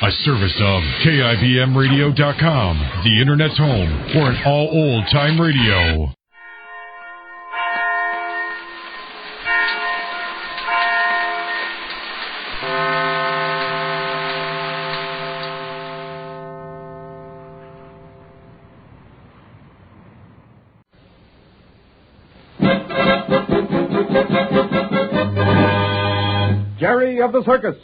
A service of KIBMradio.com, the Internet's home for an all old-time radio. Jerry of the Circus.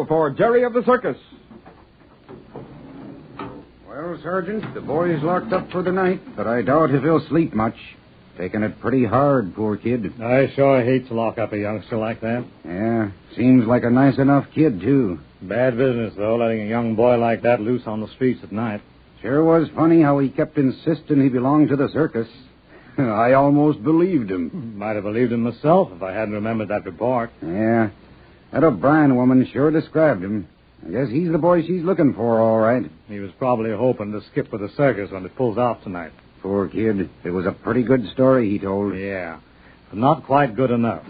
For Jerry of the Circus. Well, Sergeant, the boy's locked up for the night, but I doubt if he'll sleep much. Taking it pretty hard, poor kid. I sure hate to lock up a youngster like that. Yeah, seems like a nice enough kid, too. Bad business, though, letting a young boy like that loose on the streets at night. Sure was funny how he kept insisting he belonged to the circus. I almost believed him. Might have believed him myself if I hadn't remembered that report. Yeah. That O'Brien woman sure described him. I guess he's the boy she's looking for, all right. He was probably hoping to skip with the circus when it pulls off tonight. Poor kid. It was a pretty good story he told. Yeah, but not quite good enough.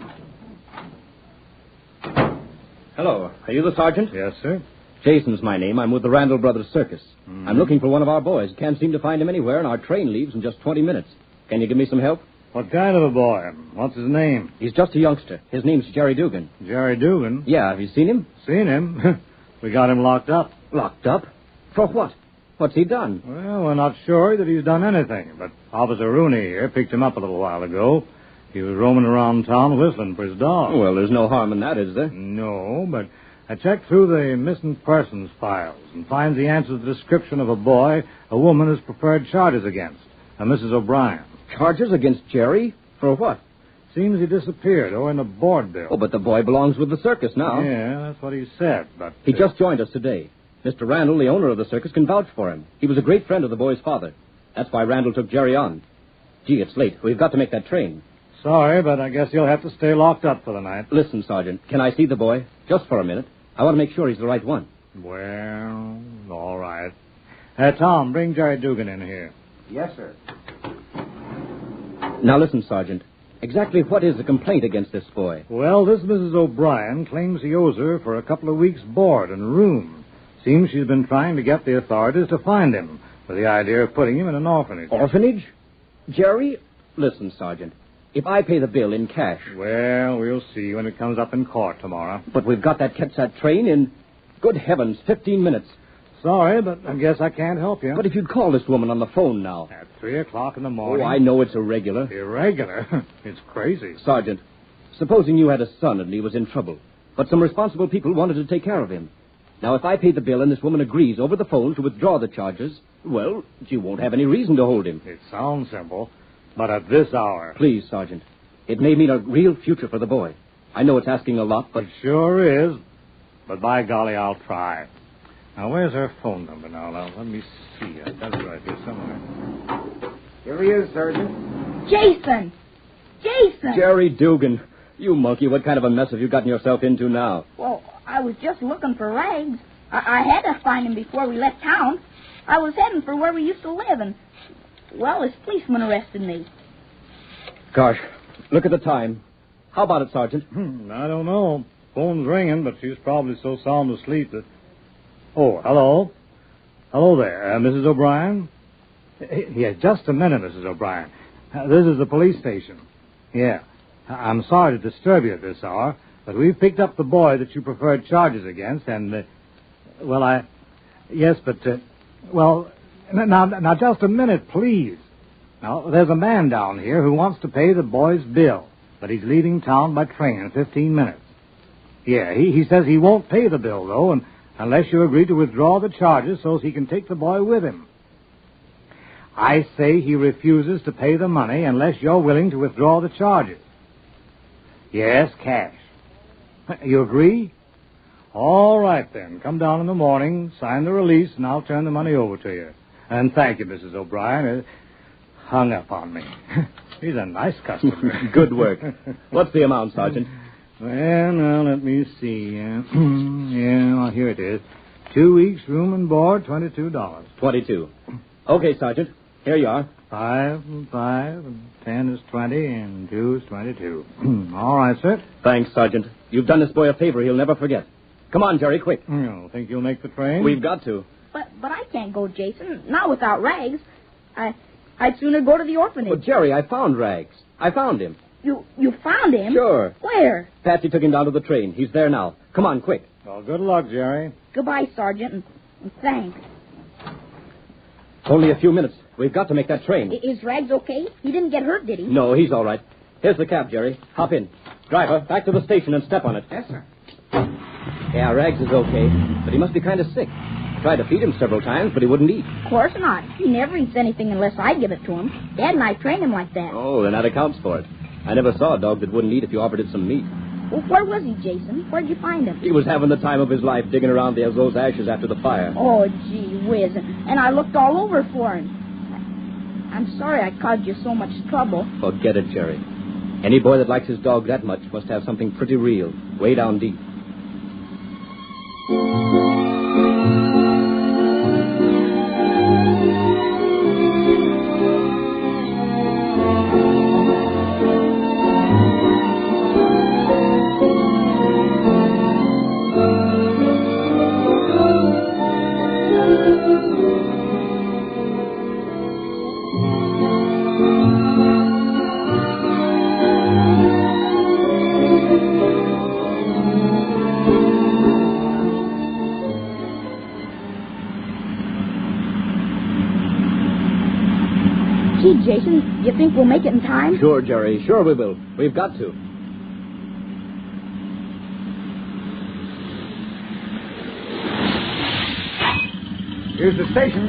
Hello. Are you the sergeant? Yes, sir. Jason's my name. I'm with the Randall Brothers Circus. Mm-hmm. I'm looking for one of our boys. Can't seem to find him anywhere, and our train leaves in just 20 minutes. Can you give me some help? What kind of a boy? What's his name? He's just a youngster. His name's Jerry Dugan. Jerry Dugan? Yeah, have you seen him? Seen him? We got him locked up. Locked up? For what? What's he done? Well, we're not sure that he's done anything, but Officer Rooney here picked him up a little while ago. He was roaming around town whistling for his dog. Well, there's no harm in that, is there? No, but I checked through the missing persons files and find the answer to the description of a boy a woman has preferred charges against, a Mrs. O'Brien. Charges against Jerry? For what? Seems he disappeared or in a board bill. Oh, but the boy belongs with the circus now. Yeah, that's what he said, but... He just joined us today. Mr. Randall, the owner of the circus, can vouch for him. He was a great friend of the boy's father. That's why Randall took Jerry on. Gee, it's late. We've got to make that train. Sorry, but I guess you'll have to stay locked up for the night. Listen, Sergeant, can I see the boy? Just for a minute. I want to make sure he's the right one. Well, all right. Tom, bring Jerry Dugan in here. Yes, sir. Now listen, Sergeant. Exactly what is the complaint against this boy? Well, this Mrs. O'Brien claims he owes her for a couple of weeks' board and room. Seems she's been trying to get the authorities to find him, with the idea of putting him in an orphanage. Orphanage? Jerry? Listen, Sergeant. If I pay the bill in cash... Well, we'll see when it comes up in court tomorrow. But we've got that Quetzat train in, good heavens, 15 minutes. Sorry, but I guess I can't help you. But if you'd call this woman on the phone now... At 3 o'clock in the morning? Oh, I know it's irregular. Irregular? It's crazy. Sergeant, supposing you had a son and he was in trouble, but some responsible people wanted to take care of him. Now, if I pay the bill and this woman agrees over the phone to withdraw the charges, well, she won't have any reason to hold him. It sounds simple, but at this hour... Please, Sergeant. It may mean a real future for the boy. I know it's asking a lot, but... It sure is. But by golly, I'll try. Now, where's her phone number now? Let me see. I've got it right here somewhere. Here he is, Sergeant. Jason! Jason! Jerry Dugan. You monkey, what kind of a mess have you gotten yourself into now? Well, I was just looking for Rags. I had to find him before we left town. I was heading for where we used to live, and, well, this policeman arrested me. Gosh, look at the time. How about it, Sergeant? I don't know. Phone's ringing, but she's probably so sound asleep that... Oh, hello. Hello there, Mrs. O'Brien? Yeah, just a minute, Mrs. O'Brien. This is the police station. Yeah. I'm sorry to disturb you at this hour, but we've picked up the boy that you preferred charges against, and, Yes, but, now, just a minute, please. Now, there's a man down here who wants to pay the boy's bill, but he's leaving town by train in 15 minutes. Yeah, he says he won't pay the bill, though, and unless you agree to withdraw the charges so he can take the boy with him. I say he refuses to pay the money unless you're willing to withdraw the charges. Yes, cash. You agree? All right, then. Come down in the morning, sign the release, and I'll turn the money over to you. And thank you, Mrs. O'Brien. It hung up on me. He's a nice customer. Good work. What's the amount, Sergeant? Well, now, let me see. Well, here it is. 2 weeks, room and board, $22. 22. Okay, Sergeant. Here you are. 5 and 5, and 10 is 20, and 2 is 22. All right, sir. Thanks, Sergeant. You've done this boy a favor he'll never forget. Come on, Jerry, quick. You think you'll make the train? We've got to. But I can't go, Jason. Not without Rags. I'd sooner go to the orphanage. But, Jerry, I found Rags. I found him. You found him? Sure. Where? Patsy took him down to the train. He's there now. Come on, quick. Well, good luck, Jerry. Goodbye, Sergeant, and thanks. Only a few minutes. We've got to make that train. Is Rags okay? He didn't get hurt, did he? No, he's all right. Here's the cab, Jerry. Hop in. Driver, back to the station and step on it. Yes, sir. Yeah, Rags is okay, but he must be kind of sick. I tried to feed him several times, but he wouldn't eat. Of course not. He never eats anything unless I give it to him. Dad and I train him like that. Oh, then that accounts for it. I never saw a dog that wouldn't eat if you offered it some meat. Well, where was he, Jason? Where'd you find him? He was having the time of his life digging around those ashes after the fire. Oh, gee whiz. And I looked all over for him. I'm sorry I caused you so much trouble. Forget it, Jerry. Any boy that likes his dog that much must have something pretty real, way down deep. Gee, Jason, you think we'll make it in time? Sure, Jerry. Sure we will. We've got to. Here's the station.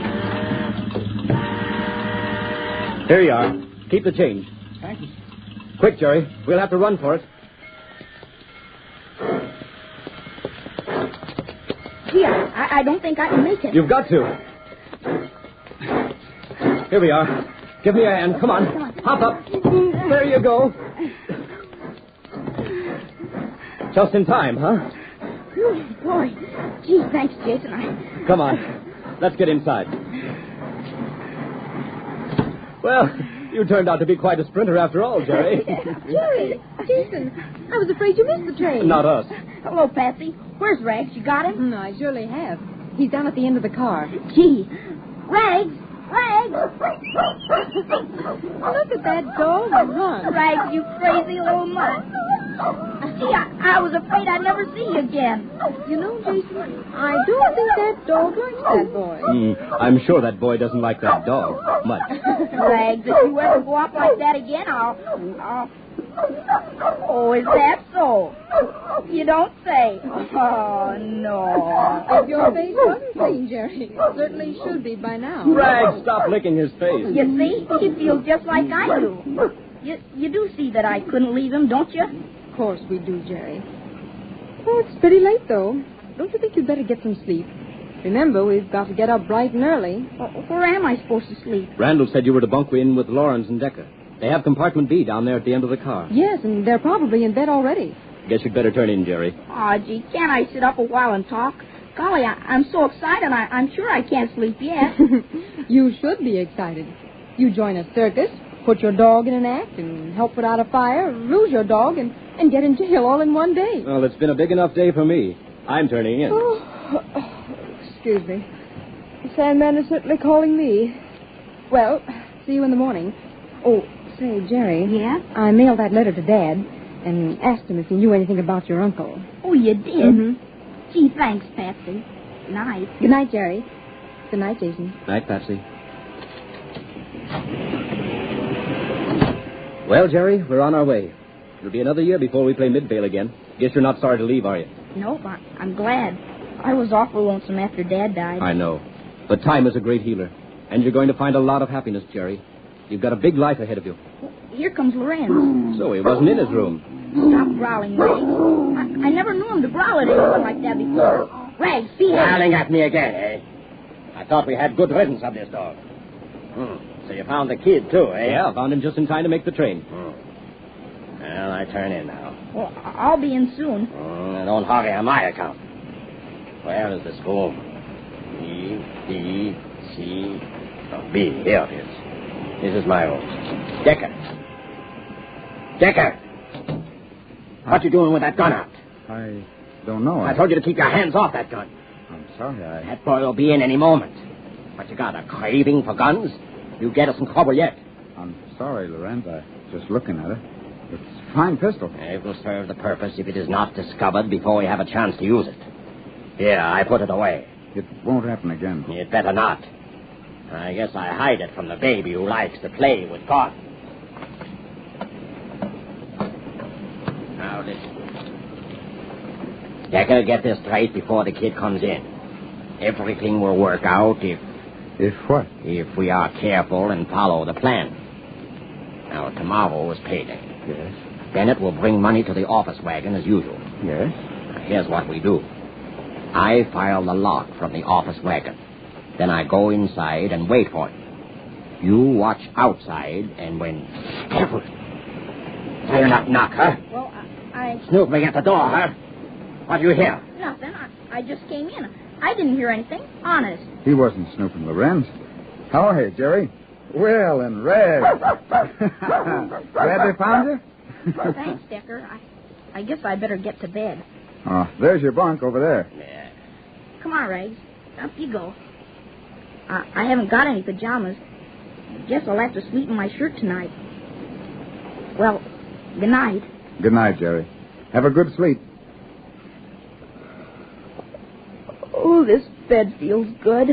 Here you are. Keep the change. Thank you. Quick, Jerry. We'll have to run for it. Gee, I don't think I can make it. You've got to. Here we are. Give me a hand. Come on. Hop up. There you go. Just in time, huh? Ooh, boy. Gee, thanks, Jason. Come on. Let's get inside. Well, you turned out to be quite a sprinter after all, Jerry. Jerry, Jason, I was afraid you missed the train. Not us. Hello, Patsy. Where's Rags? You got him? I surely have. He's down at the end of the car. Gee. Rags! Rags! Look at that dog run. Rags, you crazy little mutt. Gee, I was afraid I'd never see you again. You know, Jason, I don't think that dog likes that boy. I'm sure that boy doesn't like that dog much. Rags, if you ever go up like that again, I'll... Oh, is that so? You don't say. Oh, no. If your face wasn't clean, Jerry, it certainly should be by now. Rags, stop licking his face. You see? He feels just like I do. You do see that I couldn't leave him, don't you? Of course we do, Jerry. Oh, it's pretty late, though. Don't you think you'd better get some sleep? Remember, we've got to get up bright and early. Where am I supposed to sleep? Randall said you were to bunk in with Lawrence and Decker. They have compartment B down there at the end of the car. Yes, and they're probably in bed already. Guess you'd better turn in, Jerry. Aw, gee, can't I sit up a while and talk? Golly, I'm so excited, I'm sure I can't sleep yet. You should be excited. You join a circus, put your dog in an act, and help put out a fire, lose your dog, and get in jail all in one day. Well, it's been a big enough day for me. I'm turning in. Oh, excuse me. The Sandman is certainly calling me. Well, see you in the morning. Oh, say, Jerry. Yeah? I mailed that letter to Dad and asked him if he knew anything about your uncle. Oh, you did? Mm-hmm. Gee, thanks, Patsy. Good night. Good night, Jerry. Good night, Jason. Night, Patsy. Well, Jerry, we're on our way. It'll be another year before we play Midvale again. Guess you're not sorry to leave, are you? Nope, I'm glad. I was awful lonesome after Dad died. I know. But time is a great healer. And you're going to find a lot of happiness, Jerry. You've got a big life ahead of you. Here comes Lorenz. So he wasn't in his room. Stop growling, Rags. I never knew him to growl at anyone like that before. Rags, behave. Growling at me again, eh? I thought we had good riddance of this dog. So you found the kid, too, eh? Yeah, found him just in time to make the train. Well, I turn in now. Well, I'll be in soon. Don't hurry on my account. Where is the school? E, D, C, B. Here it is. This is my room. Decker! What you doing with that gun out? I don't know. I told you to keep your hands off that gun. I'm sorry, That boy will be in any moment. But you got a craving for guns? You get us in trouble yet. I'm sorry, Lorenz. I'm just looking at it. It's a fine pistol. It will serve the purpose if it is not discovered before we have a chance to use it. Here, I put it away. It won't happen again. You'd better not. I guess I hide it from the baby who likes to play with guns. Now, listen. Decker, get this straight before the kid comes in. Everything will work out if what? If we are careful and follow the plan. Now, tomorrow is payday. Yes. Bennett will bring money to the office wagon as usual. Yes? Now, here's what we do. I file the lock from the office wagon. Then I go inside and wait for him. You watch outside, and when... Careful. Try not knock, huh? Well, I... Snooping at the door, huh? What do you hear? Nothing. I just came in. I didn't hear anything. Honest. He wasn't snooping, Lorenz. How are you, Jerry? Well, and Red. Glad they found you? Thanks, Decker. I guess I better get to bed. Oh, there's your bunk over there. Yeah. Come on, Rags. Up you go. I haven't got any pajamas. Guess I'll have to sleep in my shirt tonight. Well, good night. Good night, Jerry. Have a good sleep. Oh, this bed feels good.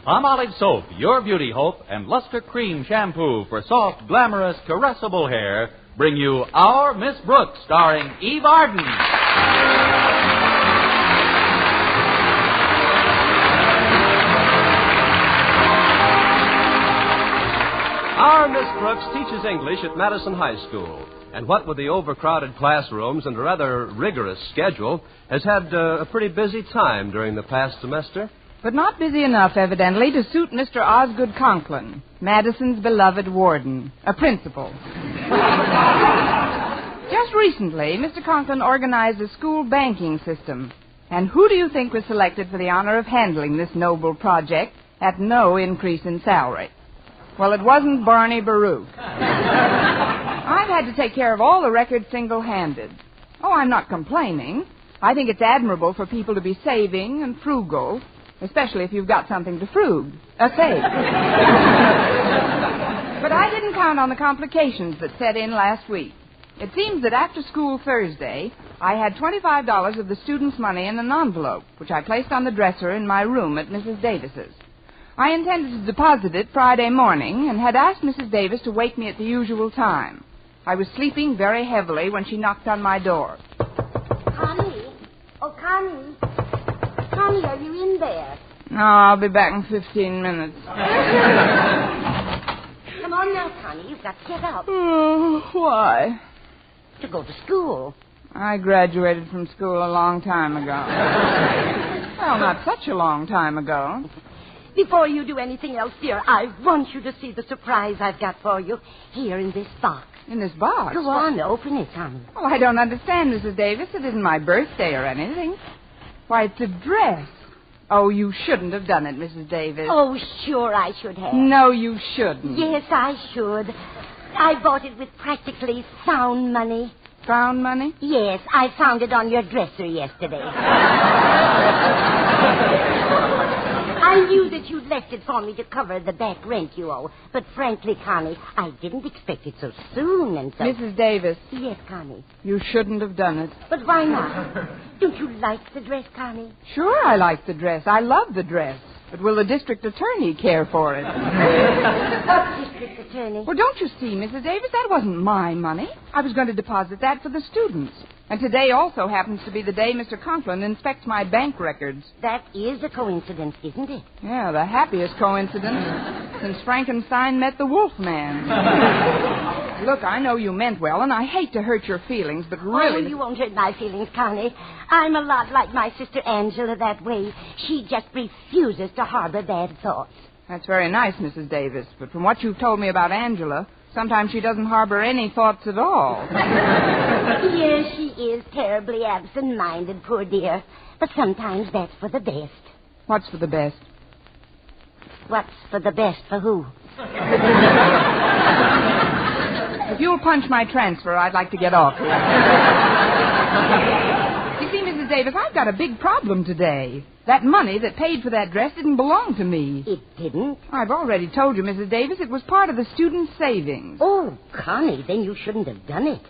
Palmolive Soap, Your Beauty Hope, and Luster Cream Shampoo for soft, glamorous, caressable hair bring you Our Miss Brooks, starring Eve Arden. Our Miss Brooks teaches English at Madison High School, and what with the overcrowded classrooms and a rather rigorous schedule, has had a pretty busy time during the past semester. But not busy enough, evidently, to suit Mr. Osgood Conklin, Madison's beloved warden, a principal. Just recently, Mr. Conklin organized a school banking system. And who do you think was selected for the honor of handling this noble project at no increase in salary? Well, it wasn't Barney Baruch. I've had to take care of all the records single-handed. Oh, I'm not complaining. I think it's admirable for people to be saving and frugal, especially if you've got something to save. But I didn't count on the complications that set in last week. It seems that after school Thursday, I had $25 of the students' money in an envelope, which I placed on the dresser in my room at Mrs. Davis's. I intended to deposit it Friday morning and had asked Mrs. Davis to wake me at the usual time. I was sleeping very heavily when she knocked on my door. Connie? Oh, Connie. Connie, are you in there? No, I'll be back in 15 minutes. Come on now, Connie. You've got to get up. Why? To go to school. I graduated from school a long time ago. Well, not such a long time ago. Before you do anything else, dear, I want you to see the surprise I've got for you here in this box. In this box? Go on, open it, Connie. Well, I don't understand, Mrs. Davis. It isn't my birthday or anything. Why, it's a dress. Oh, you shouldn't have done it, Mrs. Davis. Oh, sure I should have. No, you shouldn't. Yes, I should. I bought it with practically found money. Found money? Yes, I found it on your dresser yesterday. I knew that you'd left it for me to cover the back rent you owe. But frankly, Connie, I didn't expect it so soon and so... Mrs. Davis. Yes, Connie. You shouldn't have done it. But why not? Don't you like the dress, Connie? Sure I like the dress. I love the dress. But will the district attorney care for it? What district attorney? Well, don't you see, Mrs. Davis, that wasn't my money. I was going to deposit that for the students. And today also happens to be the day Mr. Conklin inspects my bank records. That is a coincidence, isn't it? Yeah, the happiest coincidence since Frankenstein met the Wolfman. Look, I know you meant well, and I hate to hurt your feelings, but really... Oh, you won't hurt my feelings, Connie. I'm a lot like my sister Angela that way. She just refuses to harbor bad thoughts. That's very nice, Mrs. Davis, but from what you've told me about Angela, sometimes she doesn't harbor any thoughts at all. Yes, she is terribly absent-minded, poor dear. But sometimes that's for the best. What's for the best? What's for the best for who? If you'll punch my transfer, I'd like to get off here. You see, Mrs. Davis, I've got a big problem today. That money that paid for that dress didn't belong to me. It didn't? I've already told you, Mrs. Davis, it was part of the students' savings. Oh, Connie, then you shouldn't have done it.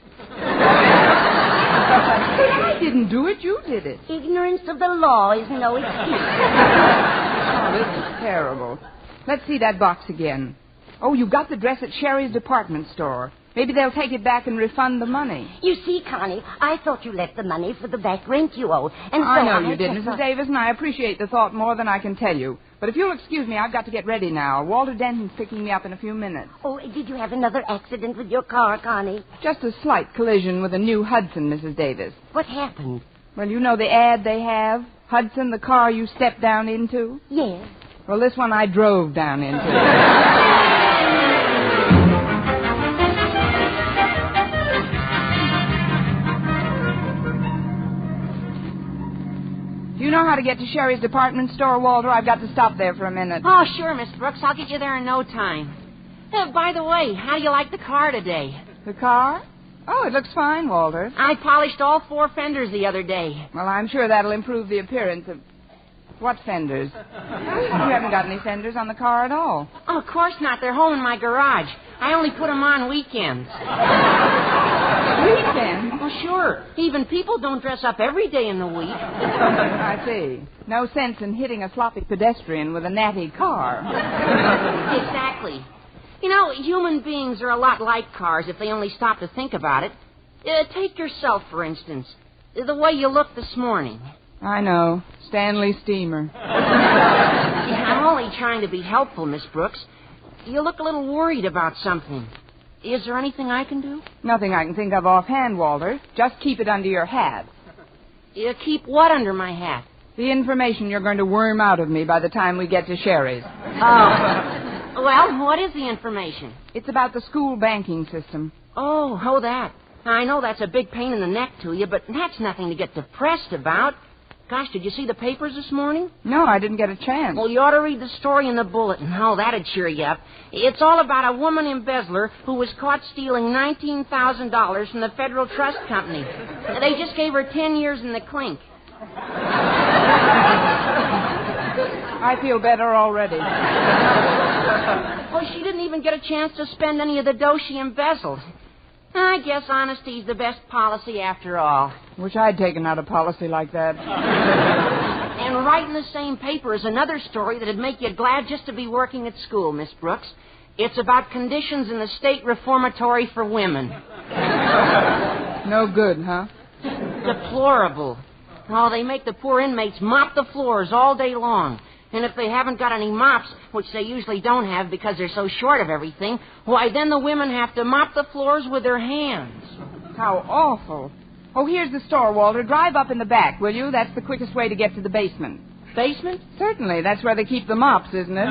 I didn't do it. You did it. Ignorance of the law is no excuse. Oh, this is terrible. Let's see that box again. Oh, you got the dress at Sherry's department store. Maybe they'll take it back and refund the money. You see, Connie, I thought you left the money for the back rent you owe. And so I know you did, Mrs. Davis, and I appreciate the thought more than I can tell you. But if you'll excuse me, I've got to get ready now. Walter Denton's picking me up in a few minutes. Oh, did you have another accident with your car, Connie? Just a slight collision with a new Hudson, Mrs. Davis. What happened? Well, you know the ad they have? Hudson, the car you step down into? Yes. Well, this one I drove down into. Do you know how to get to Sherry's department store, Walter? I've got to stop there for a minute. Oh, sure, Miss Brooks. I'll get you there in no time. By the way, how do you like the car today? The car? Oh, it looks fine, Walter. I polished all 4 fenders the other day. Well, I'm sure that'll improve the appearance of... What fenders? You haven't got any fenders on the car at all. Oh, of course not. They're home in my garage. I only put them on weekends. Weekends? Well, sure. Even people don't dress up every day in the week. I see. No sense in hitting a sloppy pedestrian with a natty car. Exactly. You know, human beings are a lot like cars if they only stop to think about it. Take yourself, for instance. The way you look this morning. I know. Stanley Steamer. I'm only trying to be helpful, Miss Brooks. You look a little worried about something. Is there anything I can do? Nothing I can think of offhand, Walter. Just keep it under your hat. You keep what under my hat? The information you're going to worm out of me by the time we get to Sherry's. Oh. Well, what is the information? It's about the school banking system. Oh, that. I know that's a big pain in the neck to you, but that's nothing to get depressed about. Gosh, did you see the papers this morning? No, I didn't get a chance. Well, you ought to read the story in the bulletin. Oh, that'd cheer you up. It's all about a woman embezzler who was caught stealing $19,000 from the Federal Trust Company. They just gave her 10 years in the clink. I feel better already. Well, she didn't even get a chance to spend any of the dough she embezzled. I guess honesty's the best policy after all. Wish I'd taken out a policy like that. And right in the same paper is another story that'd make you glad just to be working at school, Miss Brooks. It's about conditions in the state reformatory for women. No good, huh? Deplorable. Oh, they make the poor inmates mop the floors all day long. And if they haven't got any mops, which they usually don't have because they're so short of everything, why, then the women have to mop the floors with their hands. How awful. Oh, here's the store, Walter. Drive up in the back, will you? That's the quickest way to get to the basement. Basement? Certainly. That's where they keep the mops, isn't it?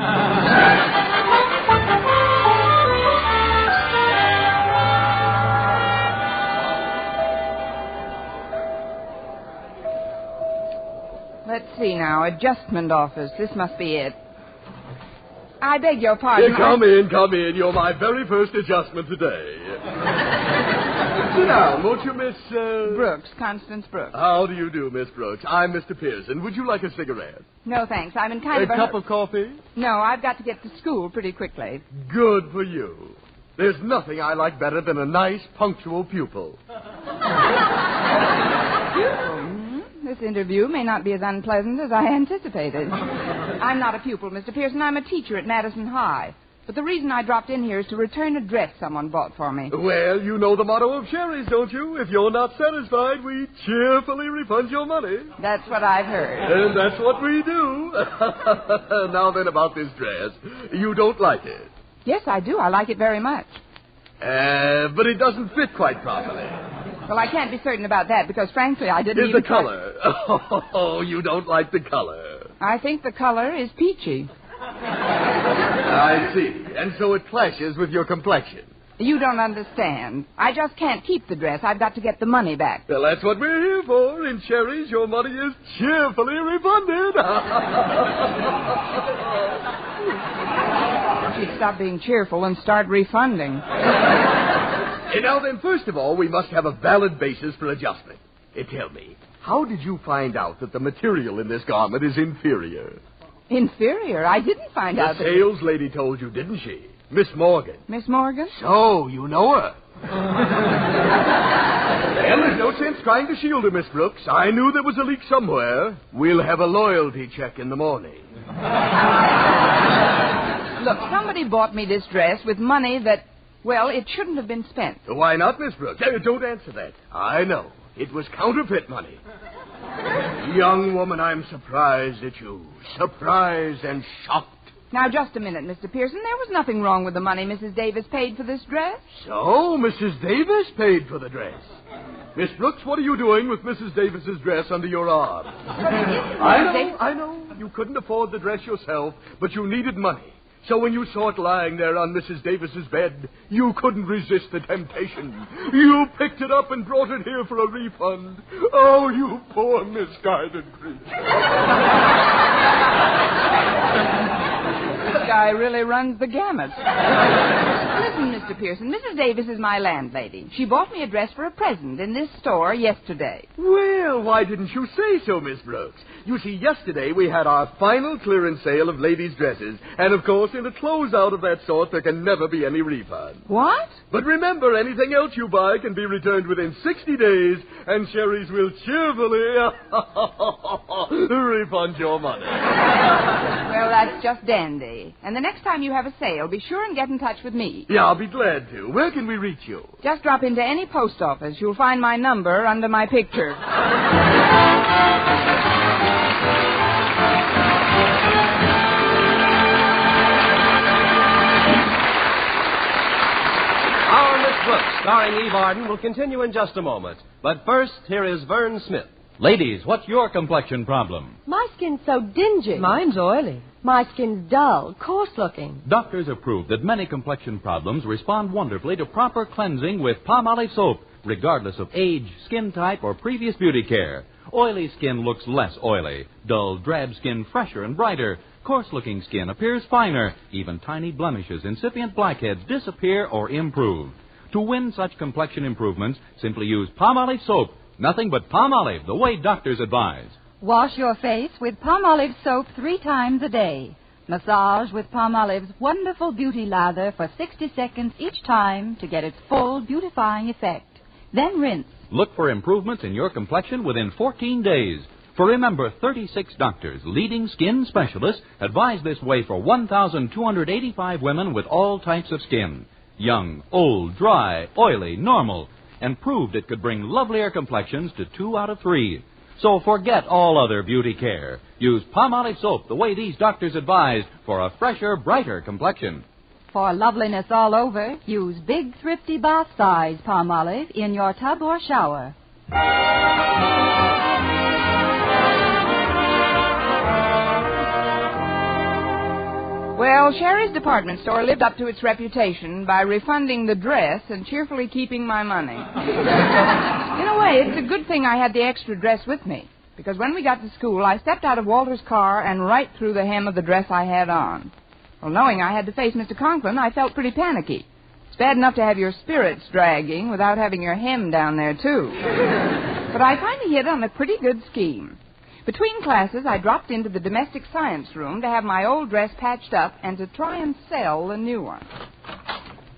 Let's see now. Adjustment office. This must be it. I beg your pardon. Come in. You're my very first adjustment today. Sit down, won't you, Miss... Brooks, Constance Brooks. How do you do, Miss Brooks? I'm Mr. Pearson. Would you like a cigarette? No, thanks. I'm in kind of a... cup of coffee? No, I've got to get to school pretty quickly. Good for you. There's nothing I like better than a nice, punctual pupil. This interview may not be as unpleasant as I anticipated. I'm not a pupil, Mr. Pearson. I'm a teacher at Madison High. But the reason I dropped in here is to return a dress someone bought for me. Well, you know the motto of Sherry's, don't you? If you're not satisfied, we cheerfully refund your money. That's what I've heard. And that's what we do. Now then, about this dress. You don't like it? Yes, I do. I like it very much. But it doesn't fit quite properly. Well, I can't be certain about that because, frankly, I didn't even... Is the color? Oh, you don't like the color. I think the color is peachy. I see. And so it clashes with your complexion. You don't understand. I just can't keep the dress. I've got to get the money back. Well, that's what we're here for. In Cherries, your money is cheerfully refunded. She'd stop being cheerful and start refunding. Now then, first of all, we must have a valid basis for adjustment. Tell me, how did you find out that the material in this garment is inferior? Inferior? I didn't find out that... The sales lady told you, didn't she? Miss Morgan. Miss Morgan? So, you know her. Well, there's no sense trying to shield her, Miss Brooks. I knew there was a leak somewhere. We'll have a loyalty check in the morning. Look, somebody bought me this dress with money that, well, it shouldn't have been spent. Why not, Miss Brooks? Don't answer that. I know. It was counterfeit money. Young woman, I'm surprised at you. Surprised and shocked. Now, just a minute, Mr. Pearson. There was nothing wrong with the money Mrs. Davis paid for this dress. So, Mrs. Davis paid for the dress. Miss Brooks, what are you doing with Mrs. Davis's dress under your arm? I know. You couldn't afford the dress yourself, but you needed money. So when you saw it lying there on Mrs. Davis's bed, you couldn't resist the temptation. You picked it up and brought it here for a refund. Oh, you poor misguided creature. This guy really runs the gamut. Listen, Mr. Pearson, Mrs. Davis is my landlady. She bought me a dress for a present in this store yesterday. Well, why didn't you say so, Miss Brooks? You see, yesterday we had our final clearance sale of ladies' dresses, and of course, in a closeout of that sort, there can never be any refund. What? But remember, anything else you buy can be returned within 60 days, and Sherry's will cheerfully refund your money. Well, that's just dandy. And the next time you have a sale, be sure and get in touch with me. Yeah, I'll be glad to. Where can we reach you? Just drop into any post office. You'll find my number under my picture. Our Miss Brooks, starring Eve Arden, will continue in just a moment. But first, here is Vern Smith. Ladies, what's your complexion problem? My skin's so dingy. Mine's oily. My skin's dull, coarse-looking. Doctors have proved that many complexion problems respond wonderfully to proper cleansing with Palmolive soap, regardless of age, skin type, or previous beauty care. Oily skin looks less oily. Dull, drab skin fresher and brighter. Coarse-looking skin appears finer. Even tiny blemishes, incipient blackheads disappear or improve. To win such complexion improvements, simply use Palmolive soap. Nothing but Palmolive, the way doctors advise. Wash your face with Palmolive soap 3 times a day. Massage with Palmolive's wonderful beauty lather for 60 seconds each time to get its full beautifying effect. Then rinse. Look for improvements in your complexion within 14 days. For remember, 36 doctors, leading skin specialists, advise this way for 1,285 women with all types of skin. Young, old, dry, oily, normal, and proved it could bring lovelier complexions to 2 out of 3. So forget all other beauty care. Use Palmolive soap the way these doctors advise for a fresher, brighter complexion. For loveliness all over, use big, thrifty bath size Palmolive in your tub or shower. Well, Sherry's department store lived up to its reputation by refunding the dress and cheerfully keeping my money. In a way, it's a good thing I had the extra dress with me, because when we got to school, I stepped out of Walter's car and right through the hem of the dress I had on. Well, knowing I had to face Mr. Conklin, I felt pretty panicky. It's bad enough to have your spirits dragging without having your hem down there, too. But I finally hit on a pretty good scheme. Between classes, I dropped into the domestic science room to have my old dress patched up and to try and sell the new one.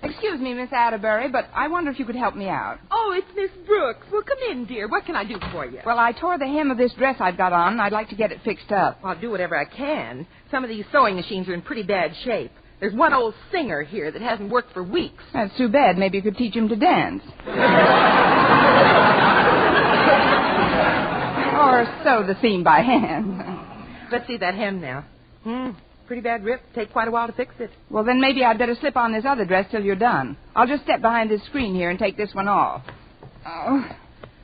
Excuse me, Miss Atterbury, but I wonder if you could help me out. Oh, it's Miss Brooks. Well, come in, dear. What can I do for you? Well, I tore the hem of this dress I've got on, and I'd like to get it fixed up. I'll do whatever I can. Some of these sewing machines are in pretty bad shape. There's one old singer here that hasn't worked for weeks. That's too bad. Maybe you could teach him to dance. Or sew the seam by hand. Let's see that hem now. Pretty bad rip. Take quite a while to fix it. Well, then maybe I'd better slip on this other dress till you're done. I'll just step behind this screen here and take this one off. Oh,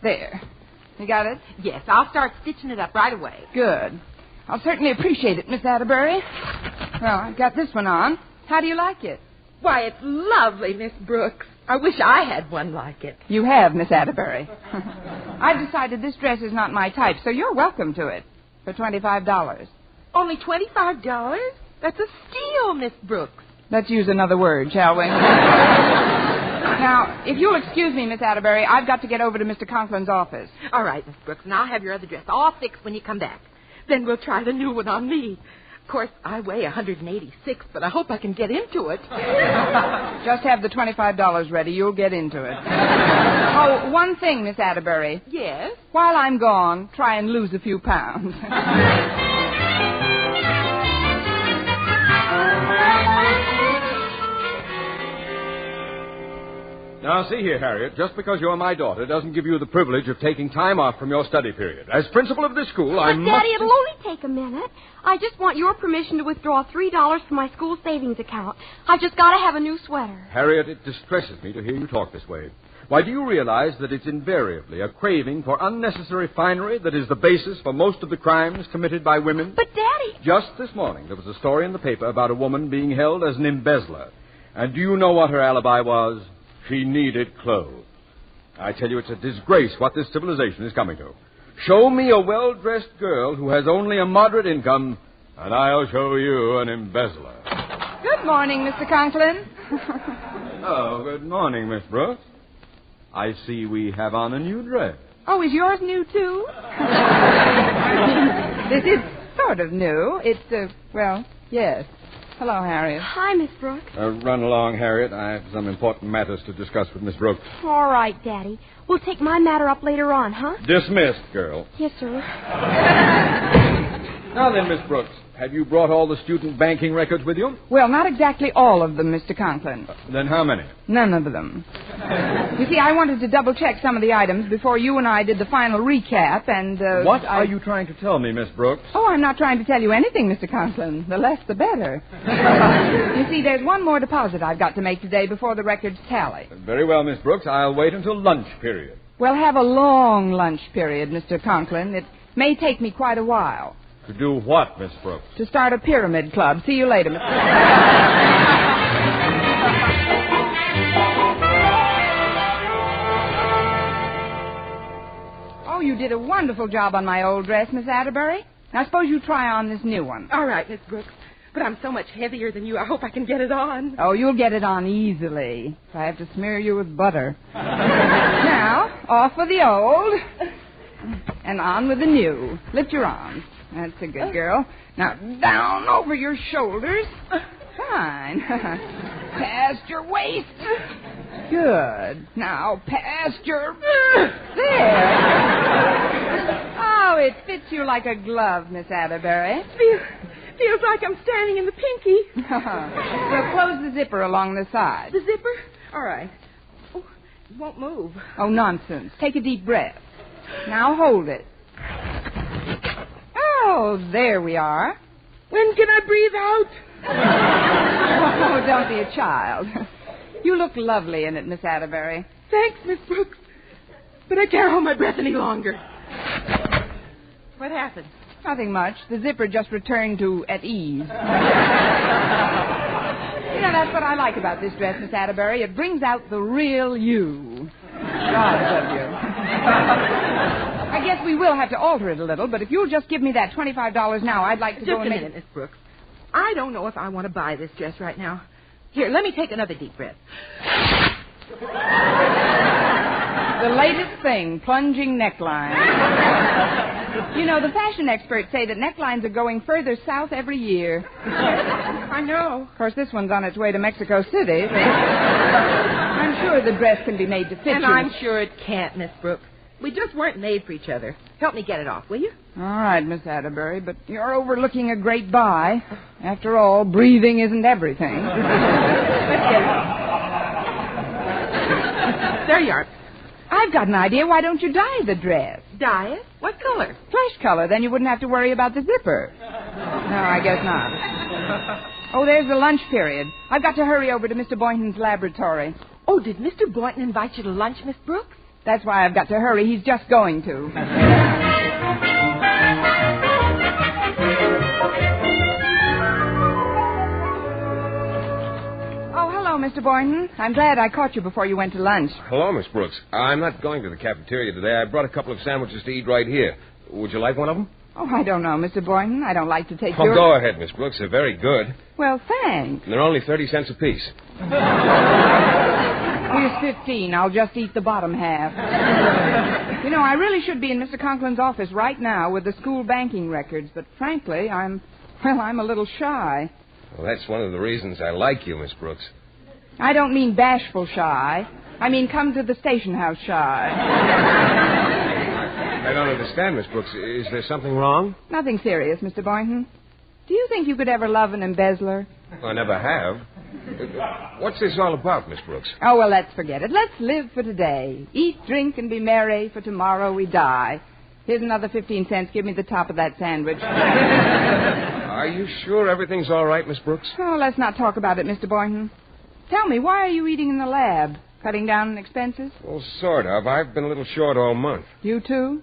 there. You got it? Yes, I'll start stitching it up right away. Good. I'll certainly appreciate it, Miss Atterbury. Well, I've got this one on. How do you like it? Why, it's lovely, Miss Brooks. I wish I had one like it. You have, Miss Atterbury. I've decided this dress is not my type, so you're welcome to it for $25. Only $25? That's a steal, Miss Brooks. Let's use another word, shall we? Now, if you'll excuse me, Miss Atterbury, I've got to get over to Mr. Conklin's office. All right, Miss Brooks, and I'll have your other dress all fixed when you come back. Then we'll try the new one on me. Of course, I weigh 186, but I hope I can get into it. Just have the $25 ready. You'll get into it. Oh, one thing, Miss Atterbury. Yes? While I'm gone, try and lose a few pounds. Now, see here, Harriet, just because you're my daughter doesn't give you the privilege of taking time off from your study period. As principal of this school, I must... Daddy, it'll only take a minute. I just want your permission to withdraw $3 from my school savings account. I've just got to have a new sweater. Harriet, it distresses me to hear you talk this way. Why, do you realize that it's invariably a craving for unnecessary finery that is the basis for most of the crimes committed by women? But, Daddy... Just this morning, there was a story in the paper about a woman being held as an embezzler. And do you know what her alibi was? She needed clothes. I tell you, it's a disgrace what this civilization is coming to. Show me a well-dressed girl who has only a moderate income, and I'll show you an embezzler. Good Good morning, Mr. Conklin. Oh, good morning, Miss Brooks. I see we have on a new dress. Oh, is yours new, too? This is sort of new. It's, well, yes. Hello, Harriet. Hi, Miss Brooks. Run along, Harriet. I have some important matters to discuss with Miss Brooks. All right, Daddy. We'll take my matter up later on, huh? Dismissed, girl. Yes, sir. Now then, Miss Brooks, have you brought all the student banking records with you? Well, not exactly all of them, Mr. Conklin. Then how many? None of them. You see, I wanted to double-check some of the items before you and I did the final recap, and, What are you trying to tell me, Miss Brooks? Oh, I'm not trying to tell you anything, Mr. Conklin. The less, the better. You see, there's one more deposit I've got to make today before the records tally. Very well, Miss Brooks. I'll wait until lunch period. We'll have a long lunch period, Mr. Conklin. It may take me quite a while. To do what, Miss Brooks? To start a pyramid club. See you later, Mr. Oh, you did a wonderful job on my old dress, Miss Atterbury. Now, suppose you try on this new one. All right, Miss Brooks. But I'm so much heavier than you, I hope I can get it on. Oh, you'll get it on easily. If I have to smear you with butter. Now, off with the old, and on with the new. Lift your arms. That's a good girl. Now, down over your shoulders. Fine. Past your waist. Good. Now, past your... There. Oh, it fits you like a glove, Miss Atterbury. Feels like I'm standing in the pinky. Well, close the zipper along the side. The zipper? All right. Oh, it won't move. Oh, nonsense. Take a deep breath. Now hold it. Oh, there we are. When can I breathe out? Oh, don't be a child. You look lovely in it, Miss Atterbury. Thanks, Miss Brooks. But I can't hold my breath any longer. What happened? Nothing much. The zipper just returned to at ease. You know, that's what I like about this dress, Miss Atterbury. It brings out the real you. God love you. I guess we will have to alter it a little, but if you'll just give me that $25 now, I'd like to go and Just a minute, Miss Brooks. I don't know if I want to buy this dress right now. Here, let me take another deep breath. The latest thing, plunging neckline. You know, the fashion experts say that necklines are going further south every year. I know. Of course, this one's on its way to Mexico City. But I'm sure the dress can be made to fit you. And I'm sure it can't, Miss Brooks. We just weren't made for each other. Help me get it off, will you? All right, Miss Atterbury, but you're overlooking a great buy. After all, breathing isn't everything. Let's get it off. There you are. I've got an idea. Why don't you dye the dress? Dye it? What color? Flesh color. Then you wouldn't have to worry about the zipper. No, I guess not. Oh, there's the lunch period. I've got to hurry over to Mr. Boynton's laboratory. Oh, did Mr. Boynton invite you to lunch, Miss Brooks? That's why I've got to hurry. He's just going to. Oh, hello, Mr. Boynton. I'm glad I caught you before you went to lunch. Hello, Miss Brooks. I'm not going to the cafeteria today. I brought a couple of sandwiches to eat right here. Would you like one of them? Oh, I don't know, Mr. Boynton. I don't like to take Oh, go ahead, Miss Brooks. They're very good. Well, thanks. And they're only 30 cents apiece. Here's 15. I'll just eat the bottom half. You know, I really should be in Mr. Conklin's office right now with the school banking records, but frankly, I'm a little shy. Well, that's one of the reasons I like you, Miss Brooks. I don't mean bashful shy. I mean come to the station house shy. I don't understand, Miss Brooks. Is there something wrong? Nothing serious, Mr. Boynton. Do you think you could ever love an embezzler? I never have. What's this all about, Miss Brooks? Oh, well, let's forget it. Let's live for today. Eat, drink, and be merry, for tomorrow we die. Here's another 15 cents. Give me the top of that sandwich. Are you sure everything's all right, Miss Brooks? Oh, let's not talk about it, Mr. Boynton. Tell me, why are you eating in the lab? Cutting down on expenses? Well, sort of. I've been a little short all month. You too?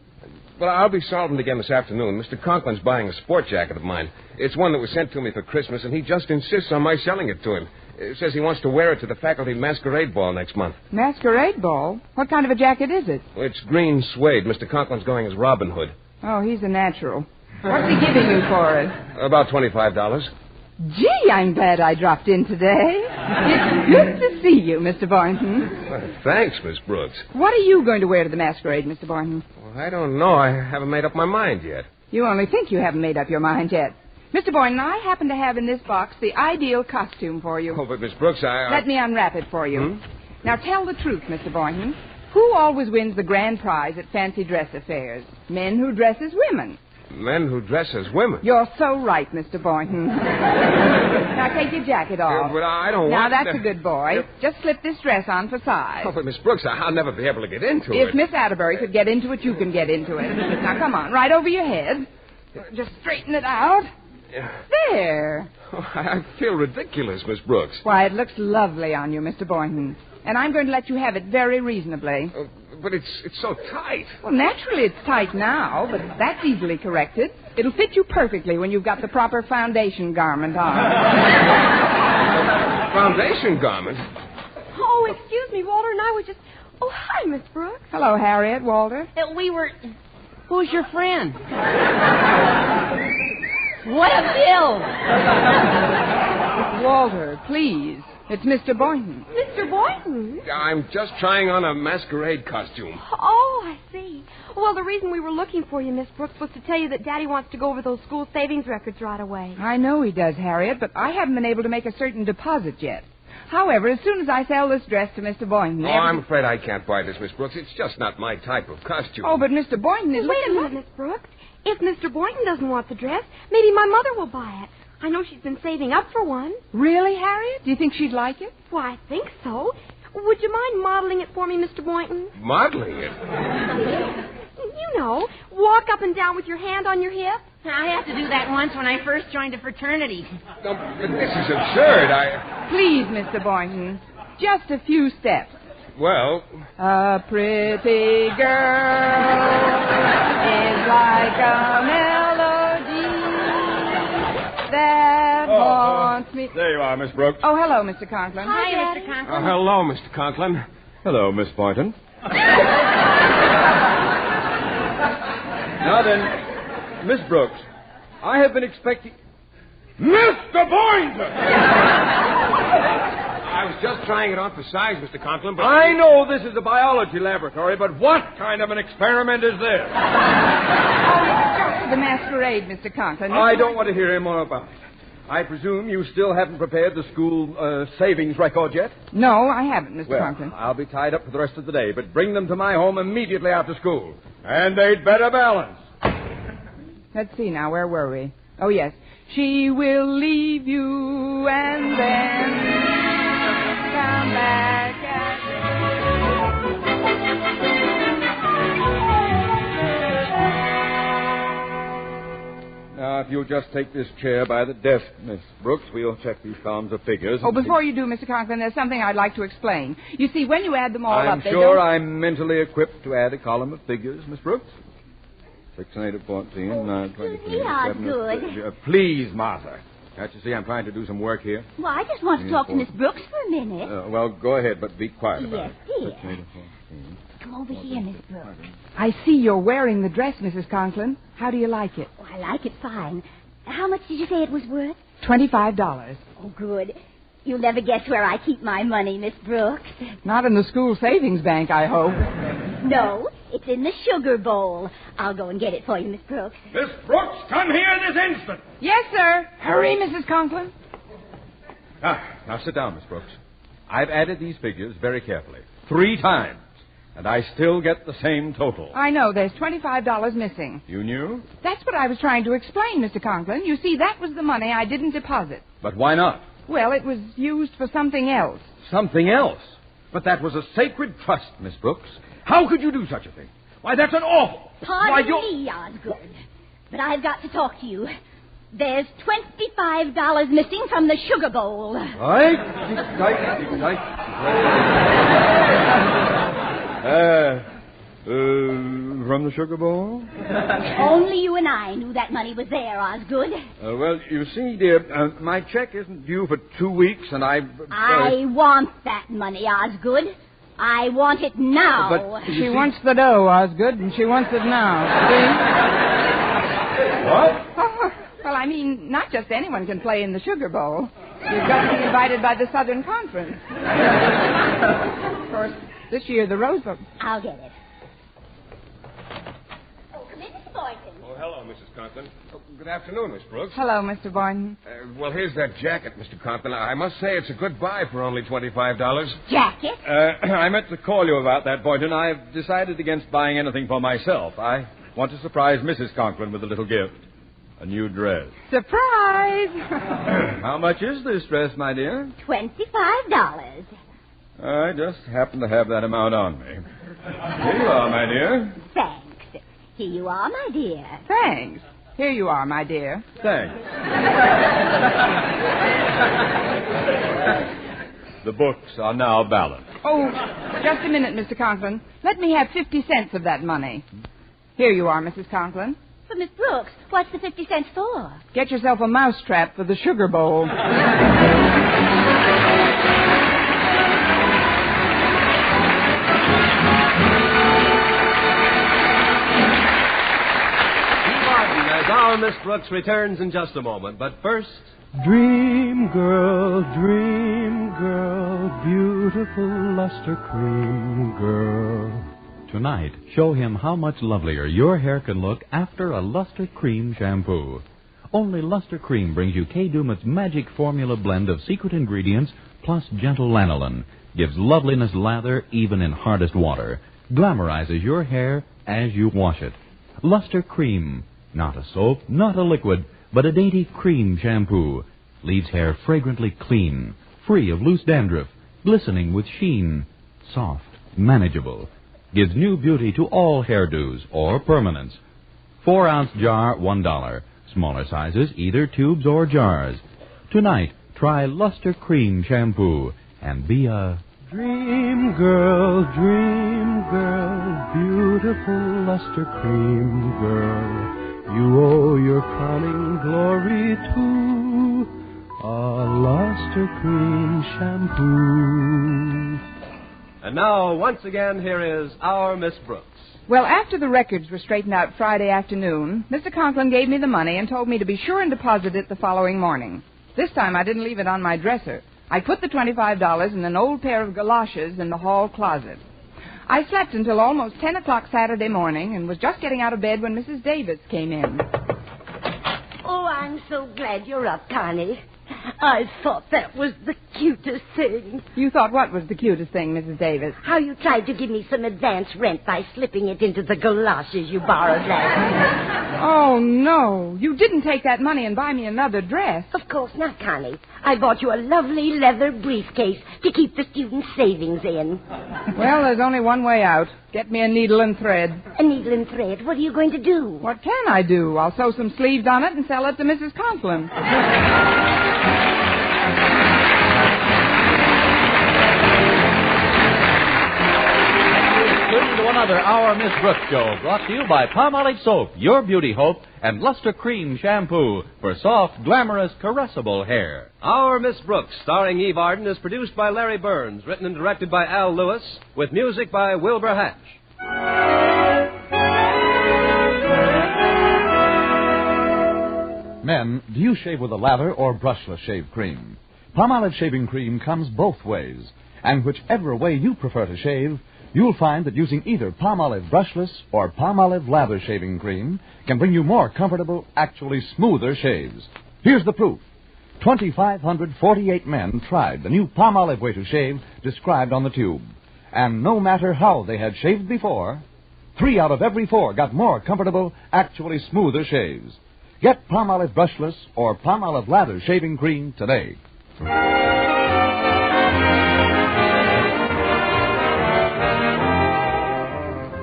Well, I'll be solvent again this afternoon. Mr. Conklin's buying a sport jacket of mine. It's one that was sent to me for Christmas, and he just insists on my selling it to him. He says he wants to wear it to the faculty masquerade ball next month. Masquerade ball? What kind of a jacket is it? Well, it's green suede. Mr. Conklin's going as Robin Hood. Oh, he's a natural. What's he giving you for it? About $25. Gee, I'm glad I dropped in today. It's good to see you, Mr. Boynton. Well, thanks, Miss Brooks. What are you going to wear to the masquerade, Mr. Boynton? Well, I don't know. I haven't made up my mind yet. You only think you haven't made up your mind yet. Mr. Boynton, I happen to have in this box the ideal costume for you. Oh, but Miss Brooks, Let me unwrap it for you. Now, tell the truth, Mr. Boynton. Who always wins the grand prize at fancy dress affairs? Men who dress as women. Men who dress as women. You're so right, Mr. Boynton. Now, take your jacket off. But I don't Now, want that's to... a good boy. Just slip this dress on for size. Oh, but Miss Brooks, I'll never be able to get into If it. Miss Atterbury could get into it, you can get into it. Now, come on, right over your head. Just straighten it out. There. Oh, I feel ridiculous, Miss Brooks. Why, it looks lovely on you, Mr. Boynton. And I'm going to let you have it very reasonably. But it's so tight. Well, naturally it's tight now, but that's easily corrected. It'll fit you perfectly when you've got the proper foundation garment on. Foundation garment? Oh, excuse me, Walter and I were just... Oh, hi, Miss Brooks. Hello, Harriet, Walter. We were... Who's your friend? What a bill! Walter, please. It's Mr. Boynton. Mr. Boynton? I'm just trying on a masquerade costume. Oh, I see. Well, the reason we were looking for you, Miss Brooks, was to tell you that Daddy wants to go over those school savings records right away. I know he does, Harriet, but I haven't been able to make a certain deposit yet. However, as soon as I sell this dress to Mr. Boynton... Oh, I'm afraid I can't buy this, Miss Brooks. It's just not my type of costume. Oh, but Mr. Boynton is... Wait a minute, Miss Brooks. If Mr. Boynton doesn't want the dress, maybe my mother will buy it. I know she's been saving up for one. Really, Harriet? Do you think she'd like it? Why, I think so. Would you mind modeling it for me, Mr. Boynton? Modeling it? You know, walk up and down with your hand on your hip. I had to do that once when I first joined a fraternity. No, but this is absurd. Please, Mr. Boynton, just a few steps. Well... A pretty girl is like a melody that haunts me. There you are, Miss Brooks. Oh, hello, Mr. Conklin. Hi, Mr. Conklin. Hello, Mr. Conklin. Hello, Miss Boynton. Now then, Miss Brooks, I have been expecting... Mr. Boynton! I was just trying it on for size, Mr. Conklin, but... I know this is a biology laboratory, but what kind of an experiment is this? The masquerade, Mr. Conklin. I don't want to hear any more about it. I presume you still haven't prepared the school savings record yet? No, I haven't, Mr. Well, Conklin. I'll be tied up for the rest of the day, but bring them to my home immediately after school. And they'd better balance. Let's see now, where were we? Oh, yes. She will leave you and then come back Now, if you'll just take this chair by the desk, Miss Brooks, we'll check these columns of figures. Oh, before you do, Mr. Conklin, there's something I'd like to explain. You see, when you add them all I'm up, they sure don't... I'm mentally equipped to add a column of figures, Miss Brooks. 6 and 8 of 14, 9, 23, Yeah, 7 good. please, Martha. Can't you see I'm trying to do some work here? Well, I just want to talk to Miss Brooks for a minute. Well, go ahead, but be quiet about Yes, it. dear. 6 and 8 of 14. Come over here, Miss Brooks. I see you're wearing the dress, Mrs. Conklin. How do you like it? Oh, I like it fine. How much did you say it was worth? $25. Oh, good. You'll never guess where I keep my money, Miss Brooks. Not in the school savings bank, I hope. No, it's in the sugar bowl. I'll go and get it for you, Miss Brooks. Miss Brooks, come here this instant. Yes, sir. Hurry, Mrs. Conklin. Now sit down, Miss Brooks. I've added these figures very carefully. 3 times. And I still get the same total. I know. There's $25 missing. You knew? That's what I was trying to explain, Mr. Conklin. You see, that was the money I didn't deposit. But why not? Well, it was used for something else. Something else? But that was a sacred trust, Miss Brooks. How could you do such a thing? Why, that's an awful... Pardon me, Osgood. But I've got to talk to you. There's $25 missing from the sugar bowl. From the sugar bowl? Only you and I knew that money was there, Osgood. Well, you see, dear, my check isn't due for 2 weeks, and I want that money, Osgood. I want it now. But she wants the dough, Osgood, and she wants it now. See? What? Oh, well, I mean, not just anyone can play in the Sugar Bowl. You've got to be invited by the Southern Conference. Of course, this year the Rose Bowl. I'll get it. Oh, come in, Mr. Boynton. Oh, hello, Mrs. Conklin. Oh, good afternoon, Miss Brooks. Hello, Mr. Boynton. Well, here's that jacket, Mr. Conklin. I must say it's a good buy for only $25. Jacket? I meant to call you about that, Boynton. I've decided against buying anything for myself. I want to surprise Mrs. Conklin with a little gift. A new dress. Surprise! How much is this dress, my dear? $25. I just happen to have that amount on me. Here you are, my dear. Thanks. Here you are, my dear. Thanks. Here you are, my dear. Thanks. The books are now balanced. Oh, just a minute, Mr. Conklin. Let me have 50 cents of that money. Here you are, Mrs. Conklin. But, Miss Brooks, what's the 50 cents for? Get yourself a mousetrap for the Sugar Bowl. As our Miss Brooks returns in just a moment. But first... Dream girl, beautiful luster cream girl. Tonight, show him how much lovelier your hair can look after a Luster Cream shampoo. Only Luster Cream brings you Kay Daumit's magic formula blend of secret ingredients plus gentle lanolin. Gives loveliness lather even in hardest water. Glamorizes your hair as you wash it. Luster Cream. Not a soap, not a liquid, but a dainty cream shampoo. Leaves hair fragrantly clean, free of loose dandruff, glistening with sheen. Soft, manageable. Gives new beauty to all hairdos or permanents. 4-ounce jar, $1. Smaller sizes, either tubes or jars. Tonight, try Luster Cream Shampoo and be a Dream girl, beautiful luster cream girl. You owe your crowning glory to a luster cream shampoo. And now, once again, here is our Miss Brooks. Well, after the records were straightened out Friday afternoon, Mr. Conklin gave me the money and told me to be sure and deposit it the following morning. This time I didn't leave it on my dresser. I put the $25 in an old pair of galoshes in the hall closet. I slept until almost 10 o'clock Saturday morning and was just getting out of bed when Mrs. Davis came in. Oh, I'm so glad you're up, Connie. I thought that was the cutest thing. You thought what was the cutest thing, Mrs. Davis? How you tried to give me some advance rent by slipping it into the galoshes you borrowed last night. Oh, no. You didn't take that money and buy me another dress. Of course not, Connie. I bought you a lovely leather briefcase to keep the student savings in. Well, there's only one way out. Get me a needle and thread. A needle and thread? What are you going to do? What can I do? I'll sew some sleeves on it and sell it to Mrs. Conklin. To another Our Miss Brooks show, brought to you by Palmolive Soap, your beauty hope, and Luster Cream Shampoo for soft, glamorous, caressable hair. Our Miss Brooks, starring Eve Arden, is produced by Larry Burns, written and directed by Al Lewis, with music by Wilbur Hatch. Men, do you shave with a lather or brushless shave cream? Palmolive shaving cream comes both ways, and whichever way you prefer to shave, you'll find that using either Palmolive brushless or Palmolive lather shaving cream can bring you more comfortable, actually smoother shaves. Here's the proof. 2,548 men tried the new Palmolive way to shave described on the tube. And no matter how they had shaved before, 3 out of every 4 got more comfortable, actually smoother shaves. Get Palmolive brushless or Palmolive lather shaving cream today.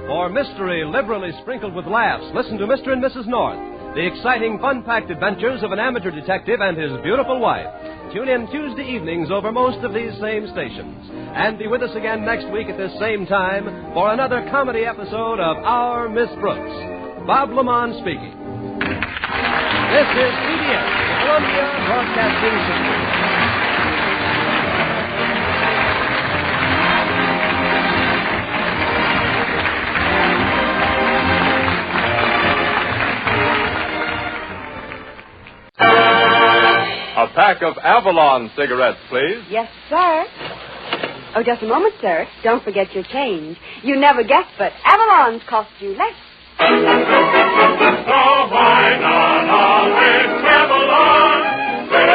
For mystery liberally sprinkled with laughs, listen to Mr. and Mrs. North, the exciting, fun-packed adventures of an amateur detective and his beautiful wife. Tune in Tuesday evenings over most of these same stations. And be with us again next week at this same time for another comedy episode of Our Miss Brooks. Bob Lamont speaking. This is CBS, the Columbia Broadcasting System. pack of Avalon cigarettes, please. Yes, sir. Oh, just a moment, sir. Don't forget your change. You never guessed, but Avalon's cost you less. So why not always Avalon? With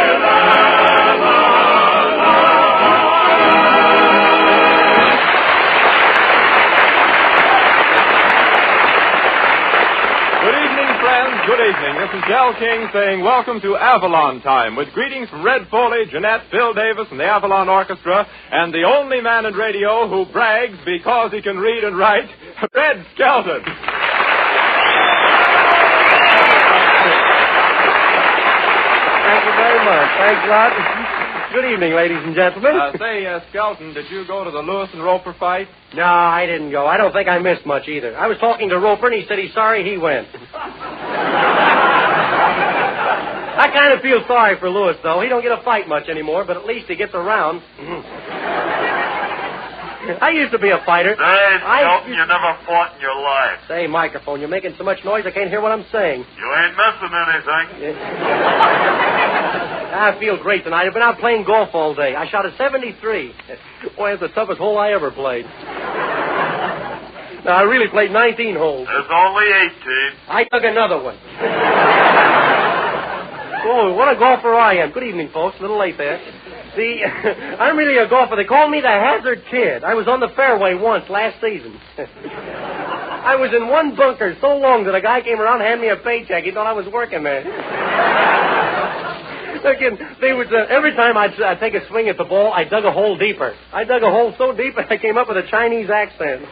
Good evening, friends. Good evening. This is Del King saying welcome to Avalon Time with greetings from Red Foley, Jeanette, Bill Davis, and the Avalon Orchestra, and the only man in radio who brags because he can read and write, Red Skelton. Thank you very much. Thanks a lot. Good evening, ladies and gentlemen. Skelton, did you go to the Lewis and Roper fight? No, I didn't go. I don't think I missed much either. I was talking to Roper, and he said he's sorry he went. I kind of feel sorry for Lewis, though. He don't get a fight much anymore, but at least he gets around. I used to be a fighter. Skelton, you never fought in your life. Say, microphone, you're making so much noise I can't hear what I'm saying. You ain't missing anything. I feel great tonight. I've been out playing golf all day. I shot a 73. Boy, it's the toughest hole I ever played. Now, I really played 19 holes. There's only 18. I took another one. Oh, what a golfer I am. Good evening, folks. A little late there. See, I'm really a golfer. They call me the Hazard Kid. I was on the fairway once last season. I was in one bunker so long that a guy came around and handed me a paycheck. He thought I was working there. Again, every time I'd take a swing at the ball, I dug a hole deeper. I dug a hole so deep I came up with a Chinese accent.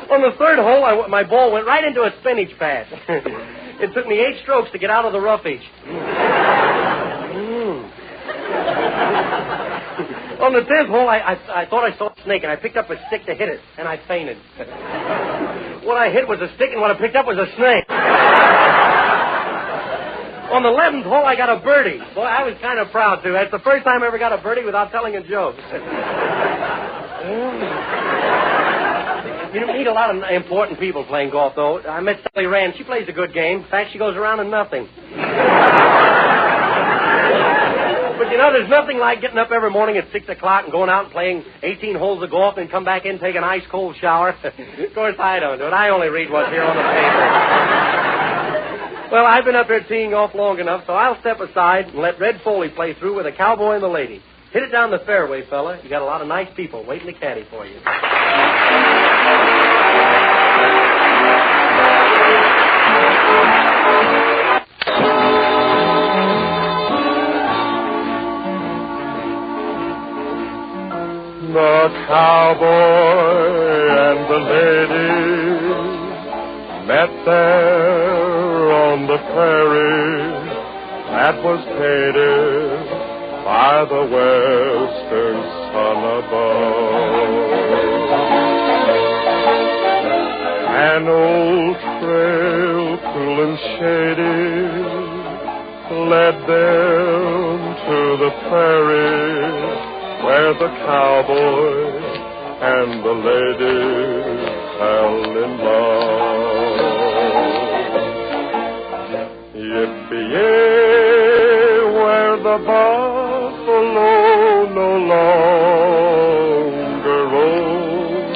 On the third hole, my ball went right into a spinach patch. It took me 8 strokes to get out of the roughage. On the 10th hole, I thought I saw a snake, and I picked up a stick to hit it, and I fainted. What I hit was a stick, and what I picked up was a snake. On the 11th hole, I got a birdie. Boy, I was kind of proud, too. That's the first time I ever got a birdie without telling a joke. You don't meet a lot of important people playing golf, though. I met Sally Rand. She plays a good game. In fact, she goes around in nothing. But, you know, there's nothing like getting up every morning at 6 o'clock and going out and playing 18 holes of golf and come back in and take an ice-cold shower. Of course, I don't do it. I only read what's here on the paper. Well, I've been up here teeing off long enough, so I'll step aside and let Red Foley play through with a cowboy and the lady. Hit it down the fairway, fella. You got a lot of nice people waiting to caddy for you. The cowboy and the lady met there on the prairie that was painted by the western sun above. An old trail, cool and shady, led them to the prairie where the cowboy and the lady fell in love. Yippee-yay, where the buffalo no longer roam.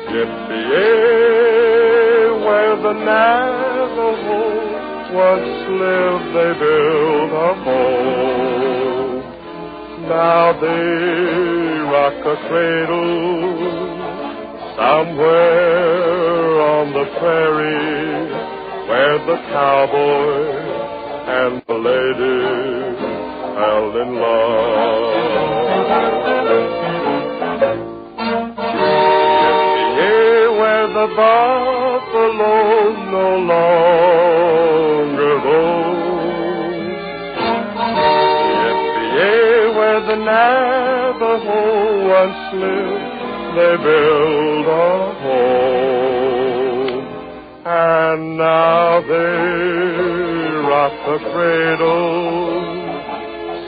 Yippee-yay, where the Navajo once lived, they built a home. Now they rock a cradle somewhere on the prairie where the cowboy and the lady fell in love. Yippee, where the buffalo no longer roam. Yippee, where the Navajo once lived, they build a home. And now they rock the cradle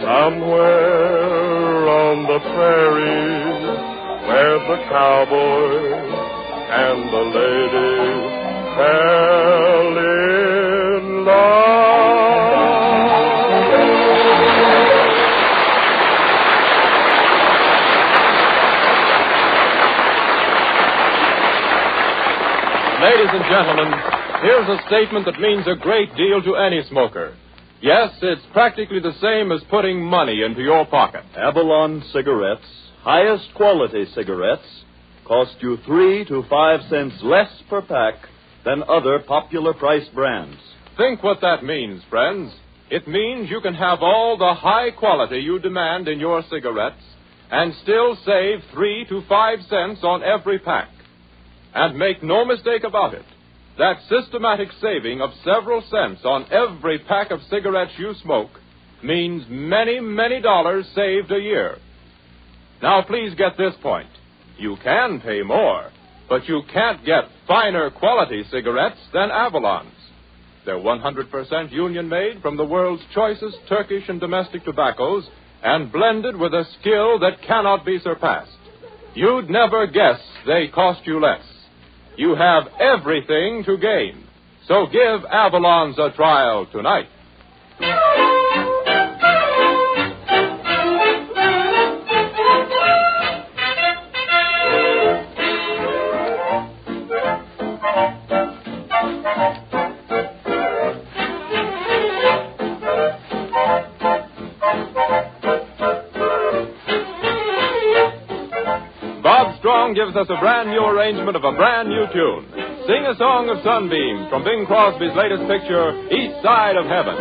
somewhere on the prairie where the cowboy and the lady fell in love. Ladies and gentlemen, here's a statement that means a great deal to any smoker. Yes, it's practically the same as putting money into your pocket. Avalon cigarettes, highest quality cigarettes, cost you 3 to 5 cents less per pack than other popular price brands. Think what that means, friends. It means you can have all the high quality you demand in your cigarettes and still save 3 to 5 cents on every pack. And make no mistake about it, that systematic saving of several cents on every pack of cigarettes you smoke means many, many dollars saved a year. Now, please get this point. You can pay more, but you can't get finer quality cigarettes than Avalon's. They're 100% union-made from the world's choicest Turkish and domestic tobaccos and blended with a skill that cannot be surpassed. You'd never guess they cost you less. You have everything to gain. So give Avalon's a trial tonight. Gives us a brand new arrangement of a brand new tune. Sing a Song of Sunbeam from Bing Crosby's latest picture, East Side of Heaven.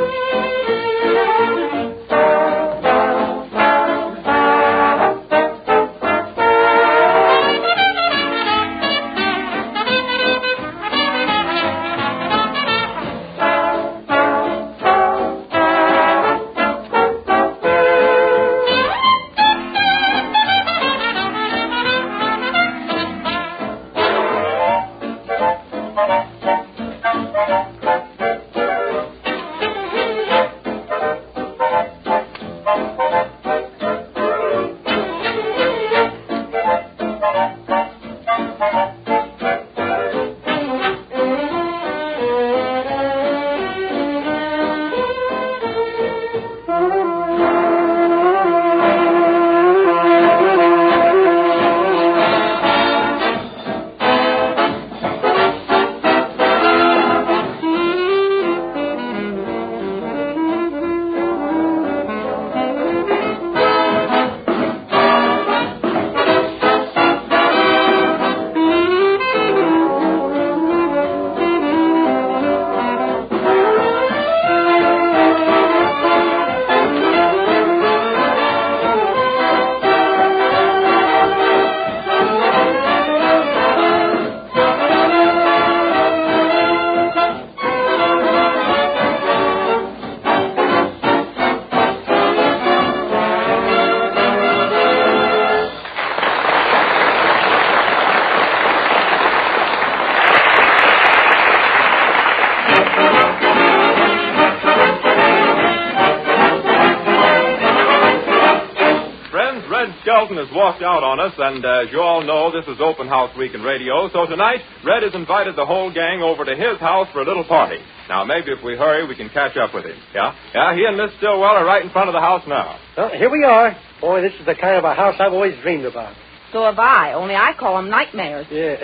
Has walked out on us, and as you all know, this is Open House Week in radio, so tonight, Red has invited the whole gang over to his house for a little party. Now, maybe if we hurry, we can catch up with him. Yeah, he and Miss Stillwell are right in front of the house now. Well, here we are. Boy, this is the kind of a house I've always dreamed about. So have I, only I call them nightmares. Yeah.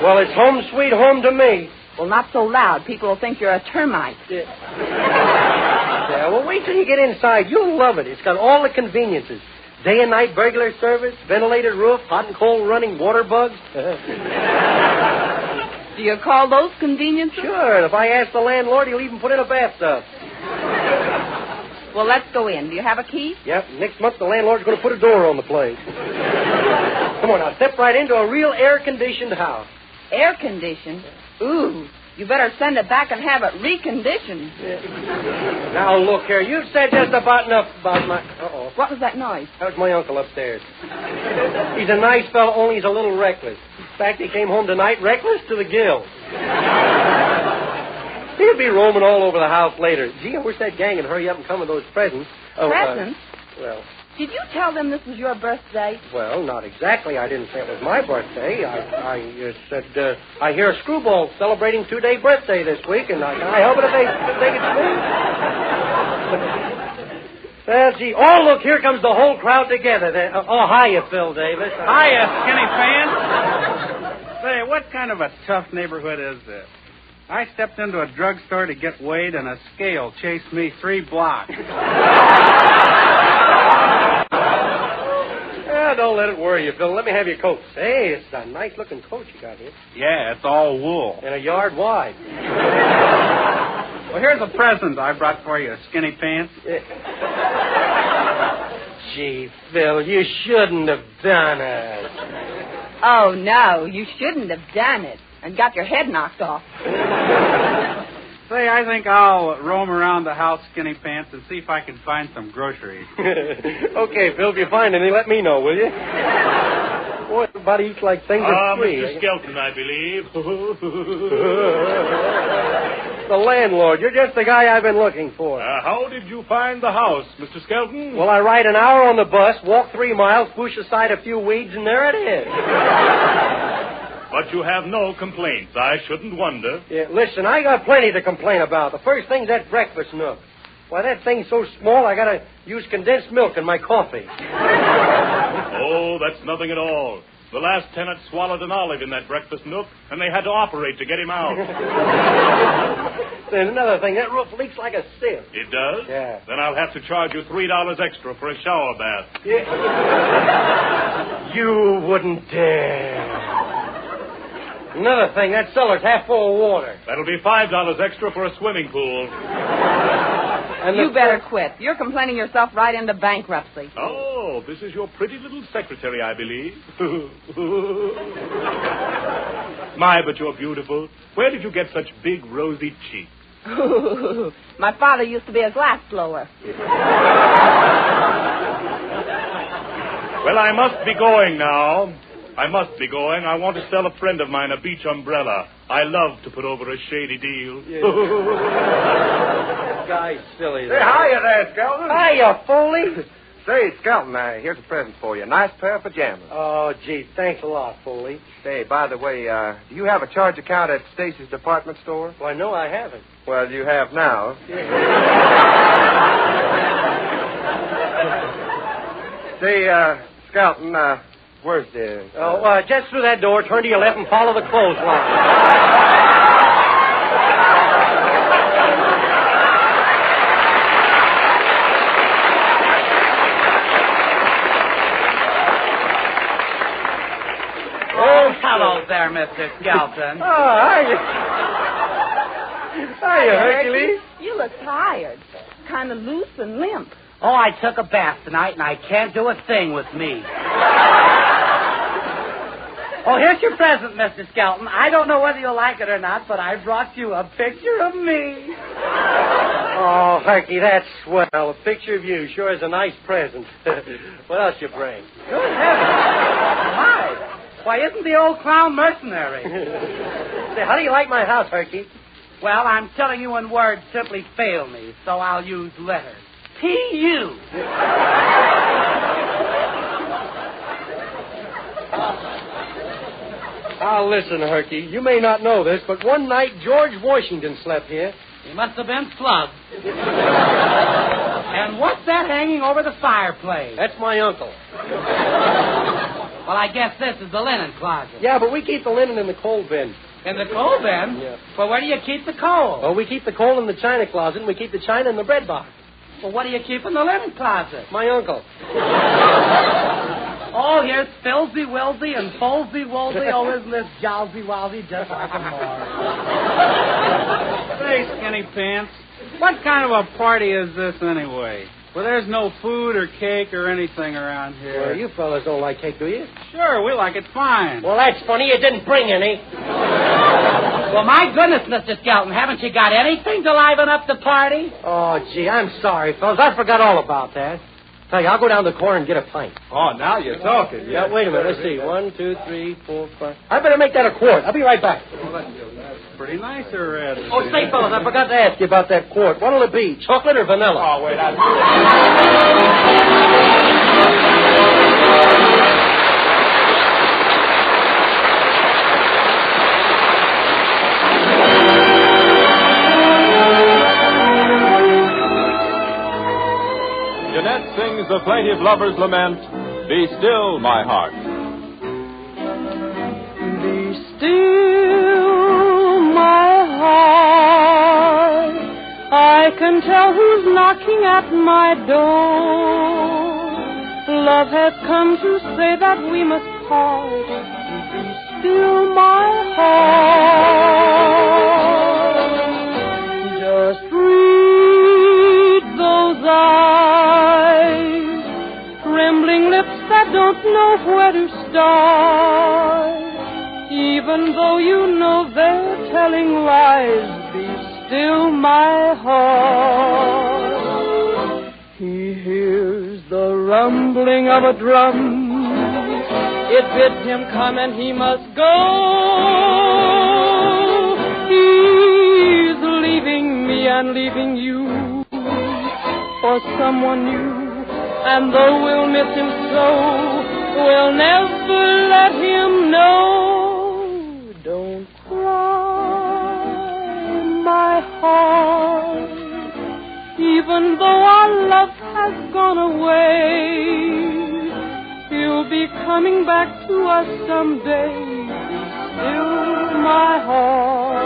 Well, it's home sweet home to me. Well, not so loud. People will think you're a termite. Yeah, well, wait till you get inside. You'll love it. It's got all the conveniences. Day and night burglar service, ventilated roof, hot and cold running water bugs. Do you call those conveniences? Sure. If I ask the landlord, he'll even put in a bathtub. Well, let's go in. Do you have a key? Yep. Next month, the landlord's going to put a door on the place. Come on, now, step right into a real air-conditioned house. Air-conditioned? Ooh. You better send it back and have it reconditioned. Yeah. Now, look here. You've said just about enough about my... Uh-oh. What was that noise? That was my uncle upstairs. He's a nice fellow, only he's a little reckless. In fact, he came home tonight reckless to the gills. He'll be roaming all over the house later. Gee, I wish that gang would hurry up and come with those presents. Presents? Well... Did you tell them this was your birthday? Well, not exactly. I didn't say it was my birthday. I said, I hear a screwball celebrating 2-day birthday this week, and can I help it if they think it's me? Well, gee, oh, look, here comes the whole crowd together. Hiya, Phil Davis. Hiya, skinny fan. Say, what kind of a tough neighborhood is this? I stepped into a drugstore to get weighed, and a scale chased me 3 blocks. Don't let it worry you, Phil. Let me have your coat. Hey, it's a nice-looking coat you got here. Yeah, it's all wool. And a yard wide. Well, here's a present I brought for you, skinny pants. Gee, Phil, you shouldn't have done it. Oh, no, you shouldn't have done it and got your head knocked off. Say, I think I'll roam around the house, skinny pants, and see if I can find some groceries. Okay, Phil, if you find any, let me know, will you? Boy, everybody eats like things are free. Mr. Skelton, I believe. The landlord. You're just the guy I've been looking for. How did you find the house, Mr. Skelton? Well, I ride an hour on the bus, walk 3 miles, push aside a few weeds, and there it is. But you have no complaints. I shouldn't wonder. Yeah, listen, I got plenty to complain about. The first thing's that breakfast nook. Why, that thing's so small, I gotta use condensed milk in my coffee. Oh, that's nothing at all. The last tenant swallowed an olive in that breakfast nook, and they had to operate to get him out. There's another thing. That roof leaks like a sieve. It does? Yeah. Then I'll have to charge you $3 extra for a shower bath. Yeah. You wouldn't dare. Another thing, that cellar's half full of water. That'll be $5 extra for a swimming pool. And you better quit. You're complaining yourself right into bankruptcy. Oh, this is your pretty little secretary, I believe. My, but you're beautiful. Where did you get such big, rosy cheeks? My father used to be a glass blower. Well, I must be going now. I must be going. I want to sell a friend of mine a beach umbrella. I love to put over a shady deal. Yeah. That guy's silly. Say, hiya there, Skelton. Hiya, Foley. Say, Skelton, here's a present for you. A nice pair of pajamas. Oh, gee, thanks a lot, Foley. Say, by the way, do you have a charge account at Stacy's department store? Why, no, I haven't. Well, you have now. Say, Skelton, where's the... Oh, just through that door, turn to your left and follow the clothesline. Oh, hello there, Mr. Skelton. Oh, hiya, Hercules. You look tired. Kind of loose and limp. Oh, I took a bath tonight, and I can't do a thing with me. Oh, here's your present, Mr. Skelton. I don't know whether you'll like it or not, but I brought you a picture of me. Oh, Herky, that's swell. A picture of you sure is a nice present. What else you bring? Good heavens. My. Why, isn't the old clown mercenary? Say, how do you like my house, Herky? Well, I'm telling you when words simply fail me, so I'll use letters. P.U. Listen, Herky, you may not know this, but one night George Washington slept here. He must have been slugged. And what's that hanging over the fireplace? That's my uncle. Well, I guess this is the linen closet. Yeah, but we keep the linen in the coal bin. In the coal bin? Yeah. Well, where do you keep the coal? Well, we keep the coal in the china closet, and we keep the china in the bread box. Well, what do you keep in the linen closet? My uncle. Oh, here's Filsy Wilsy and Folsy Wolsy. Oh, isn't this Jowsy Wowsy just like a more? Say, Skinny Pants, what kind of a party is this anyway? Well, there's no food or cake or anything around here. Well, you fellas don't like cake, do you? Sure, we like it fine. Well, that's funny. You didn't bring any. Well, my goodness, Mr. Skelton, haven't you got anything to liven up the party? Oh, gee, I'm sorry, fellas. I forgot all about that. Tell you, I'll go down the corner and get a pint. Oh, now you're talking. Yeah, wait a minute. Let's see. 1, 2, 3, 4, 5. I better make that a quart. I'll be right back. That's pretty nice, Red. Oh, say, fellas, I forgot to ask you about that quart. What'll it be, chocolate or vanilla? Oh, wait, Jeanette sings the plaintive lover's lament, Be Still, My Heart. Be can tell who's knocking at my door. Love has come to say that we must part. Be still, my heart. Just read those eyes, trembling lips that don't know where to start. Even though you know they're telling lies, be still, my heart. He hears the rumbling of a drum. It bids him come and he must go. He's leaving me and leaving you for someone new. And though we'll miss him so, we'll never let him know. Don't cry, my heart. Even though our love has gone away, he'll be coming back to us someday. Be still, my heart.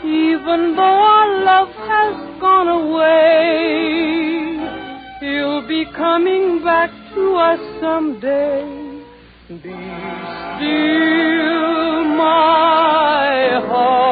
Even though our love has gone away, he'll be coming back to us someday. Be still, my heart.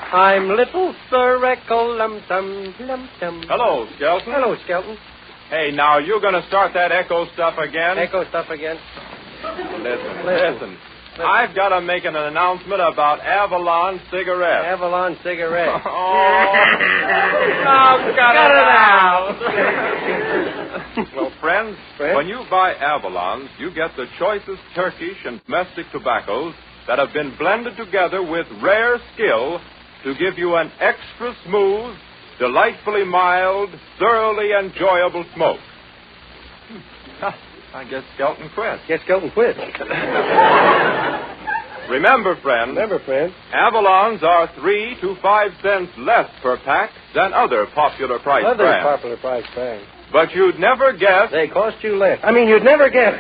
I'm little Sir Echo Lum-Tum, Lum-Tum. Hello, Skelton. Hello, Skelton. Hey, now, you going to start that echo stuff again? Echo stuff again? Listen. I've got to make an announcement about Avalon cigarettes. Avalon cigarettes. Oh, cut it out. Well, friends, when you buy Avalons, you get the choicest Turkish and domestic tobaccos that have been blended together with rare skill to give you an extra smooth, delightfully mild, thoroughly enjoyable smoke. I guess Skelton quit. Remember, friends, Avalons are 3 to 5 cents less per pack than other popular price brands. But you'd never guess. They cost you less. You'd never guess.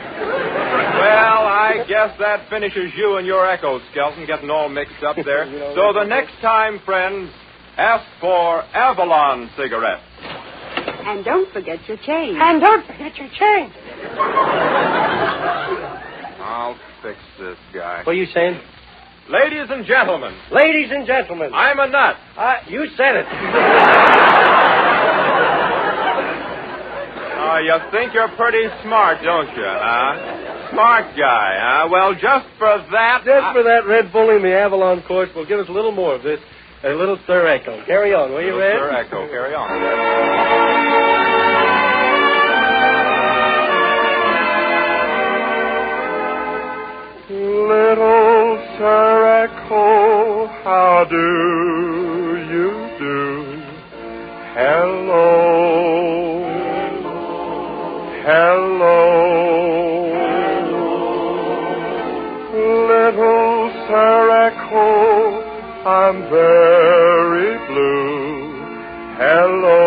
Well, I guess that finishes you and your echoes, Skelton, getting all mixed up there. So the next time, friends, ask for Avalon cigarettes. And don't forget your change. I'll fix this guy. What are you saying? Ladies and gentlemen. I'm a nut. You said it. You think you're pretty smart, don't you, huh? Smart guy, huh? Well, just for that, Red Bull in the Avalon course will give us a little more of this. A little Sir Echo. Carry on, will you, Red? Sir Echo, carry on. Little Sir Echo, how do you do? Hello. Little Sir Echo, I'm very blue. Hello.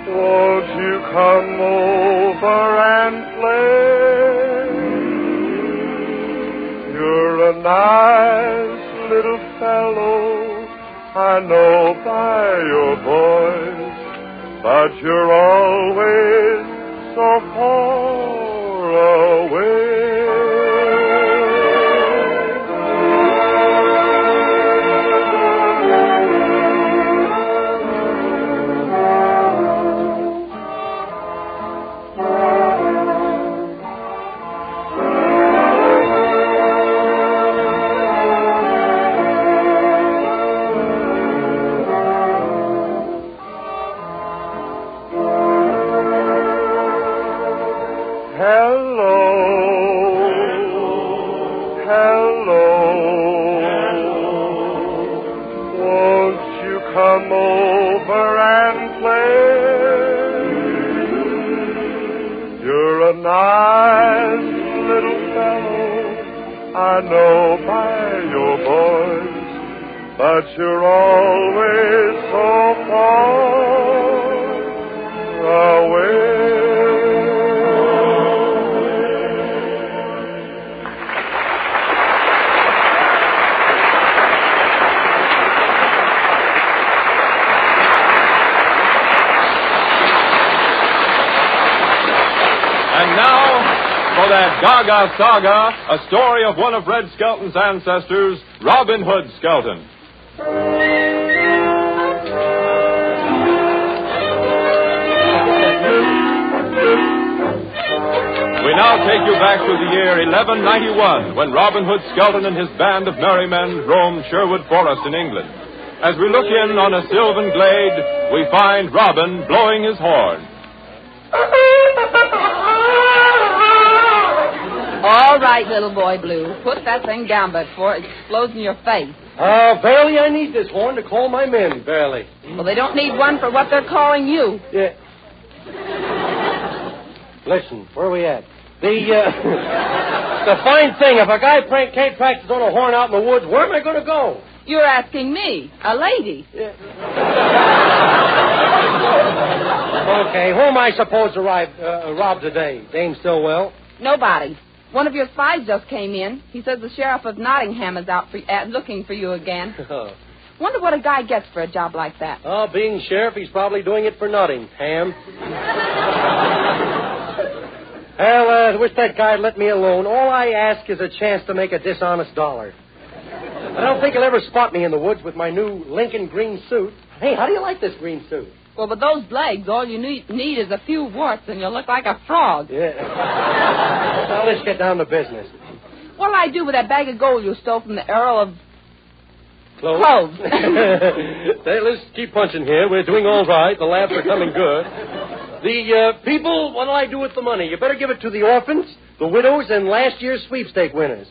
Won't you come over and play? You're a nice little fellow, I know by your voice, but you're always so far away. come over and play. You're a nice little fellow, I know by your voice, but you're always so far away. And now, for that Gaga Saga, a story of one of Red Skelton's ancestors, Robin Hood Skelton. We now take you back to the year 1191, when Robin Hood Skelton and his band of merry men roamed Sherwood Forest in England. As we look in on a sylvan glade, we find Robin blowing his horn. All right, little boy Blue. Put that thing down before it explodes in your face. Barely I need this horn to call my men, barely. Well, they don't need one for what they're calling you. Yeah. Listen, where are we at? The fine thing, if a guy can't practice on a horn out in the woods, where am I going to go? You're asking me, a lady. Yeah. Okay, who am I supposed to rob today? Dame Stillwell? Nobody. One of your spies just came in. He says the sheriff of Nottingham is out looking for you again. Wonder what a guy gets for a job like that. Oh, being sheriff, he's probably doing it for Nottingham. Well, I wish that guy'd let me alone. All I ask is a chance to make a dishonest dollar. I don't think he'll ever spot me in the woods with my new Lincoln green suit. Hey, how do you like this green suit? Well, with those legs, all you need is a few warts and you'll look like a frog. Yeah. Now, let's get down to business. What'll I do with that bag of gold you stole from the Earl of... Clothes. Hey, let's keep punching here. We're doing all right. The laughs are coming good. The people, what'll I do with the money? You better give it to the orphans, the widows, and last year's sweepstake winners.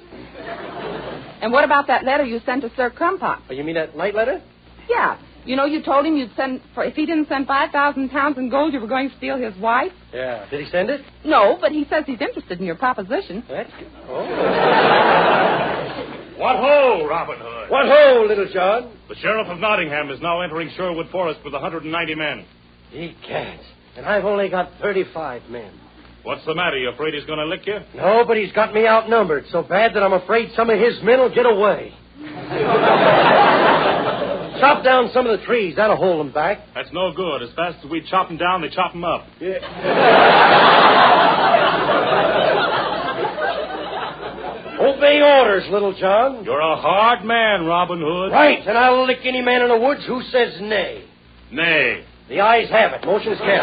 And what about that letter you sent to Sir Crumpot? Oh, you mean that night letter? Yeah. You know, you told him you'd send, if he didn't send 5,000 pounds in gold, you were going to steal his wife? Yeah. Did he send it? No, but he says he's interested in your proposition. That's good. Oh. What ho, Robin Hood? What ho, Little John? The sheriff of Nottingham is now entering Sherwood Forest with 190 men. Egad. And I've only got 35 men. What's the matter? You afraid he's going to lick you? No, but he's got me outnumbered so bad that I'm afraid some of his men will get away. Chop down some of the trees. That'll hold them back. That's no good. As fast as we chop them down, they chop them up. Yeah. Obey orders, Little John. You're a hard man, Robin Hood. Right, and I'll lick any man in the woods who says nay. Nay. The ayes have it. Motion's carried.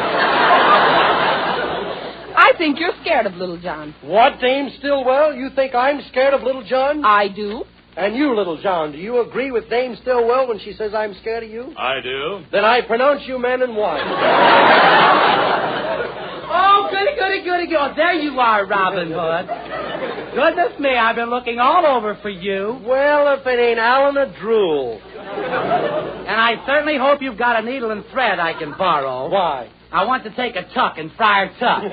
I think you're scared of Little John. What, Dame Stillwell? You think I'm scared of Little John? I do. And you, Little John, do you agree with Dame Stillwell when she says I'm scared of you? I do. Then I pronounce you man and wife. Oh, goody. Oh, there you are, Robin Hood. Goodness me, I've been looking all over for you. Well, if it ain't Alan a drool. And I certainly hope you've got a needle and thread I can borrow. Why? I want to take a tuck in Friar Tuck. Hey,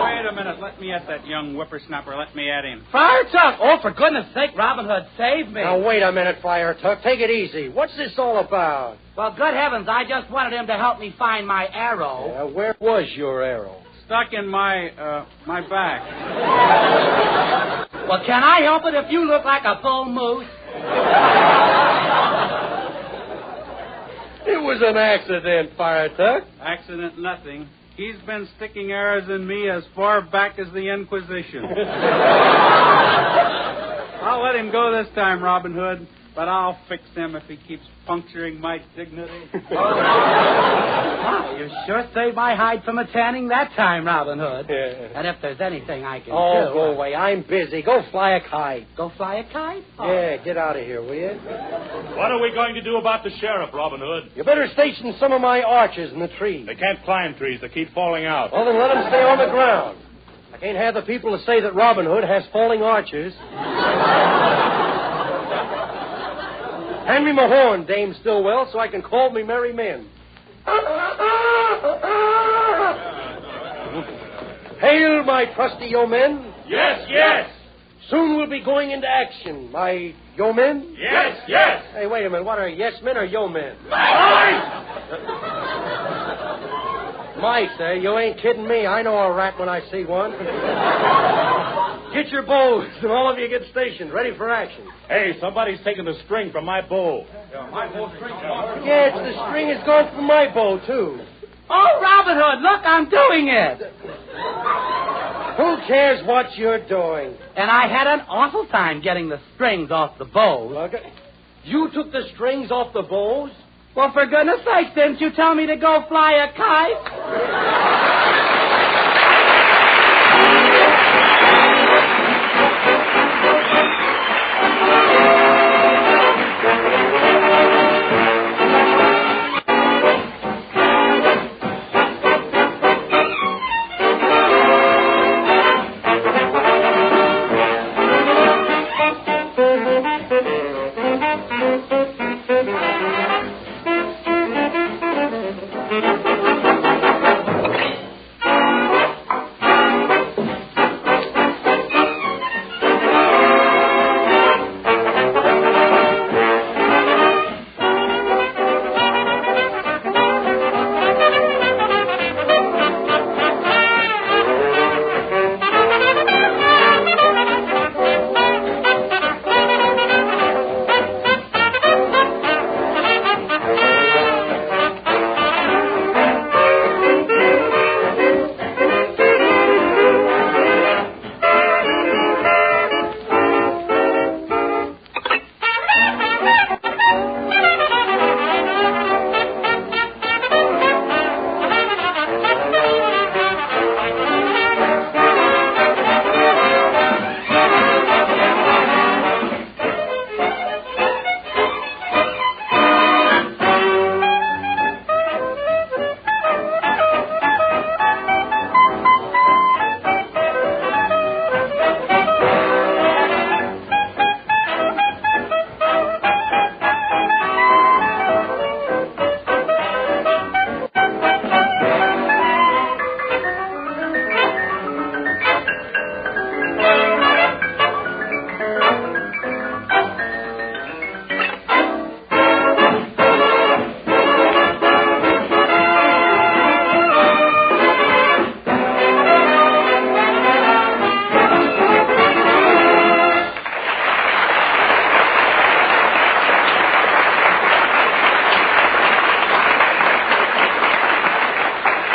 wait a minute. Let me at that young whippersnapper. Let me at him. Friar Tuck! Oh, for goodness sake, Robin Hood, save me. Now, wait a minute, Friar Tuck. Take it easy. What's this all about? Well, good heavens, I just wanted him to help me find my arrow. Yeah, where was your arrow? Stuck in my back. Well, can I help it if you look like a full moose? It was an accident, Friar Tuck. Accident nothing. He's been sticking arrows in me as far back as the Inquisition. I'll let him go this time, Robin Hood, but I'll fix him if he keeps puncturing my dignity. Wow, you sure saved my hide from a tanning that time, Robin Hood. Yeah. And if there's anything I can do... Oh, go away. I'm busy. Go fly a kite. Go fly a kite? Oh. Yeah, get out of here, will you? What are we going to do about the sheriff, Robin Hood? You better station some of my archers in the trees. They can't climb trees. They keep falling out. Well, then let them stay on the ground. I can't have the people to say that Robin Hood has falling archers. Hand me my horn, Dame Stillwell, so I can call me merry men. Hail, my trusty yeomen. Yes, yes. Soon we'll be going into action, my yeomen. Yes, yes. Hey, wait a minute. What are yes men or yeomen? Mice, eh? You ain't kidding me. I know a rat when I see one. Get your bows, and all of you get stationed, ready for action. Hey, somebody's taking the string from my bow. My bow string. Yeah, it's the string is gone from my bow, too. Oh, Robin Hood, look, I'm doing it. Who cares what you're doing? And I had an awful time getting the strings off the bows. Look, you took the strings off the bows? Well, for goodness sake, didn't you tell me to go fly a kite?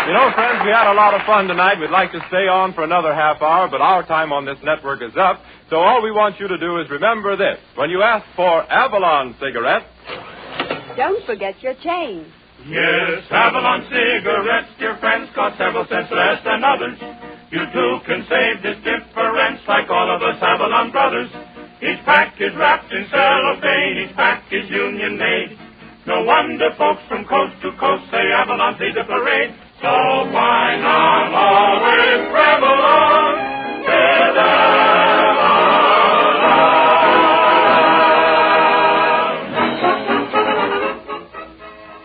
You know, friends, we had a lot of fun tonight. We'd like to stay on for another half hour, but our time on this network is up. So all we want you to do is remember this. When you ask for Avalon cigarettes, don't forget your change. Yes, Avalon cigarettes, dear friends, cost several cents less than others. You too can save this difference like all of us Avalon brothers. Each pack is wrapped in cellophane, each pack is union made. No wonder folks from coast to coast say Avalon sees a parade. So why not always travel on with Avalon?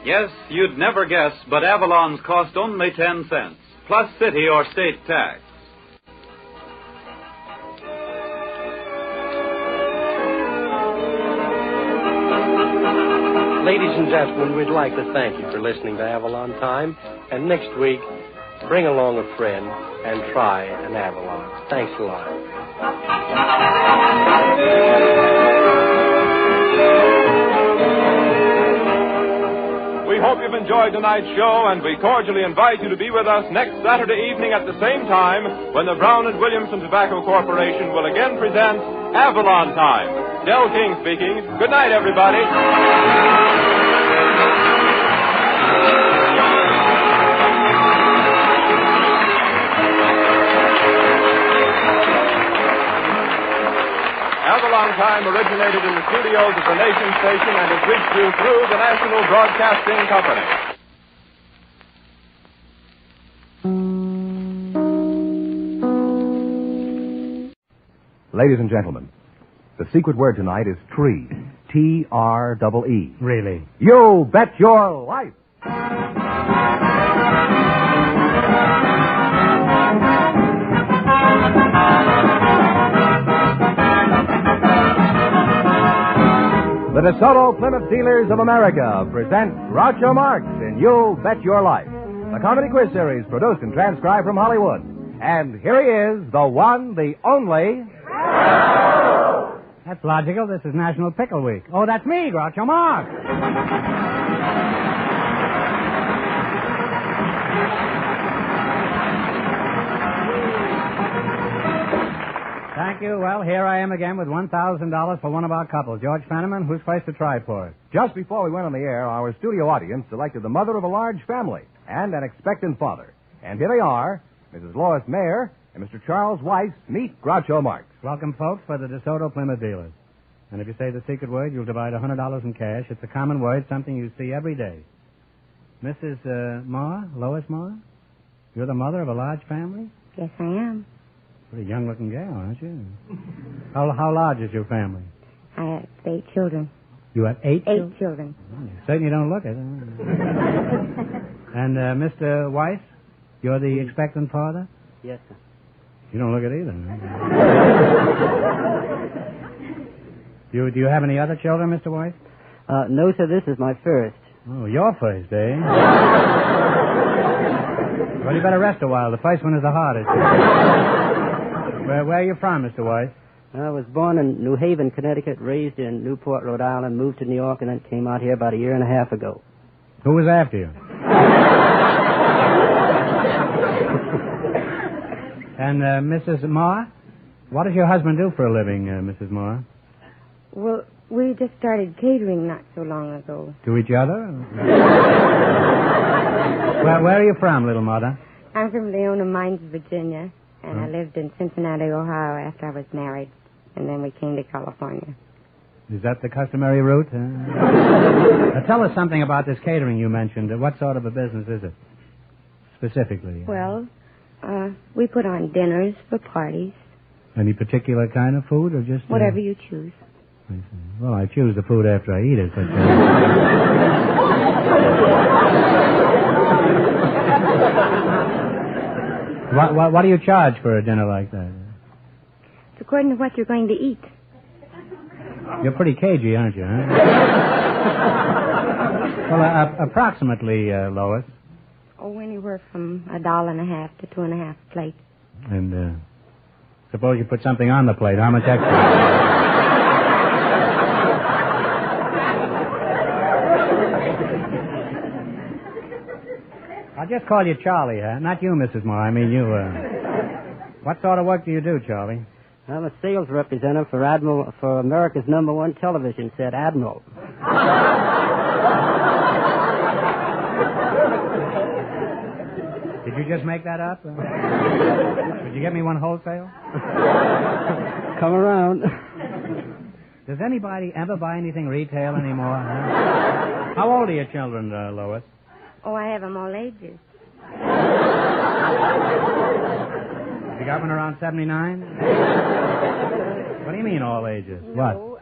Yes, you'd never guess, but Avalon's cost only 10 cents, plus city or state tax. Ladies and gentlemen, we'd like to thank you for listening to Avalon Time. And next week, bring along a friend and try an Avalon. Thanks a lot. we hope you've enjoyed tonight's show, and we cordially invite you to be with us next Saturday evening at the same time when the Brown & Williamson Tobacco Corporation will again present Avalon Time. Del King speaking. Good night, everybody. Avalon Time originated in the studios of the Nation Station and is reached you through the National Broadcasting Company. Ladies and gentlemen, the secret word tonight is tree. T-R-E-E. Really? You Bet Your Life. The DeSoto Plymouth Dealers of America present Groucho Marx in You Bet Your Life, the comedy quiz series produced and transcribed from Hollywood. And here he is, the one, the only... That's logical. This is National Pickle Week. Oh, that's me, Groucho Marx. Thank you. Well, here I am again with $1,000 for one of our couples. George Fenneman, who's placed to try for it? Just before we went on the air, our studio audience selected the mother of a large family and an expectant father. And here they are, Mrs. Lois Mayer and Mr. Charles Weiss. Meet Groucho Marx. Welcome, folks, for the DeSoto Plymouth Dealers. And if you say the secret word, you'll divide $100 in cash. It's a common word, something you see every day. Mrs. Marr, Lois Marr, you're the mother of a large family? Yes, I am. Pretty young-looking gal, aren't you? How large is your family? I have 8 children. You have 8 children? 8 children. Oh, you certainly don't look it. And Mr. Weiss, you're the expectant father? Yes, sir. You don't look it either. Do you have any other children, Mr. Weiss? No, sir, this is my first. Oh, your first, eh? Well, you better rest a while. The first one is the hardest. Where are you from, Mr. Weiss? I was born in New Haven, Connecticut, raised in Newport, Rhode Island, moved to New York, and then came out here about a year and a half ago. Who was after you? And Mrs. Marr? What does your husband do for a living, Mrs. Marr? Well, we just started catering not so long ago. To each other? Where are you from, little mother? I'm from Leona Mines, Virginia, and I lived in Cincinnati, Ohio after I was married, and then we came to California. Is that the customary route? Now, tell us something about this catering you mentioned. What sort of a business is it, specifically? Well, we put on dinners for parties. Any particular kind of food, or just... Whatever you choose. I see. Well, I choose the food after I eat it, but... What do you charge for a dinner like that? It's according to what you're going to eat. You're pretty cagey, aren't you, huh? Well, approximately, Lois. Oh, anywhere from $1.50 to $2.50 a plate. And suppose you put something on the plate. How much extra? I'll just call you Charlie, huh? Not you, Mrs. Moore. I mean you. What sort of work do you do, Charlie? I'm a sales representative for America's #1 television set, Admiral. Did you just make that up? Could you get me one wholesale? Come around. Does anybody ever buy anything retail anymore? Huh? How old are your children, Lois? Oh, I have them all ages. You got one around 79? What do you mean, all ages? No,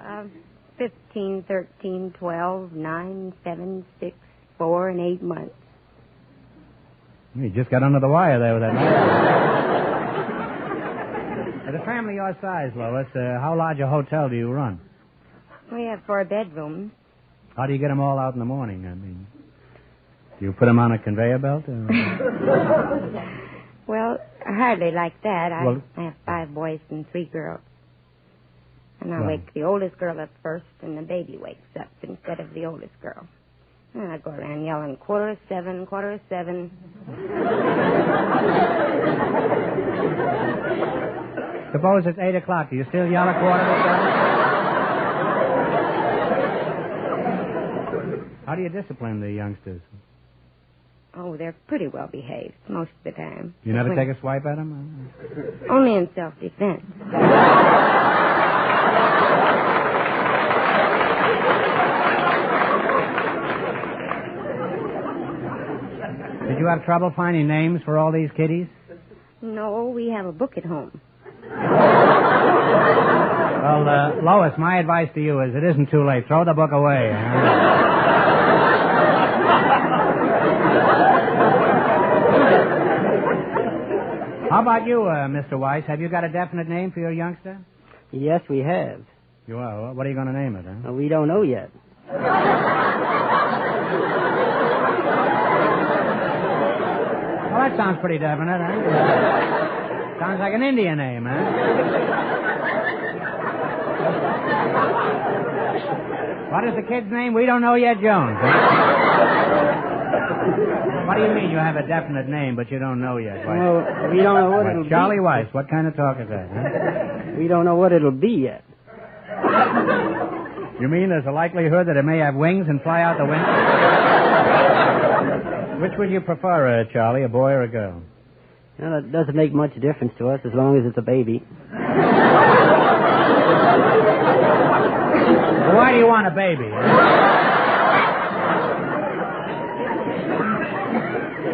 15, 13, 12, 9, 7, 6, 4, and 8 months. You just got under the wire there with that. At a family your size, Lois, how large a hotel do you run? We have 4 bedrooms. How do you get them all out in the morning? I mean, do you put them on a conveyor belt? Well, hardly like that. I Well- have 5 boys and 3 girls. And I wake the oldest girl up first, and the baby wakes up instead of the oldest girl. And I go around yelling, 7:15, 7:15. Suppose it's 8 o'clock. Do you still yell at 7:15? How do you discipline the youngsters? Oh, they're pretty well behaved most of the time. You never take a swipe at them? Only in self-defense. Did you have trouble finding names for all these kiddies? No, we have a book at home. Well, Lois, my advice to you is it isn't too late. Throw the book away. How about you, Mr. Weiss? Have you got a definite name for your youngster? Yes, we have. You are? What are you going to name it, huh? We don't know yet. Well, that sounds pretty definite, huh? Sounds like an Indian name, huh? What is the kid's name? We don't know yet, Jones. What do you mean you have a definite name, but you don't know yet? Weiss? Well, we don't know what it'll be. Charlie Weiss, what kind of talk is that, huh? We don't know what it'll be yet. You mean there's a likelihood that it may have wings and fly out the window? Which would you prefer, Charlie, a boy or a girl? Well, it doesn't make much difference to us as long as it's a baby. Well, why do you want a baby?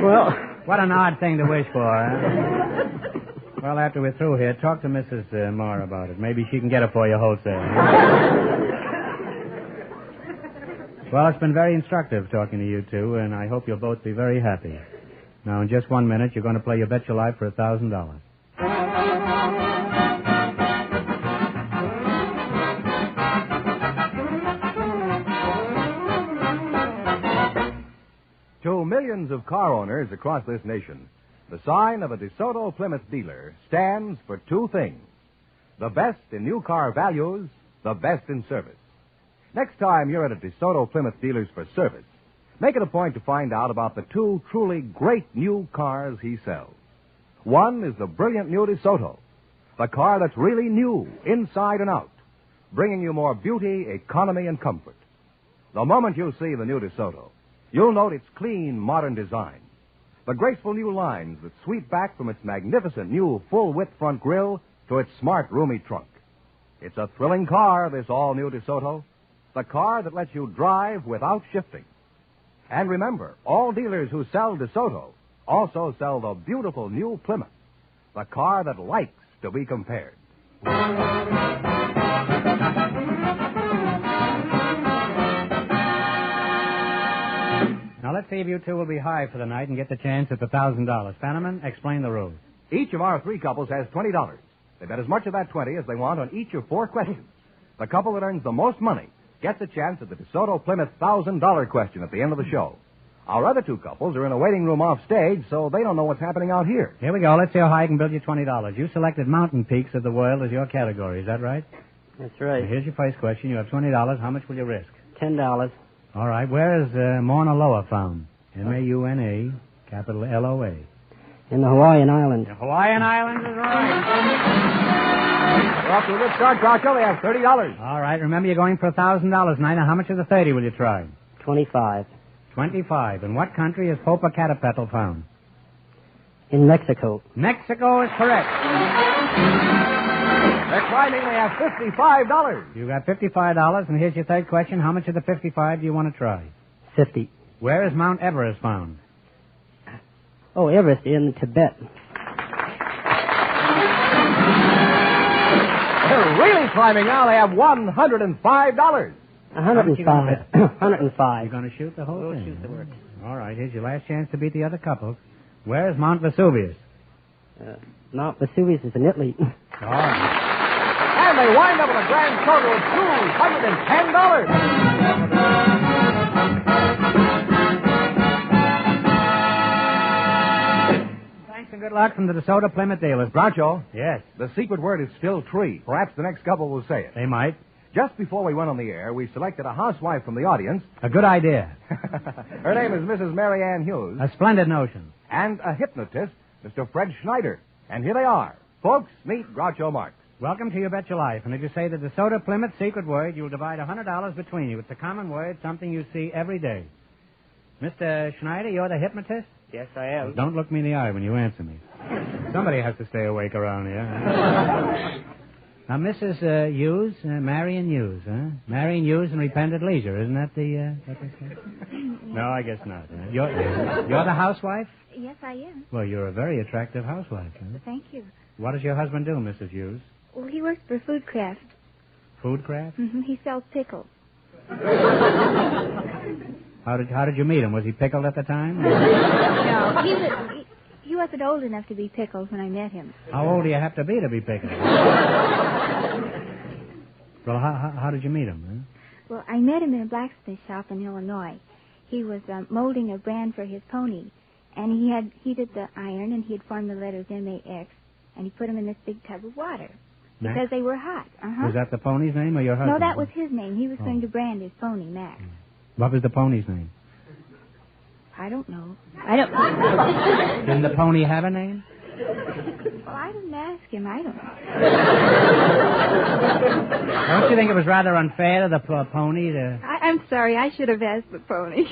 Well, what an odd thing to wish for, huh? Well, after we're through here, talk to Mrs. Moore about it. Maybe she can get it for you wholesale. Well, it's been very instructive talking to you two, and I hope you'll both be very happy. Now, in just 1 minute, you're going to play You Bet Your Life for $1,000. To millions of car owners across this nation, the sign of a DeSoto Plymouth dealer stands for two things: the best in new car values, the best in service. Next time you're at a DeSoto Plymouth dealer's for service, make it a point to find out about the two truly great new cars he sells. One is the brilliant new DeSoto, the car that's really new, inside and out, bringing you more beauty, economy, and comfort. The moment you see the new DeSoto, you'll note its clean, modern design, the graceful new lines that sweep back from its magnificent new full-width front grille to its smart, roomy trunk. It's a thrilling car, this all-new DeSoto, the car that lets you drive without shifting. And remember, all dealers who sell DeSoto also sell the beautiful new Plymouth, the car that likes to be compared. Now, let's see if you two will be high for the night and get the chance at the $1,000. Fenneman, explain the rules. Each of our three couples has $20. They bet as much of that 20 as they want on each of four questions. The couple that earns the most money gets a chance at the DeSoto Plymouth $1,000 question at the end of the show. Our other two couples are in a waiting room off stage, so they don't know what's happening out here. Here we go. Let's see how high I can build you $20. You selected mountain peaks of the world as your category. Is that right? That's right. Now, here's your first question. You have $20. How much will you risk? $10. All right. Where is Mauna Loa found? M-A-U-N-A, capital L-O-A. In the Hawaiian Islands. The Hawaiian Islands is right. We're off to a good start, Groucho. They have $30. All right. Remember, you're going for $1,000 tonight. Now, how much of the 30 will you try? 25. 25. In what country is Popocatépetl found? In Mexico. Mexico is correct. They're climbing. They have $55. You got $55, and here's your third question. How much of the 55 do you want to try? 50. Where is Mount Everest found? Oh, Everest in Tibet. They're really climbing now. They have $105. 105. 105. You're going to shoot the whole thing? Shoot the works. All right, here's your last chance to beat the other couples. Where is Mount Vesuvius? Mount Vesuvius is in Italy. All right. And they wind up with a grand total of $210. Thanks and good luck from the DeSoto Plymouth dealers. Groucho? Yes? The secret word is still tree. Perhaps the next couple will say it. They might. Just before we went on the air, we selected a housewife from the audience. A good idea. Her name is Mrs. Mary Ann Hughes. A splendid notion. And a hypnotist, Mr. Fred Schneider. And here they are. Folks, meet Groucho Marx. Welcome to You Bet Your Life. And if you say the DeSoto Plymouth secret word, you'll divide $100 between you. It's a common word, something you see every day. Mr. Schneider, you're the hypnotist? Yes, I am. Well, don't look me in the eye when you answer me. Somebody has to stay awake around here. Now, Mrs. Hughes, Marion Hughes, huh? Marion Hughes and Repented Leisure. Isn't that the, what they say? No, I guess not. Huh? You're the housewife? Yes, I am. Well, you're a very attractive housewife, huh? Thank you. What does your husband do, Mrs. Hughes? Well, he works for Food Craft. Food craft? Mm-hmm. He sells pickles. How did you meet him? Was he pickled at the time? No, he wasn't old enough to be pickled when I met him. How old do you have to be pickled? Well, how did you meet him? Huh? Well, I met him in a blacksmith shop in Illinois. He was molding a brand for his pony, and he had heated the iron, and he had formed the letters M-A-X, and he put them in this big tub of water. Max? Because they were hot. Uh-huh. Was that the pony's name or your husband? No, that was his name. He was going to brand his pony, Max. What was the pony's name? I don't know. Didn't the pony have a name? Well, I didn't ask him. I don't know. Don't you think it was rather unfair to the pony to... I'm sorry. I should have asked the pony.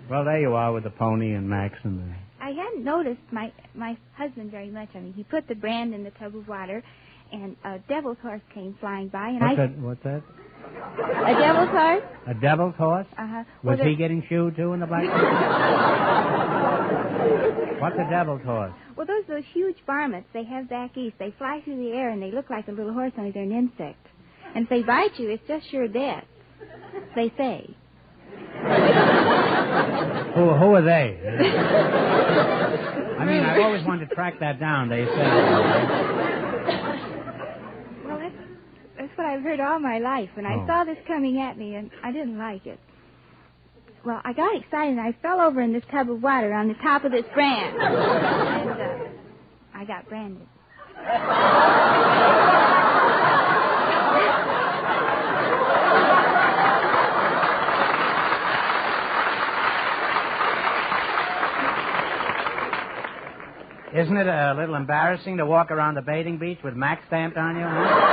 Well, there you are with the pony and Max and the... I hadn't noticed my husband very much. I mean, he put the brand in the tub of water, and a devil's horse came flying by, and What's that? A devil's horse? A devil's horse? Uh-huh. Was he getting shoed, too, in the black... What's a devil's horse? Well, those huge varmints they have back east. They fly through the air, and they look like a little horse, only they're an insect. And if they bite you, it's just sure death, they say. Who are they? I mean, I've always wanted to track that down, they say. Well, that's what I've heard all my life, and I saw this coming at me, and I didn't like it. Well, I got excited, and I fell over in this tub of water on the top of this brand. And I got branded. Isn't it a little embarrassing to walk around the bathing beach with Max stamped on you? Huh?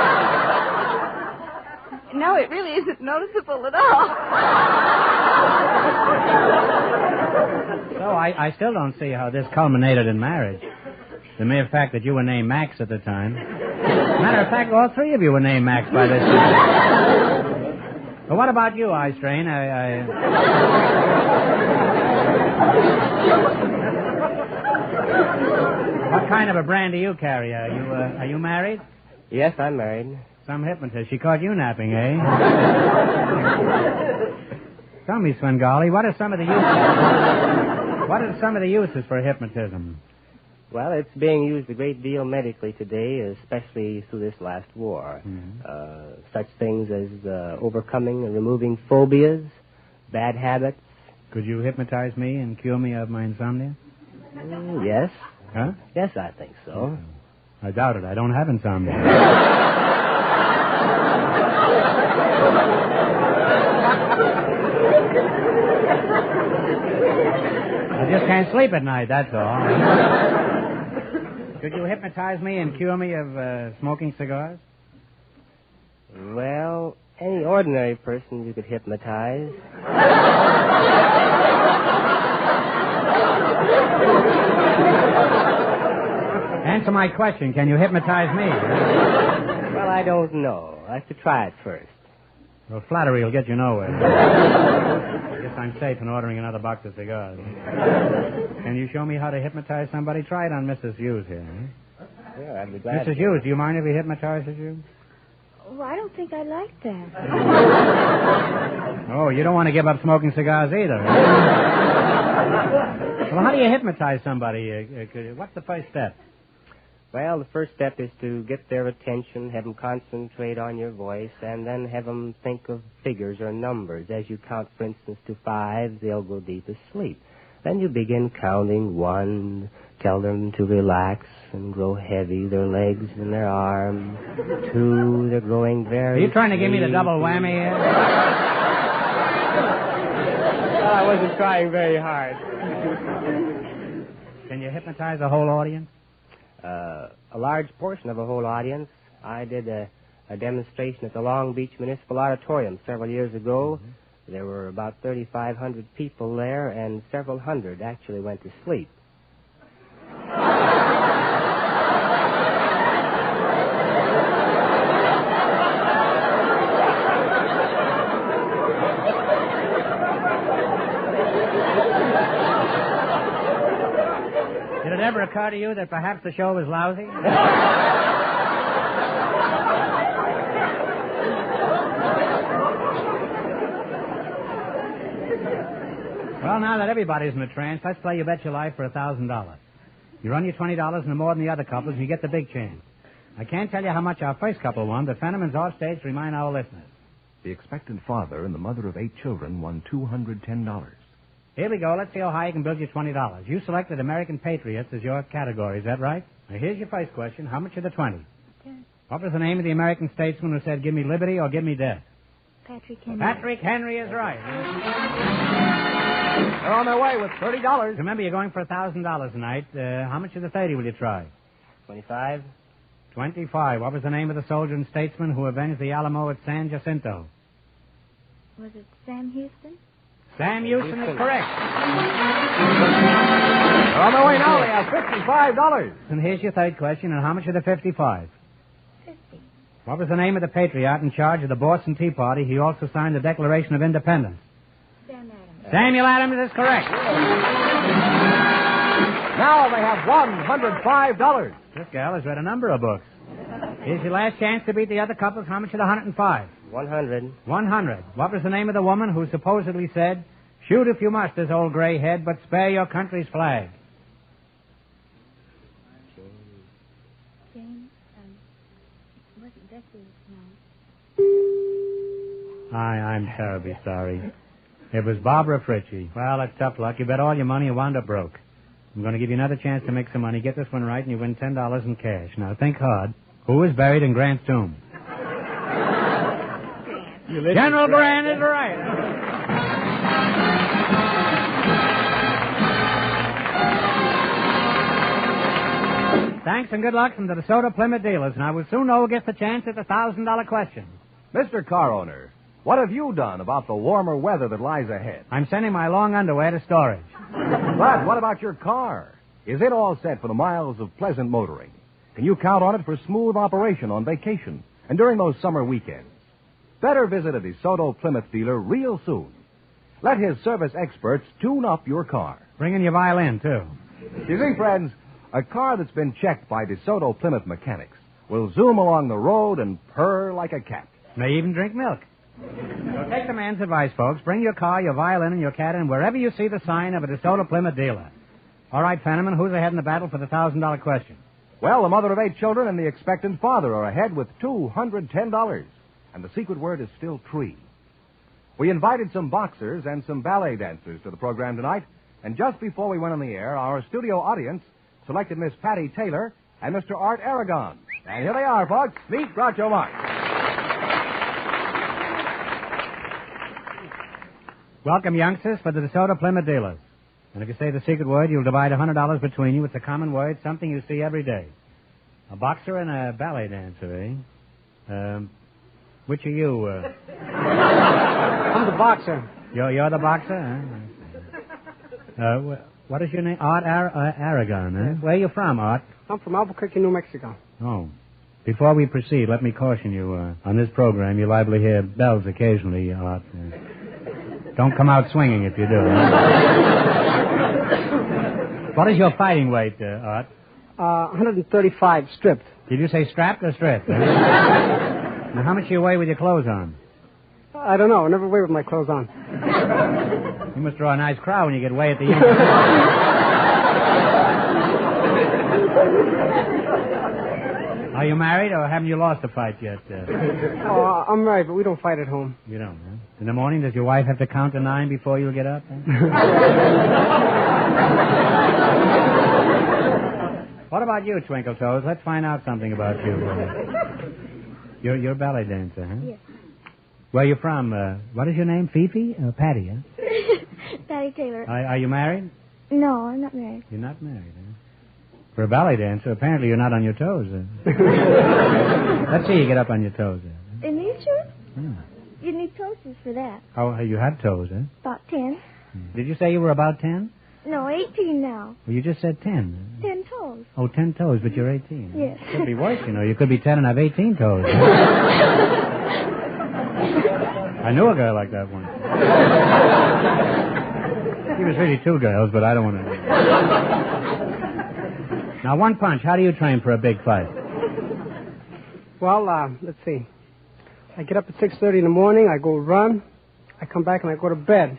No, it really isn't noticeable at all. So I still don't see how this culminated in marriage. The mere fact that you were named Max at the time. Matter of fact, all three of you were named Max by this time. But what about you, Eye Strain? What kind of a brand do you carry? Are you married? Yes, I'm married. Some hypnotist. She caught you napping, eh? Tell me, Svengali, what are some of the uses for hypnotism? Well, it's being used a great deal medically today, especially through this last war. Mm-hmm. Such things as overcoming and removing phobias, bad habits. Could you hypnotize me and cure me of my insomnia? Yes. Huh? Yes, I think so. I doubt it. I don't have insomnia. I just can't sleep at night, that's all. Could you hypnotize me and cure me of smoking cigars? Well, any ordinary person you could hypnotize. Answer my question. Can you hypnotize me? Well, I don't know. I have to try it first. Well, flattery will get you nowhere. I guess I'm safe in ordering another box of cigars. Can you show me how to hypnotize somebody? Try it on Mrs. Hughes here. Eh? Yeah, I'd be glad Mrs. Hughes, do you mind if he hypnotizes you? Well, I don't think I like that. Oh, you don't want to give up smoking cigars either. Well, how do you hypnotize somebody? What's the first step? Well, the first step is to get their attention, have them concentrate on your voice, and then have them think of figures or numbers. As you count, for instance, to 5, they'll go deep asleep. Then you begin counting 1, tell them to relax and grow heavy, their legs and their arms. 2, they're growing very... Are you trying to give me the double whammy here? Well, I wasn't trying very hard. Can you hypnotize the whole audience? A large portion of a whole audience. I did a demonstration at the Long Beach Municipal Auditorium several years ago. Mm-hmm. There were about 3,500 people there, and several hundred actually went to sleep. Did it ever occur to you that perhaps the show was lousy? Well, now that everybody's in a trance, let's play You Bet Your Life for $1,000. You run your $20 no more than the other couples, and you get the big chance. I can't tell you how much our first couple won, but Fenneman's off stage to remind our listeners. The expectant father and the mother of 8 children won $210. Here we go. Let's see how high you can build your $20. You selected American Patriots as your category. Is that right? Now, here's your first question. How much are the 20? 10. What was the name of the American statesman who said, give me liberty or give me death? Patrick Henry. Patrick Henry is right. They're on their way with $30. Remember, you're going for $1,000 tonight. How much of the 30 will you try? 25. 25. What was the name of the soldier and statesman who avenged the Alamo at San Jacinto? Was it Sam Houston? Sam Houston is correct. They're on their way now. They have $55. And here's your third question. And how much are the 55? 50. What was the name of the patriot in charge of the Boston Tea Party? He also signed the Declaration of Independence. Sam Adams. Samuel Adams is correct. Now they have $105. This gal has read a number of books. Here's your last chance to beat the other couples. How much are the 105? 100. 100. What was the name of the woman who supposedly said, shoot if you must, this old gray head, but spare your country's flag? Jane, wasn't Bessie? No. I'm terribly sorry. It was Barbara Fritchie. Well, that's tough luck. You bet all your money and wound up broke. I'm going to give you another chance to make some money. Get this one right, and you win $10 in cash. Now, think hard. Who is buried in Grant's tomb? General Grant is right. Thanks and good luck from the DeSoto Plymouth dealers. Now, we'll soon know who gets the chance at the $1,000 question. Mr. Car Owner, what have you done about the warmer weather that lies ahead? I'm sending my long underwear to storage. But what about your car? Is it all set for the miles of pleasant motoring? Can you count on it for smooth operation on vacation and during those summer weekends? Better visit a DeSoto Plymouth dealer real soon. Let his service experts tune up your car. Bring in your violin, too. You see, friends, a car that's been checked by DeSoto Plymouth mechanics will zoom along the road and purr like a cat. May even drink milk. So take the man's advice, folks. Bring your car, your violin, and your cat in wherever you see the sign of a DeSoto Plymouth dealer. All right, Fenneman, who's ahead in the battle for the $1,000 question? Well, the mother of 8 children and the expectant father are ahead with $210. And the secret word is still tree. We invited some boxers and some ballet dancers to the program tonight, and just before we went on the air, our studio audience selected Miss Patty Taylor and Mr. Art Aragon. And here they are, folks. Meet Groucho Marx. Welcome, youngsters, for the DeSoto Plymouth dealers. And if you say the secret word, you'll divide $100 between you. It's a common word, something you see every day. A boxer and a ballet dancer, eh? Which are you? I'm the boxer. You're the boxer? Huh? What is your name? Art Aragon, eh? Where are you from, Art? I'm from Albuquerque, New Mexico. Oh. Before we proceed, let me caution you. On this program, you're liable to hear bells occasionally, Art. Don't come out swinging if you do. What is your fighting weight, Art? 135 stripped. Did you say strapped or stripped? Now, how much do you weigh with your clothes on? I don't know. I never weigh with my clothes on. You must draw a nice crowd when you get way at the end. Are you married, or haven't you lost a fight yet? I'm married, but we don't fight at home. You don't, huh? In the morning, does your wife have to count to 9 before you get up? Huh? What about you, Twinkle Toes? Let's find out something about you. You're a ballet dancer, huh? Yes. Where are you from? What is your name? Fifi? Patty, huh? Patty Taylor. Are you married? No, I'm not married. You're not married, huh? For a ballet dancer, apparently you're not on your toes. Let's see you get up on your toes. In these shoes? Yeah. You need toasters for that. Oh, you have toes, huh? About 10. Did you say you were about 10? No, 18 now. Well, you just said 10. 10 toes. Oh, 10 toes, but you're 18. Yes. Could be worse, you know. You could be 10 and have 18 toes. I knew a girl like that once. She was really 2 girls, but I don't want to. Now, one punch. How do you train for a big fight? Well, let's see. I get up at 6:30 in the morning. I go run. I come back and I go to bed.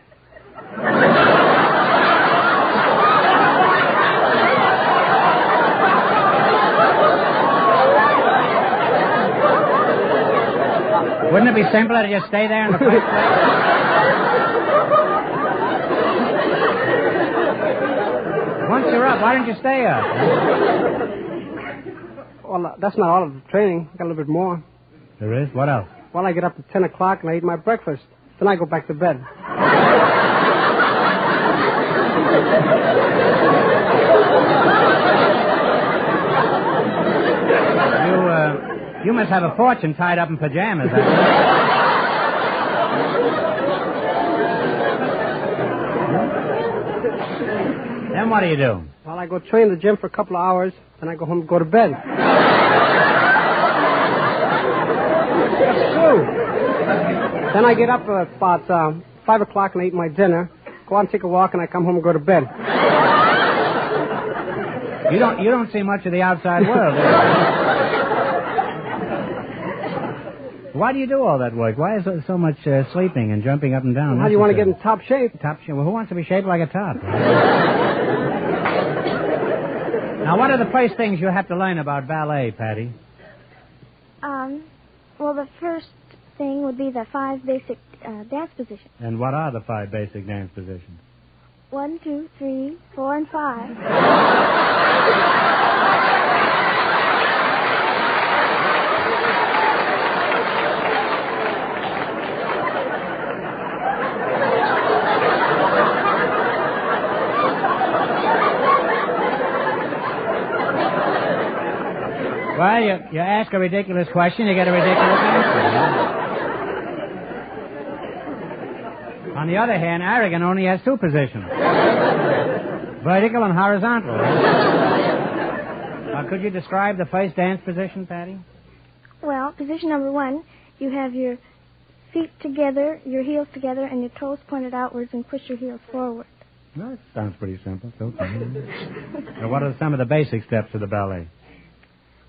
Wouldn't it be simpler to just stay there in the first place? Once you're up, why don't you stay up? Well, that's not all of the training. I got a little bit more. There is? What else? Well, I get up at 10 o'clock and I eat my breakfast. Then I go back to bed. You must have a fortune tied up in pajamas. Then what do you do? Well, I go train in the gym for a couple of hours, then I go home and go to bed. That's true. Then I get up at about 5 o'clock and I eat my dinner, go out and take a walk, and I come home and go to bed. You don't see much of the outside world, do you? Why do you do all that work? Why is there so much sleeping and jumping up and down? How do you want to get in top shape? Top shape? Well, who wants to be shaped like a top? Now, what are the first things you have to learn about ballet, Patty? Well, the first thing would be the 5 basic dance positions. And what are the 5 basic dance positions? 1, 2, 3, 4, and 5. Well, you ask a ridiculous question, you get a ridiculous answer. On the other hand, Aragon only has 2 positions. Vertical and horizontal. Now, could you describe the first dance position, Patty? Well, position number 1, you have your feet together, your heels together, and your toes pointed outwards, and push your heels forward. Well, that sounds pretty simple. Okay. Now, what are some of the basic steps of the ballet?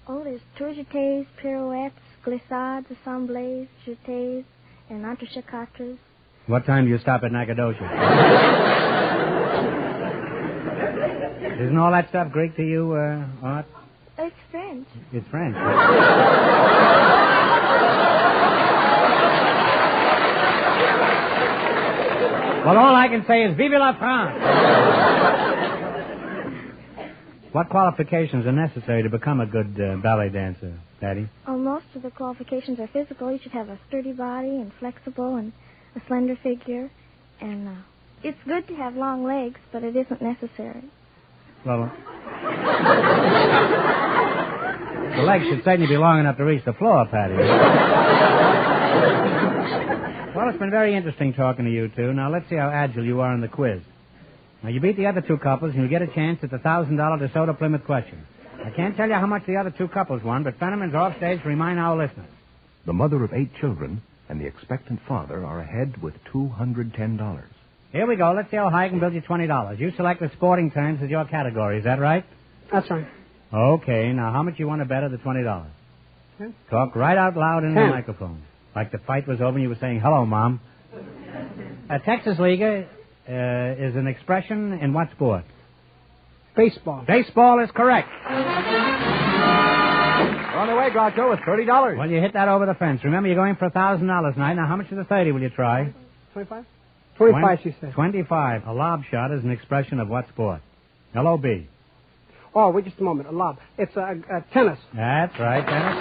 Oh, there's tours jetés, pirouettes, glissades, assemblées, jetés, and entrechacatras. What time do you stop at Nacogdoches? Isn't all that stuff Greek to you, Art? It's French. It's French. Well, all I can say is vive la France! What qualifications are necessary to become a good ballet dancer, Patty? Oh, most of the qualifications are physical. You should have a sturdy body and flexible and a slender figure. And it's good to have long legs, but it isn't necessary. Well, the legs should certainly be long enough to reach the floor, Patty. Well, it's been very interesting talking to you two. Now, let's see how agile you are in the quiz. Now, you beat the other 2 couples, and you'll get a chance at the $1,000 DeSoto Plymouth question. I can't tell you how much the other 2 couples won, but Fenneman's off stage to remind our listeners. The mother of 8 children and the expectant father are ahead with $210. Here we go. Let's see how high I can build you $20. You select the sporting terms as your category. Is that right? That's right. Okay. Now, how much you want to bet of the $20? 10. Talk right out loud in 10. the microphone. Like the fight was over and you were saying, hello, Mom. Texas Liga is an expression in what sport? Baseball. Baseball is correct. We're on the way, Groucho, with $30. Well, you hit that over the fence. Remember, you're going for $1,000 tonight. Now, how much of the 30 will you try? 25? 25, she said. 25. A lob shot is an expression of what sport? L-O-B. Oh, wait just a moment. A lob. It's tennis. That's right, tennis.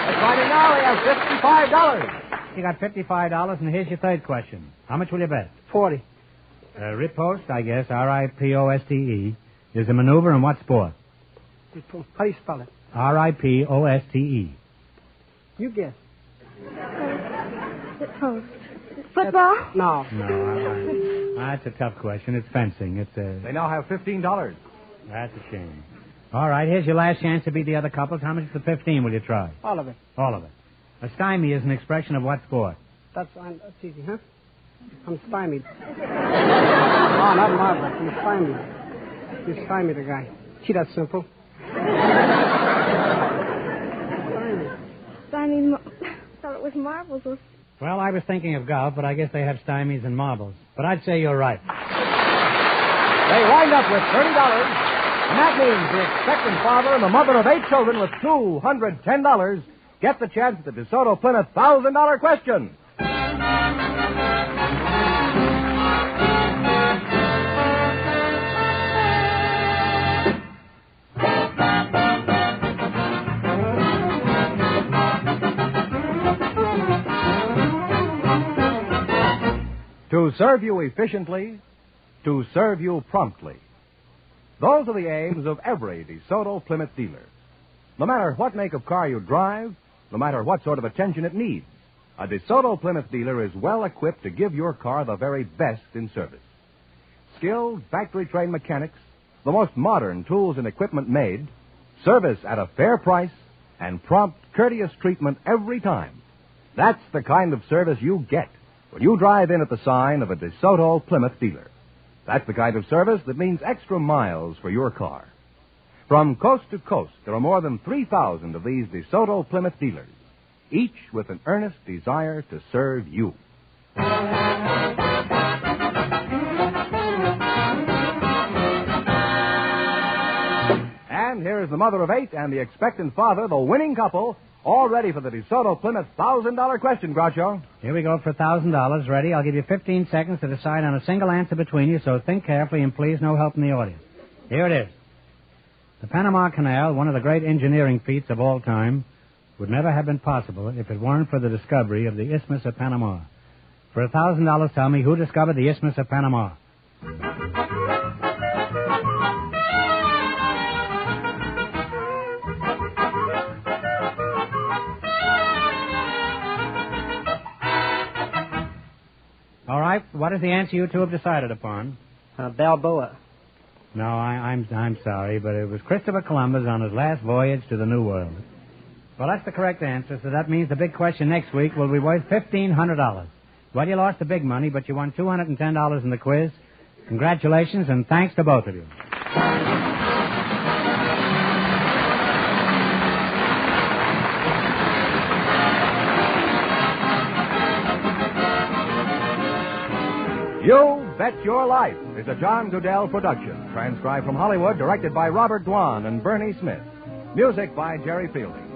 That's right, and now we have $55. You got $55, and here's your third question. How much will you bet? 40. Riposte, I guess, R-I-P-O-S-T-E, is a maneuver in what sport? How do you spell it? R-I-P-O-S-T-E. You guess. Riposte. Football? No. No, that's a tough question. It's fencing. They now have $15. That's a shame. All right, here's your last chance to beat the other couples. How much of the 15 will you try? All of it. All of it. A stymie is an expression of what sport? That's easy, huh? I'm stymied. Oh, not marble. I'm stymied. You stymied the guy. Gee, that's simple. Stymied. Thought it was marbles. Well, I was thinking of golf, but I guess they have stymies and marbles. But I'd say you're right. They wind up with $30, and that means the expectant father and the mother of 8 children with $210 get the chance at the DeSoto Plymouth $1,000 question. To serve you efficiently, to serve you promptly. Those are the aims of every DeSoto Plymouth dealer. No matter what make of car you drive, no matter what sort of attention it needs, a DeSoto Plymouth dealer is well equipped to give your car the very best in service. Skilled, factory-trained mechanics, the most modern tools and equipment made, service at a fair price, and prompt, courteous treatment every time. That's the kind of service you get when you drive in at the sign of a DeSoto Plymouth dealer. That's the kind of service that means extra miles for your car. From coast to coast, there are more than 3,000 of these DeSoto Plymouth dealers, each with an earnest desire to serve you. And here is the mother of 8 and the expectant father, the winning couple, all ready for the DeSoto Plymouth $1,000 question, Groucho. Here we go for $1,000. Ready? I'll give you 15 seconds to decide on a single answer between you, so think carefully and please no help from the audience. Here it is. The Panama Canal, one of the great engineering feats of all time, would never have been possible if it weren't for the discovery of the Isthmus of Panama. For $1,000, tell me who discovered the Isthmus of Panama. All right, what is the answer you two have decided upon? Balboa. No, I'm sorry, but it was Christopher Columbus on his last voyage to the New World. Well, that's the correct answer, so that means the big question next week will be worth $1,500. Well, you lost the big money, but you won $210 in the quiz. Congratulations, and thanks to both of you. You Bet Your Life is a John Goodell production, transcribed from Hollywood, directed by Robert Dwan and Bernie Smith. Music by Jerry Fielding.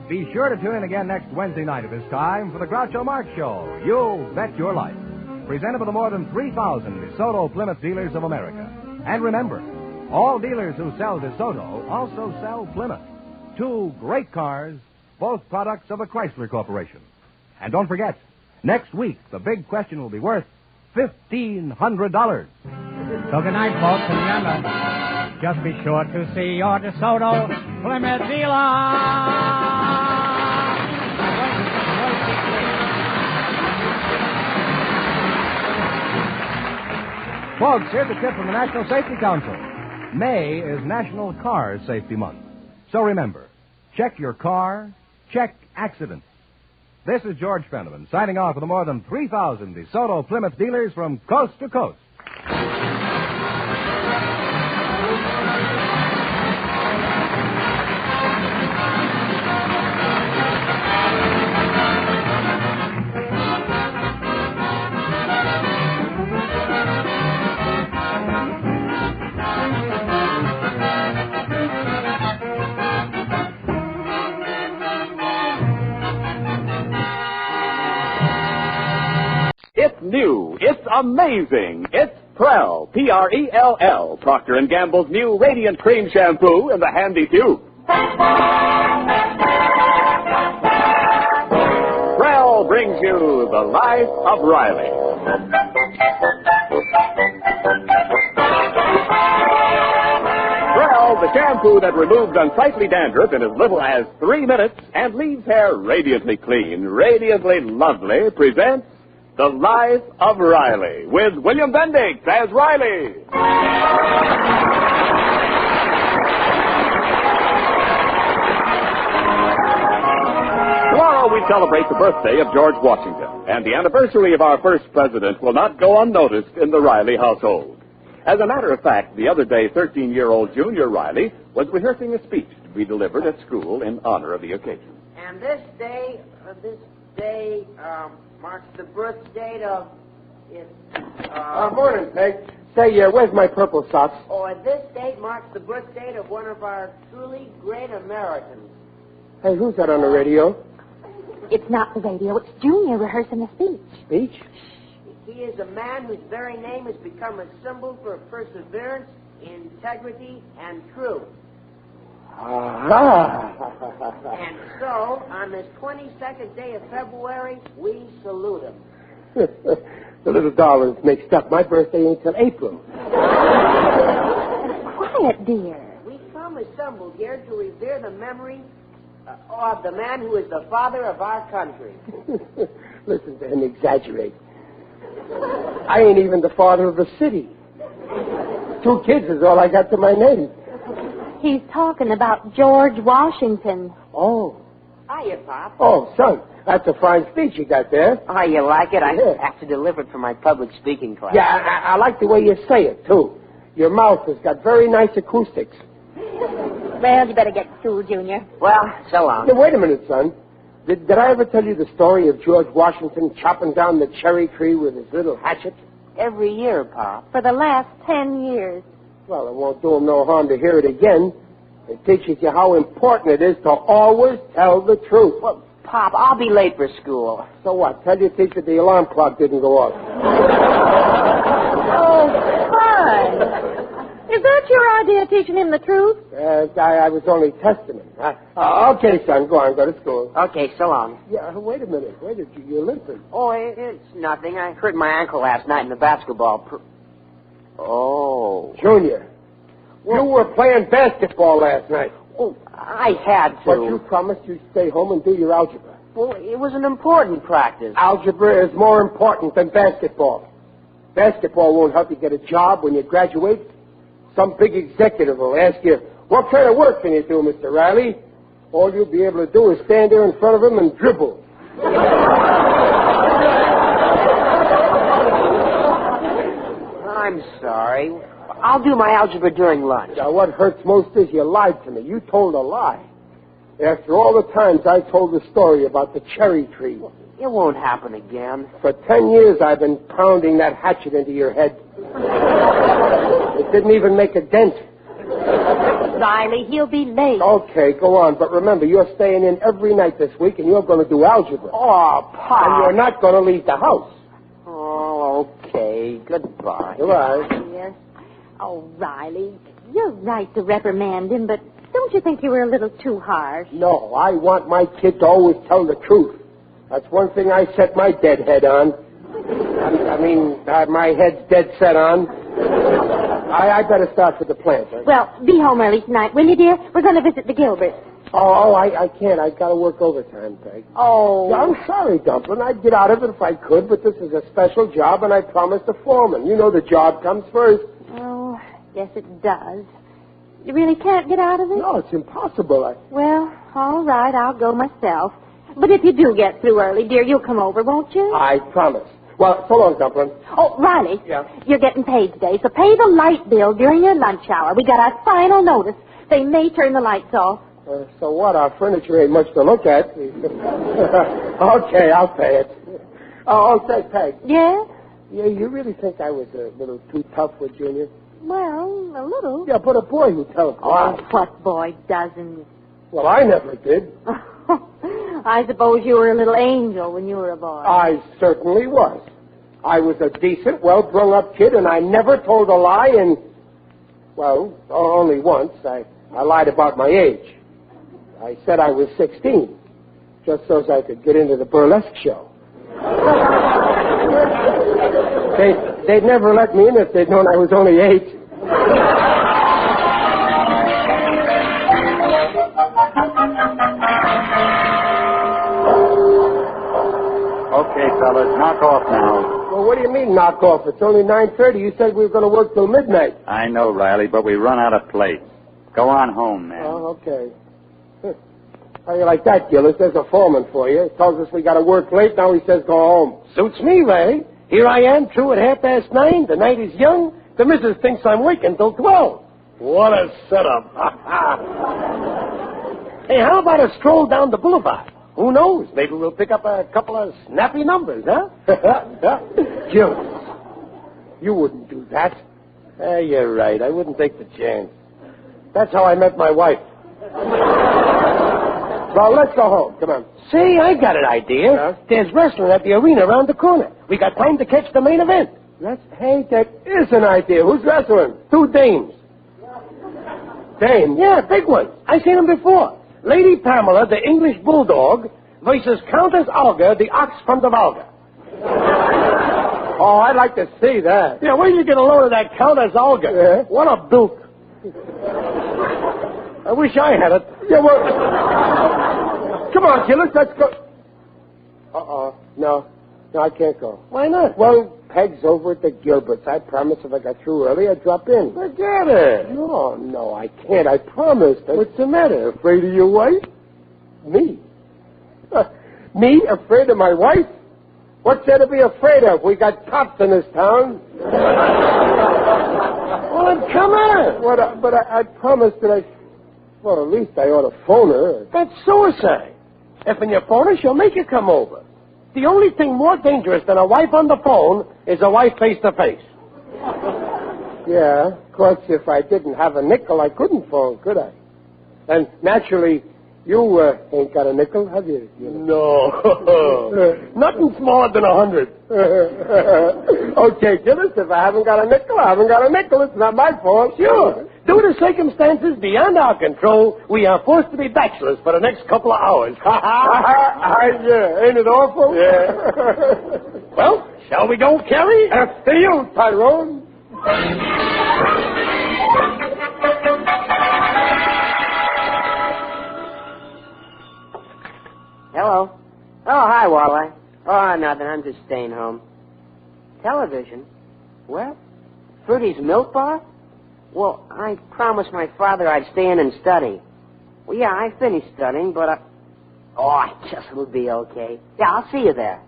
Be sure to tune in again next Wednesday night at this time for the Groucho Marx Show, You Bet Your Life, presented by the more than 3,000 DeSoto Plymouth dealers of America. And remember, all dealers who sell DeSoto also sell Plymouth. 2 great cars, both products of the Chrysler Corporation. And don't forget, next week the big question will be worth $1,500. So good night, folks, and remember, just be sure to see your DeSoto Plymouth dealer. Folks, here's a tip from the National Safety Council. May is National Car Safety Month. So remember, check your car, check accidents. This is George Fenneman, signing off for the more than 3,000 DeSoto Plymouth dealers from coast to coast. It's new. It's amazing. It's Prell, P-R-E-L-L, Procter & Gamble's new Radiant Cream Shampoo in the handy tube. Prell brings you The Life of Riley. Prell, the shampoo that removes unsightly dandruff in as little as 3 minutes and leaves hair radiantly clean, radiantly lovely, presents The Life of Riley, with William Bendix as Riley. Tomorrow we celebrate the birthday of George Washington, and the anniversary of our first president will not go unnoticed in the Riley household. As a matter of fact, the other day, 13-year-old Junior Riley was rehearsing a speech to be delivered at school in honor of the occasion. And this day marks the birth date of... Morning, Peg. Say, where's my purple socks? This date marks the birth date of one of our truly great Americans. Hey, who's that on the radio? It's not the radio. It's Junior rehearsing a speech. Speech? He is a man whose very name has become a symbol for perseverance, integrity, and truth. Aha! And so, on this 22nd day of February, we salute him. The little darling's mixed up. My birthday ain't till April. Quiet, dear. We come assembled here to revere the memory of the man who is the father of our country. Listen to him exaggerate. I ain't even the father of a city. 2 kids is all I got to my name. He's talking about George Washington. Oh. Hiya, Pop. Oh, son, that's a fine speech you got there. Oh, you like it? I have to deliver it for my public speaking class. Yeah, I like the way you say it, too. Your mouth has got very nice acoustics. Well, you better get to school, Junior. Well, so long. Now, wait a minute, son. Did I ever tell you the story of George Washington chopping down the cherry tree with his little hatchet? Every year, Pop. For the last 10 years. Well, it won't do him no harm to hear it again. It teaches you how important it is to always tell the truth. Well, Pop, I'll be late for school. So what? Tell your teacher the alarm clock didn't go off. Oh, fun. Is that your idea of teaching him the truth? I was only testing him. Okay, son, go on, go to school. Okay, so long. Yeah, wait a minute. You're limping. Oh, it's nothing. I hurt my ankle last night in the basketball. Oh. Junior, you were playing basketball last night. Oh, I had to. But you promised you'd stay home and do your algebra. Well, it was an important practice. Algebra is more important than basketball. Basketball won't help you get a job when you graduate. Some big executive will ask you, what kind of work can you do, Mr. Riley? All you'll be able to do is stand there in front of him and dribble. I'm sorry. I'll do my algebra during lunch. Now, what hurts most is you lied to me. You told a lie. After all the times I told the story about the cherry tree. It won't happen again. For 10 years I've been pounding that hatchet into your head. It didn't even make a dent. Riley, he'll be late. Okay, go on. But remember, you're staying in every night this week, and you're going to do algebra. Oh, Pop. And you're not going to leave the house. Oh, okay. Goodbye. Goodbye. Yes. Oh, Riley, you're right to reprimand him, but don't you think you were a little too harsh? No, I want my kid to always tell the truth. That's one thing I set my dead head on. My head's dead set on. I better start with the plant. Huh? Well, be home early tonight, will you, dear? We're going to visit the Gilberts. I can't. I've got to work overtime, Peg. Oh. Yeah, I'm sorry, Dumplin'. I'd get out of it if I could, but this is a special job, and I promised the foreman. You know the job comes first. Oh, yes, it does. You really can't get out of it? No, it's impossible. Well, all right, I'll go myself. But if you do get through early, dear, you'll come over, won't you? I promise. Well, so long, Dumplin'. Oh, Riley. Yeah? You're getting paid today, so pay the light bill during your lunch hour. We got our final notice. They may turn the lights off. So what? Our furniture ain't much to look at. Okay, I'll pay it. Say, Peg. Yeah? Yeah, you really think I was a little too tough with Junior? Well, a little. Yeah, but a boy who tells lies. Oh, what boy doesn't? Well, I never did. I suppose you were a little angel when you were a boy. I certainly was. I was a decent, well-brung-up kid, and I never told a lie, and, well, only once. I lied about my age. I said I was 16, just so as I could get into the burlesque show. They'd never let me in if they'd known I was only 8. Okay, fellas, knock off now. Well, what do you mean, knock off? It's only 9:30. You said we were going to work till midnight. I know, Riley, but we run out of plates. Go on home, man. Oh, okay. How do you like that, Gillis? There's a foreman for you. He tells us we got to work late. Now he says go home. Suits me, Ray. Here I am, true at 9:30. The night is young. The missus thinks I'm working till 12. What a setup. Hey, how about a stroll down the boulevard? Who knows? Maybe we'll pick up a couple of snappy numbers, huh? Gillis, you wouldn't do that. You're right. I wouldn't take the chance. That's how I met my wife. Well, let's go home. Come on. Say, I got an idea. Huh? There's wrestling at the arena around the corner. We got time to catch the main event. Hey, that is an idea. Who's wrestling? 2 dames. Dames? Yeah, big ones. I seen them before. Lady Pamela, the English bulldog, versus Countess Olga, the ox from the Volga. Oh, I'd like to see that. Yeah, where you get a load of that Countess Olga? Yeah. What a bilk. I wish I had it. Yeah, well... Come on, Gillis, let's go. Uh-oh. No, I can't go. Why not? Well, Peg's over at the Gilberts. I promised if I got through early, I'd drop in. Forget it. No, I can't. I promised. What's the matter? Afraid of your wife? Me? Me afraid of my wife? What's there to be afraid of? We got cops in this town. Well, then come on. But I promised that well, at least I ought to phone her. That's suicide. If when you phone her, she'll make you come over. The only thing more dangerous than a wife on the phone is a wife face-to-face. Yeah, of course, if I didn't have a nickel, I couldn't phone, could I? And naturally, you ain't got a nickel, have you? No. Nothing smaller than 100. Okay, Gillis, if I haven't got a nickel, I haven't got a nickel. It's not my fault. Sure. Due to circumstances beyond our control, we are forced to be bachelors for the next couple of hours. Yeah, ain't it awful? Yeah. Well, shall we go, Kerry? After you, Tyrone. Hello. Oh, hi, Walleye. Oh, nothing. I'm just staying home. Television? What? Fruity's Milk Bar? Well, I promised my father I'd stay in and study. Well, yeah, I finished studying, but oh, I guess it'll be okay. Yeah, I'll see you there.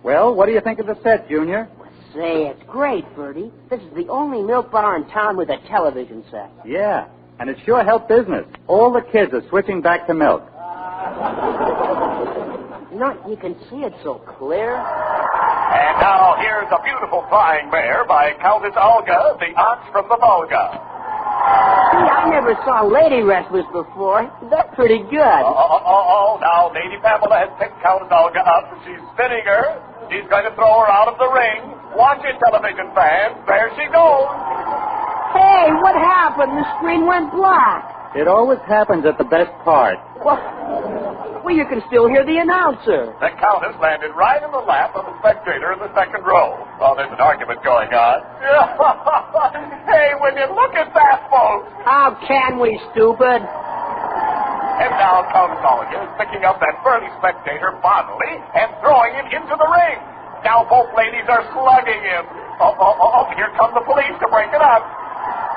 Well, what do you think of the set, Junior? Say, it's great, Bertie. This is the only milk bar in town with a television set. Yeah, and it sure helped business. All the kids are switching back to milk. You can see it so clear. And now here's a beautiful flying mare by Countess Olga, the ox from the Volga. See, I never saw lady wrestlers before. They're pretty good. Now Lady Pamela has picked Countess Olga up. She's spinning her. She's going to throw her out of the ring. Watch it, television fans. There she goes. Hey, what happened? The screen went black. It always happens at the best part. Well, you can still hear the announcer. The Countess landed right in the lap of the spectator in the second row. Oh, there's an argument going on. Hey, will you look at that, folks? How can we, stupid? And now Countess Olga is picking up that burly spectator bodily and throwing him into the ring. Now both ladies are slugging him. Here come the police to break it up.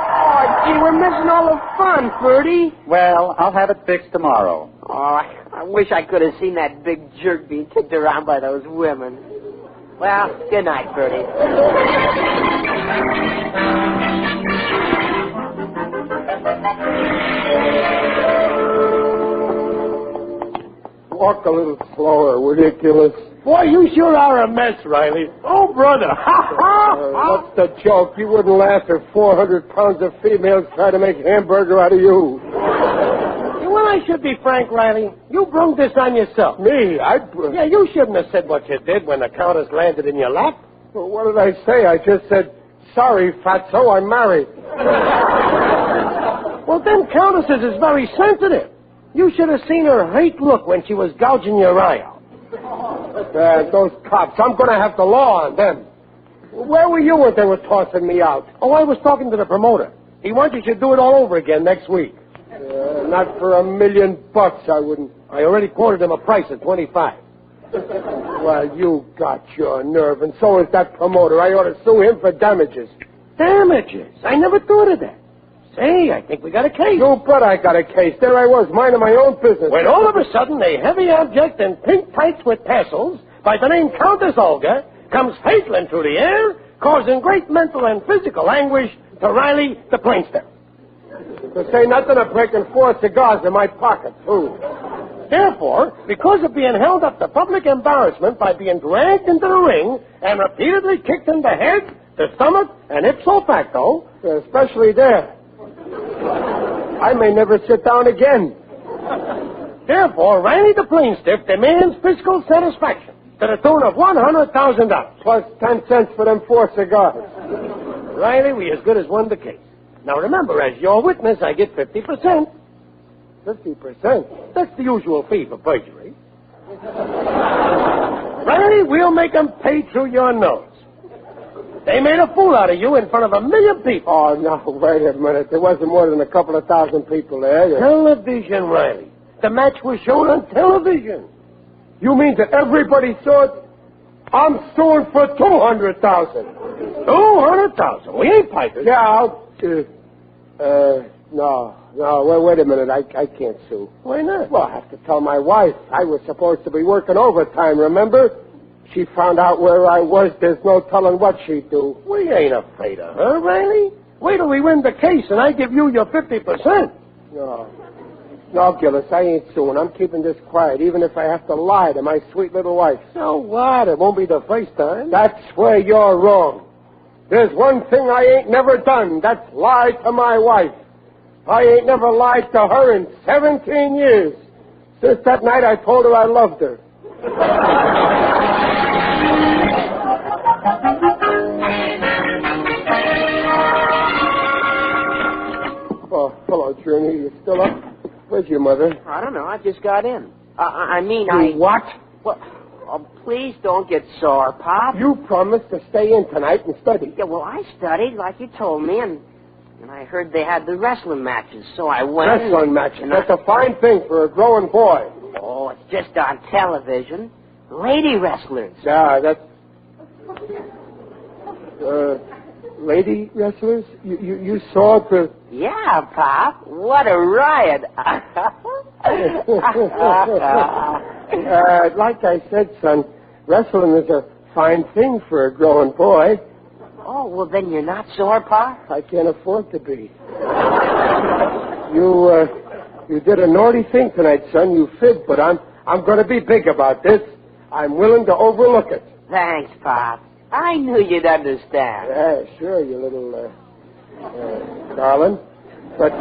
Oh, gee, we're missing all the fun, Bertie. Well, I'll have it fixed tomorrow. Oh, I wish I could have seen that big jerk being kicked around by those women. Well, good night, Bertie. Walk a little slower, ridiculous. Boy, you sure are a mess, Riley. Oh, brother. What's the joke? You wouldn't laugh if 400 pounds of females try to make hamburger out of you. Well, I should be frank, Riley. You brung this on yourself. Me? Yeah, you shouldn't have said what you did when the Countess landed in your lap. Well, what did I say? I just said, sorry, fatso, I'm married. Well, them Countesses is very sensitive. You should have seen her hate look when she was gouging your eye out. Those cops, I'm going to have the law on them. Where were you when they were tossing me out? Oh, I was talking to the promoter. He wants you to do it all over again next week. Not for $1 million, I wouldn't. I already quoted him a price of $25. Well, you got your nerve, and so is that promoter. I ought to sue him for damages. Damages? I never thought of that. Say, I think we got a case. You bet I got a case. There I was, minding my own business. When all of a sudden a heavy object in pink tights with tassels by the name Countess Olga comes hailing through the air, causing great mental and physical anguish to Riley the plainster. To say nothing of breaking 4 cigars in my pocket, too. Therefore, because of being held up to public embarrassment by being dragged into the ring and repeatedly kicked in the head, the stomach, and ipso facto, especially there. I may never sit down again. Therefore, Riley the Plainstiff demands fiscal satisfaction to the tune of $100,000. Plus 10 cents for them 4 cigars. Riley, we as good as won the case. Now remember, as your witness, I get 50%. 50%? That's the usual fee for perjury. Riley, we'll make them pay through your nose. They made a fool out of you in front of 1 million people. Oh, no, wait a minute. There wasn't more than a couple of thousand people there. Television, Riley. The match was shown on television. You mean that everybody saw it? I'm suing for $200,000. $200,000? We ain't pipers. Yeah, no, wait a minute. I can't sue. Why not? Well, I have to tell my wife. I was supposed to be working overtime, remember? She found out where I was. There's no telling what she'd do. We ain't afraid of her, Riley. Wait till we win the case and I give you your 50%. No, Gillis, I ain't suing. I'm keeping this quiet, even if I have to lie to my sweet little wife. So what? It won't be the first time. That's where you're wrong. There's one thing I ain't never done. That's lie to my wife. I ain't never lied to her in 17 years. Since that night I told her I loved her. Oh, hello, Journey. You still up? Where's your mother? I don't know. I just got in. You what? Well, please don't get sore, Pop. You promised to stay in tonight and study. Yeah, well, I studied like you told me, and I heard they had the wrestling matches, so I went. Wrestling matches? That's a fine thing for a growing boy. Oh, it's just on television. Lady wrestlers. Yeah, that's... lady wrestlers? You saw the... Yeah, Pop. What a riot. Like I said, son, wrestling is a fine thing for a growing boy. Oh, well, then you're not sore, Pop? I can't afford to be. You did a naughty thing tonight, son. You fibbed, but I'm going to be big about this. I'm willing to overlook it. Thanks, Pop. I knew you'd understand. Yeah, sure, you little, darling. But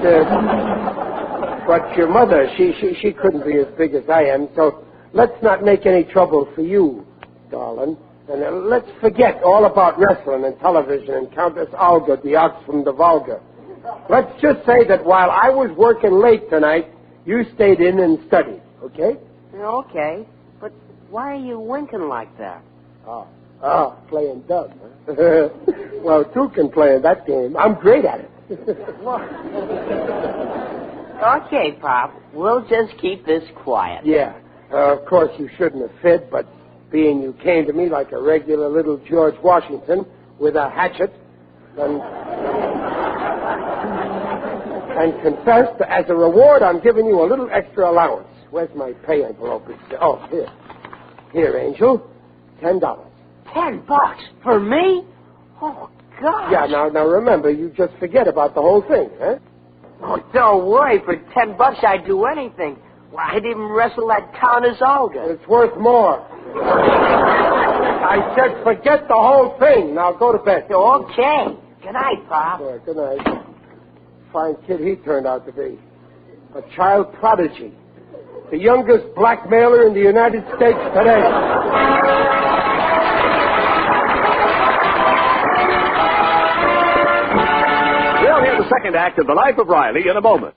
your mother, she couldn't be as big as I am, so let's not make any trouble for you, darling. And let's forget all about wrestling and television and Countess Olga, the ox from the Volga. Let's just say that while I was working late tonight, you stayed in and studied, okay? Okay, but why are you winking like that? Playing dumb, huh? Well, two can play in that game. I'm great at it. Okay, Pop. We'll just keep this quiet. Yeah. Of course, you shouldn't have fibbed, but being you came to me like a regular little George Washington with a hatchet and confessed, as a reward, I'm giving you a little extra allowance. Where's my pay envelope? Here. Here, Angel. $10. $10 for me? Oh, gosh. Yeah, now remember, you just forget about the whole thing, huh? Oh, don't worry. For $10, I'd do anything. Well, I'd even wrestle that Countess Olga. It's worth more. I said forget the whole thing. Now go to bed. Okay. Good night, Pop. Yeah, good night. Fine kid he turned out to be. A child prodigy. The youngest blackmailer in the United States today. We'll hear the second act of The Life of Riley in a moment.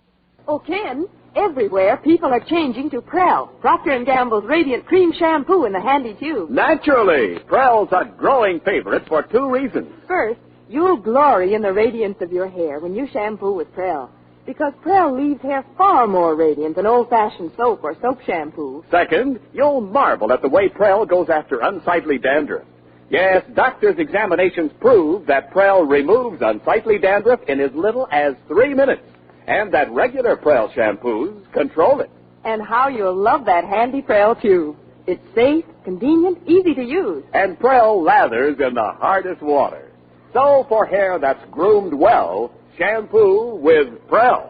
Oh, Ken, everywhere people are changing to Prel, Procter & Gamble's Radiant Cream Shampoo in the handy tube. Naturally, Prell's a growing favorite for two reasons. First, you'll glory in the radiance of your hair when you shampoo with Prel, because Prel leaves hair far more radiant than old-fashioned soap or soap shampoo. Second, you'll marvel at the way Prel goes after unsightly dandruff. Yes, doctors' examinations prove that Prel removes unsightly dandruff in as little as 3 minutes, and that regular Prel shampoos control it. And how you'll love that handy Prel tube. It's safe, convenient, easy to use. And Prel lathers in the hardest water. So for hair that's groomed well, shampoo with Prel.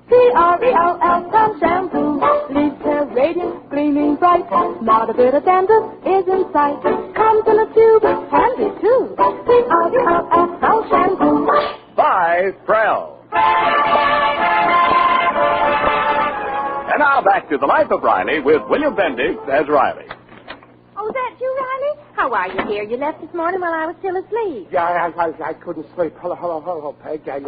P-R-E-L-L, Prel shampoo. Leaves hair radiant, gleaming bright. Not a bit of dandruff is in sight. comes in a tube. It's handy, too. The R-E-L-F-L shampoo. By Prel. And now back to the life of Riley with William Bendix as Riley. Oh, is that you, Riley? How are you, dear? You left this morning while I was still asleep. Yeah, I couldn't sleep. Hello, Peg. What's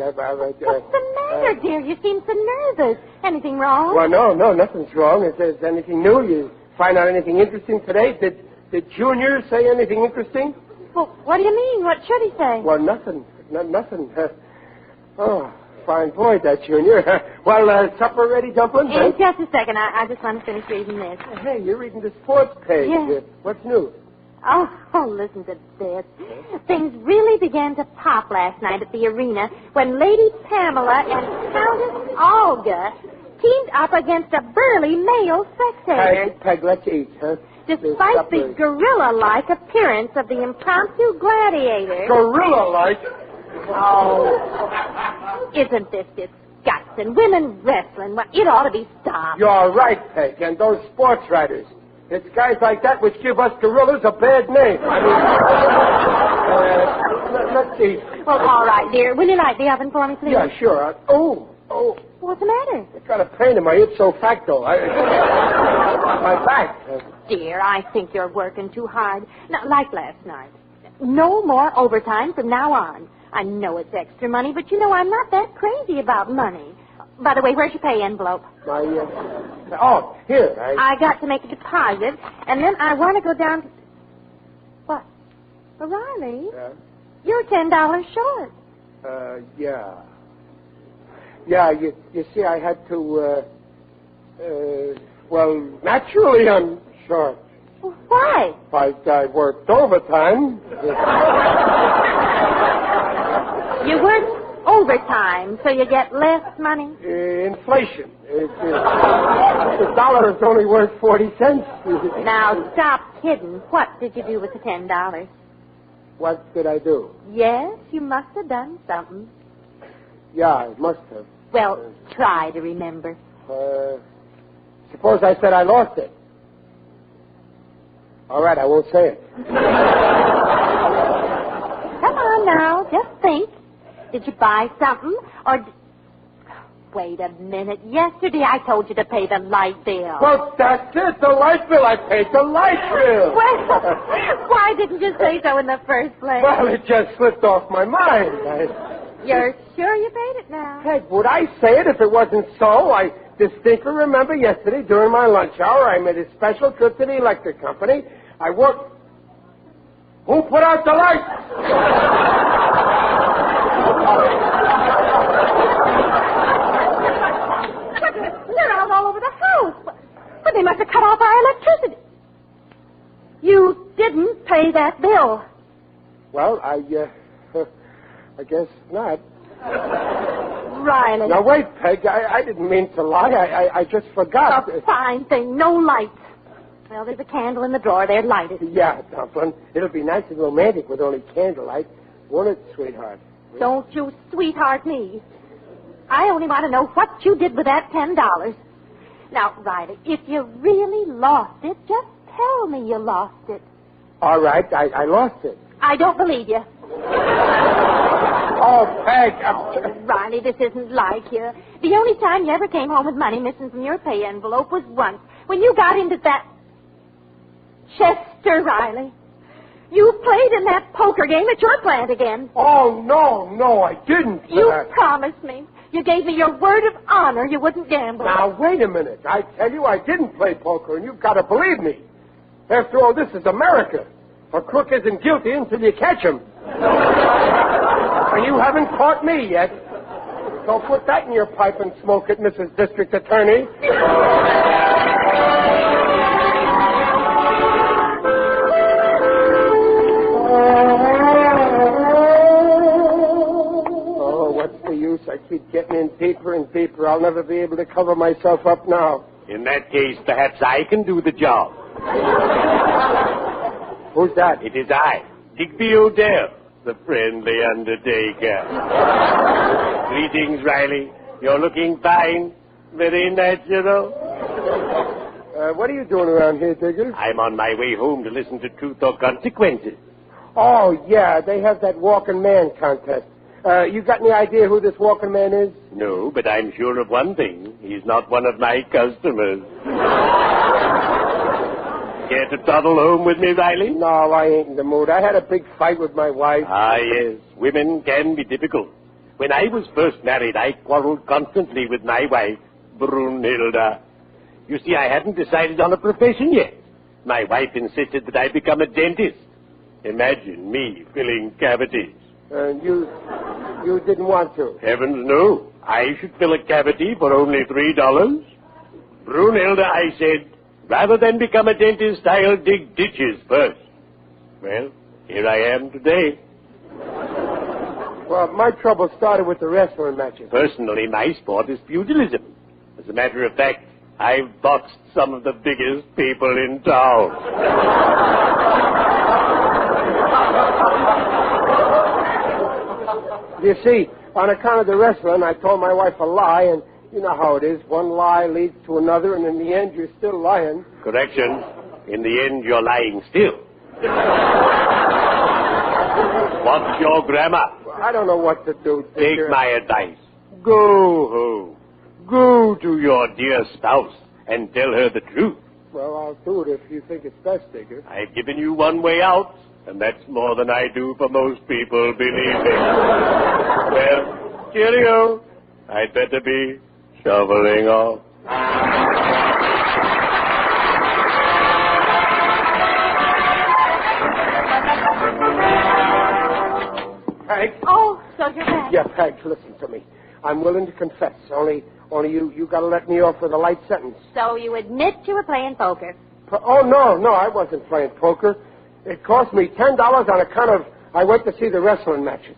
the matter, dear? You seem so nervous. Anything wrong? Well, no, nothing's wrong. If there's anything new, you find out anything interesting today? Did Junior say anything interesting? Well, what do you mean? What should he say? Well, nothing. Nothing. Oh, fine boy, that Junior. Well, supper ready, Dumplin'? In just a second. I just want to finish reading this. Hey, you're reading the sports page. Yeah. What's new? Oh, listen to this. Things really began to pop last night at the arena when Lady Pamela and Countess Olga teamed up against a burly male spectator. Peg, let's eat, huh? Despite the gorilla-like appearance of the impromptu gladiator. Gorilla-like? Oh, isn't this disgusting? Women wrestling, well, it ought to be stopped. You're right, Peg, and those sports writers. It's guys like that which give us gorillas a bad name. I mean, let's see. Well, all right, dear. Will you light the oven for me, please? Yeah, sure. Oh. What's the matter? I've got a pain in my ipso facto. My back. Dear, I think you're working too hard. Now, like last night. No more overtime from now on. I know it's extra money, but you know I'm not that crazy about money. By the way, where's your pay envelope? Here. I got to make a deposit, and then I want to go down to... What? O'Reilly? Yeah? You're $10 short. Yeah. Yeah, you see, I had to, well, naturally I'm short. Well, why? I worked overtime. You work overtime, so you get less money? Inflation. The dollar is only worth 40 cents. Now, stop kidding. What did you do with the $10? What did I do? Yes, you must have done something. Yeah, I must have. Well, try to remember. Suppose I said I lost it. All right, I won't say it. Come on now, just think. Did you buy something, or... Wait a minute. Yesterday I told you to pay the light bill. Well, that's it. The light bill. I paid the light bill. Well, why didn't you say so in the first place? Well, it just slipped off my mind. You're sure you paid it now? Peg, would I say it if it wasn't so? I distinctly remember yesterday during my lunch hour I made a special trip to the electric company. I worked... Who put out the lights? They're out all over the house. But they must have cut off our electricity. You didn't pay that bill. Well, I guess not. Riley. Now, wait, Peg. I didn't mean to lie. I just forgot. A fine thing. No lights. Well, there's a candle in the drawer there. Light it. Yeah, Dumplin'. It'll be nice and romantic with only candlelight. Won't it, sweetheart? Don't you sweetheart me. I only want to know what you did with that $10. Now, Riley, if you really lost it, just tell me you lost it. All right, I lost it. I don't believe you. Oh, Peg. Riley, this isn't like you. The only time you ever came home with money missing from your pay envelope was once, when you got into that... Chester, Riley. You played in that poker game at your plant again. Oh, no, I didn't. You promised me. You gave me your word of honor you wouldn't gamble. Now, wait a minute. I tell you, I didn't play poker, and you've got to believe me. After all, this is America. A crook isn't guilty until you catch him. And you haven't caught me yet. So put that in your pipe and smoke it, Mrs. District Attorney. Oh, what's the use? I keep getting in deeper and deeper. I'll never be able to cover myself up now. In that case, perhaps I can do the job. Who's that? It is I, Digby Odell, the friendly undertaker. Greetings, Riley. You're looking fine. Very natural. What are you doing around here, Digger? I'm on my way home to listen to Truth or Consequences. Oh, yeah, they have that walking man contest. You got any idea who this walking man is? No, but I'm sure of one thing. He's not one of my customers. Care to toddle home with me, Riley? No, I ain't in the mood. I had a big fight with my wife. Ah, yes. Women can be difficult. When I was first married, I quarreled constantly with my wife, Brunhilde. You see, I hadn't decided on a profession yet. My wife insisted that I become a dentist. Imagine me filling cavities. And you didn't want to? Heavens, no. I should fill a cavity for only $3. Brunhilde, I said, rather than become a dentist, I'll dig ditches first. Well, here I am today. Well, my trouble started with the wrestling matches. Personally, my sport is pugilism. As a matter of fact, I've boxed some of the biggest people in town. You see, on account of the wrestling, I told my wife a lie, and you know how it is. One lie leads to another, and in the end, you're still lying. Correction. In the end, you're lying still. What's your grammar? I don't know what to do. Take my advice. Go home. Go to your dear spouse and tell her the truth. Well, I'll do it if you think it's best, Digger. I've given you one way out, and that's more than I do for most people, believe me. Well, cheerio. I'd better be shoveling off. Peg? Oh, so you're back. Yeah, Peg, listen to me. I'm willing to confess. Only you got to let me off with a light sentence. So you admit you were playing poker. Oh, no, I wasn't playing poker. It cost me $10 on account of I went to see the wrestling matches.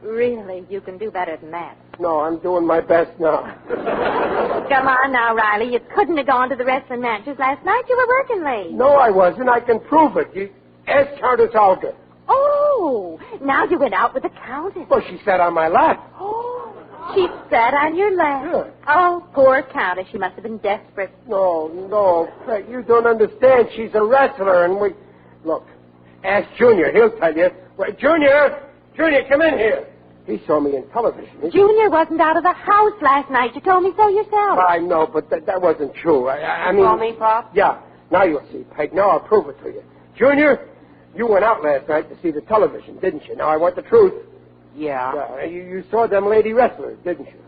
Really? You can do better than that. No, I'm doing my best now. Come on now, Riley. You couldn't have gone to the wrestling matches last night. You were working late. No, I wasn't. I can prove it. You ask Countess Olga. Oh, now you went out with the Countess. Well, she sat on my lap. Oh, she sat on your lap. Yeah. Oh, poor Countess. She must have been desperate. No, Peg, you don't understand. She's a wrestler, and we... Look, ask Junior. He'll tell you. Well, Junior, come in here. He saw me in television. Junior wasn't out of the house last night. You told me so yourself. I know, but that wasn't true. I mean... Call me, Pop? Yeah. Now you'll see, Peg. Now I'll prove it to you. Junior, you went out last night to see the television, didn't you? Now I want the truth. Yeah. You saw them lady wrestlers, didn't you?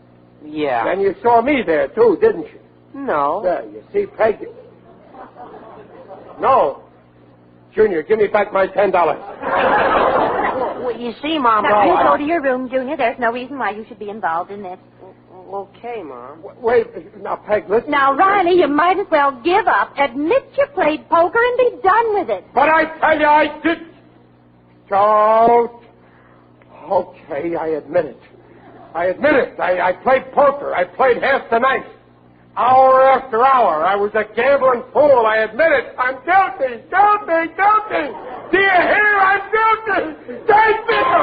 Yeah. And you saw me there, too, didn't you? No. There, you see, Peg. No. Junior, give me back my $10. Well, you see, Mom... Now, you go to your room, Junior. There's no reason why you should be involved in this. Okay, Mom. Wait, now, Peg, listen. Now, Riley, you might as well give up. Admit you played poker and be done with it. But I tell you, I did... Don't. Okay, I admit it. I played poker. I played half the night. Hour after hour. I was a gambling fool. I admit it. I'm guilty. Guilty. Do you hear? I'm guilty. Take me to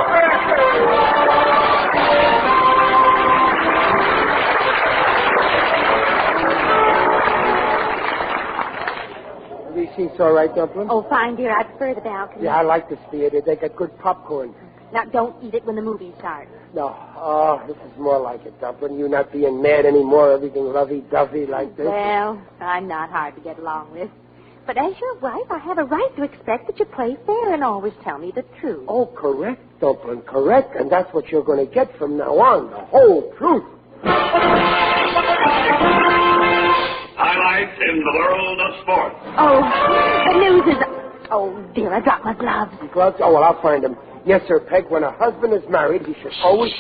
These seats all right, Dumplin'? Oh, fine, dear. I prefer the balcony. Yeah, I like this theater. They got good popcorn. Now, don't eat it when the movie starts. No. Oh, this is more like it, Dumplin'. You not being mad anymore, everything lovey-dovey like this. Well, I'm not hard to get along with. But as your wife, I have a right to expect that you play fair and always tell me the truth. Oh, correct, Dumplin', correct. And that's what you're going to get from now on, the whole truth. Highlights in the world of sports. Oh, the news is... Oh, dear, I dropped my gloves. Gloves? Oh, well, I'll find them. Yes, sir, Peg, when a husband is married, he should always...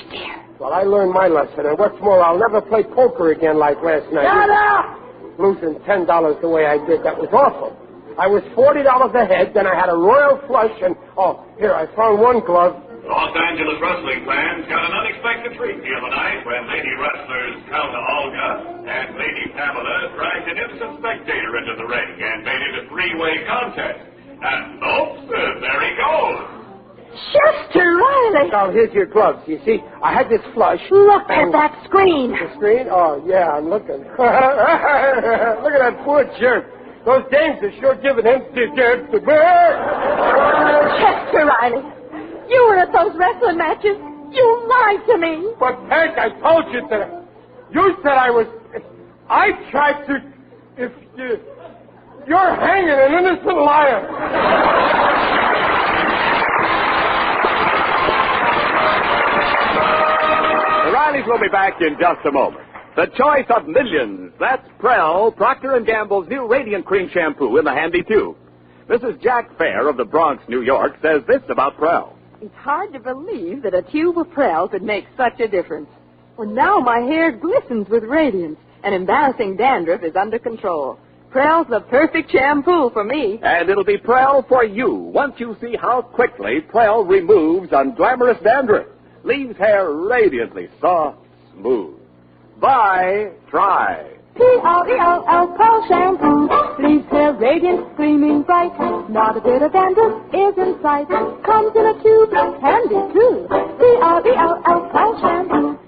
Well, I learned my lesson, and what's more, I'll never play poker again like last night. Shut up! Losing $10 the way I did, that was awful. I was $40 ahead, then I had a royal flush, and... Oh, here, I found one glove. Los Angeles wrestling fans got an unexpected treat the other night when lady wrestlers Count Olga and Lady Pamela dragged an innocent spectator into the ring and made it a three-way contest. And oops, there he goes. Jester, Riley! Now, here's your gloves. You see, I had this flush. Look at that screen. The screen? Oh, yeah, I'm looking. Look at that poor jerk. Those dames are sure giving him deserves to Chester Riley, you were at those wrestling matches. You lied to me. But, Hank, I told you that. You said I was... I tried to... If you... You're hanging an innocent liar. The Rileys will be back in just a moment. The choice of millions. That's Prell, Procter & Gamble's new Radiant Cream Shampoo in the handy tube. Mrs. Jack Fair of the Bronx, New York, says this about Prell. It's hard to believe that a tube of Prell could make such a difference. Well, now my hair glistens with radiance, and embarrassing dandruff is under control. Prell's the perfect shampoo for me. And it'll be Prell for you once you see how quickly Prell removes unglamorous dandruff. Leaves hair radiantly soft, smooth. Buy, try. P-R-E-L-L, Prell shampoo. Leaves hair radiant, gleaming bright. Not a bit of dandruff is in sight. Comes in a tube, handy too. P-R-E-L-L, Prell shampoo.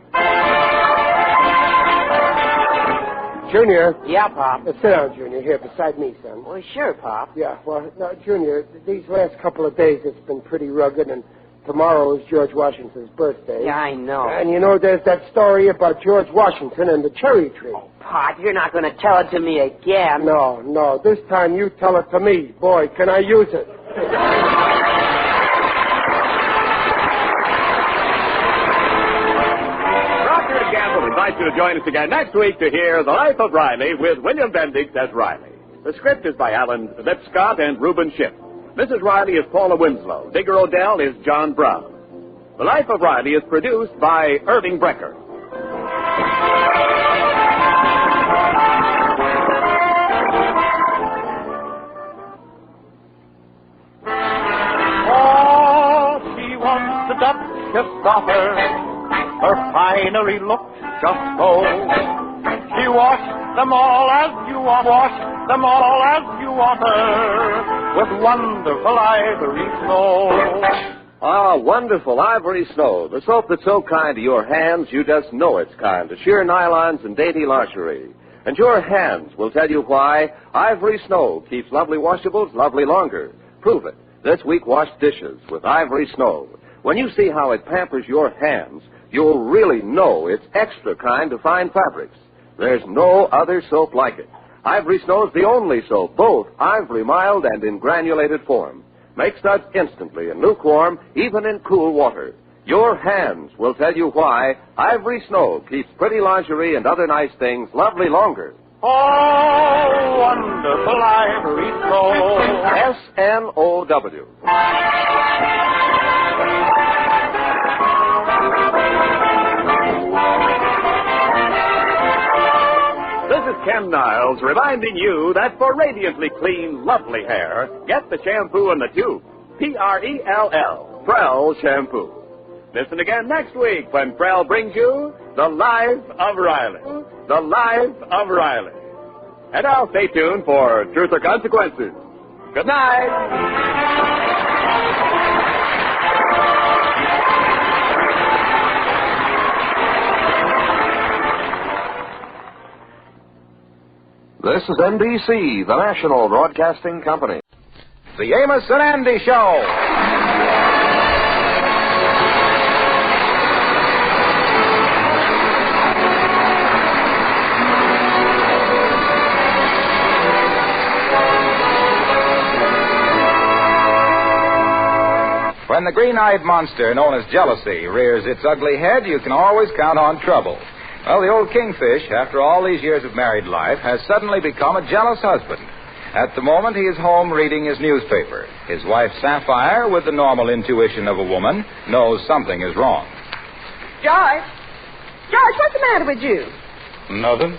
Junior. Yeah, Pop. Sit down, Junior, here beside me, son. Well, sure, Pop. Yeah, well, now, Junior, these last couple of days it's been pretty rugged, and tomorrow is George Washington's birthday. Yeah, I know. And you know, there's that story about George Washington and the cherry tree. Oh, Pop, you're not going to tell it to me again. No. This time you tell it to me. Boy, can I use it. Invite you to join us again next week to hear The Life of Riley with William Bendix as Riley. The script is by Alan Lipscott and Reuben Schiff. Mrs. Riley is Paula Winslow. Digger Odell is John Brown. The Life of Riley is produced by Irving Brecker. Oh, she wants the Duchess of her finery looked just so. She washed them all as you want her, with wonderful ivory snow. Ah, wonderful ivory snow. The soap that's so kind to your hands, you just know it's kind to sheer nylons and dainty lingerie. And your hands will tell you why Ivory Snow keeps lovely washables lovely longer. Prove it. This week, wash dishes with Ivory Snow. When you see how it pampers your hands, you'll really know it's extra kind to fine fabrics. There's no other soap like it. Ivory Snow is the only soap, both ivory mild and in granulated form. Make suds instantly in lukewarm, even in cool water. Your hands will tell you why Ivory Snow keeps pretty lingerie and other nice things lovely longer. Oh, wonderful ivory snow. S-N-O-W. This is Ken Niles reminding you that for radiantly clean, lovely hair, get the shampoo in the tube. P-R-E-L-L, Prell Shampoo. Listen again next week when Prell brings you The Life of Riley. The Life of Riley. And now stay tuned for Truth or Consequences. Good night. This is NBC, the national broadcasting company. The Amos and Andy Show. When the green-eyed monster known as jealousy rears its ugly head, you can always count on trouble. Well, the old kingfish, after all these years of married life, has suddenly become a jealous husband. At the moment, he is home reading his newspaper. His wife, Sapphire, with the normal intuition of a woman, knows something is wrong. George, what's the matter with you? Nothing.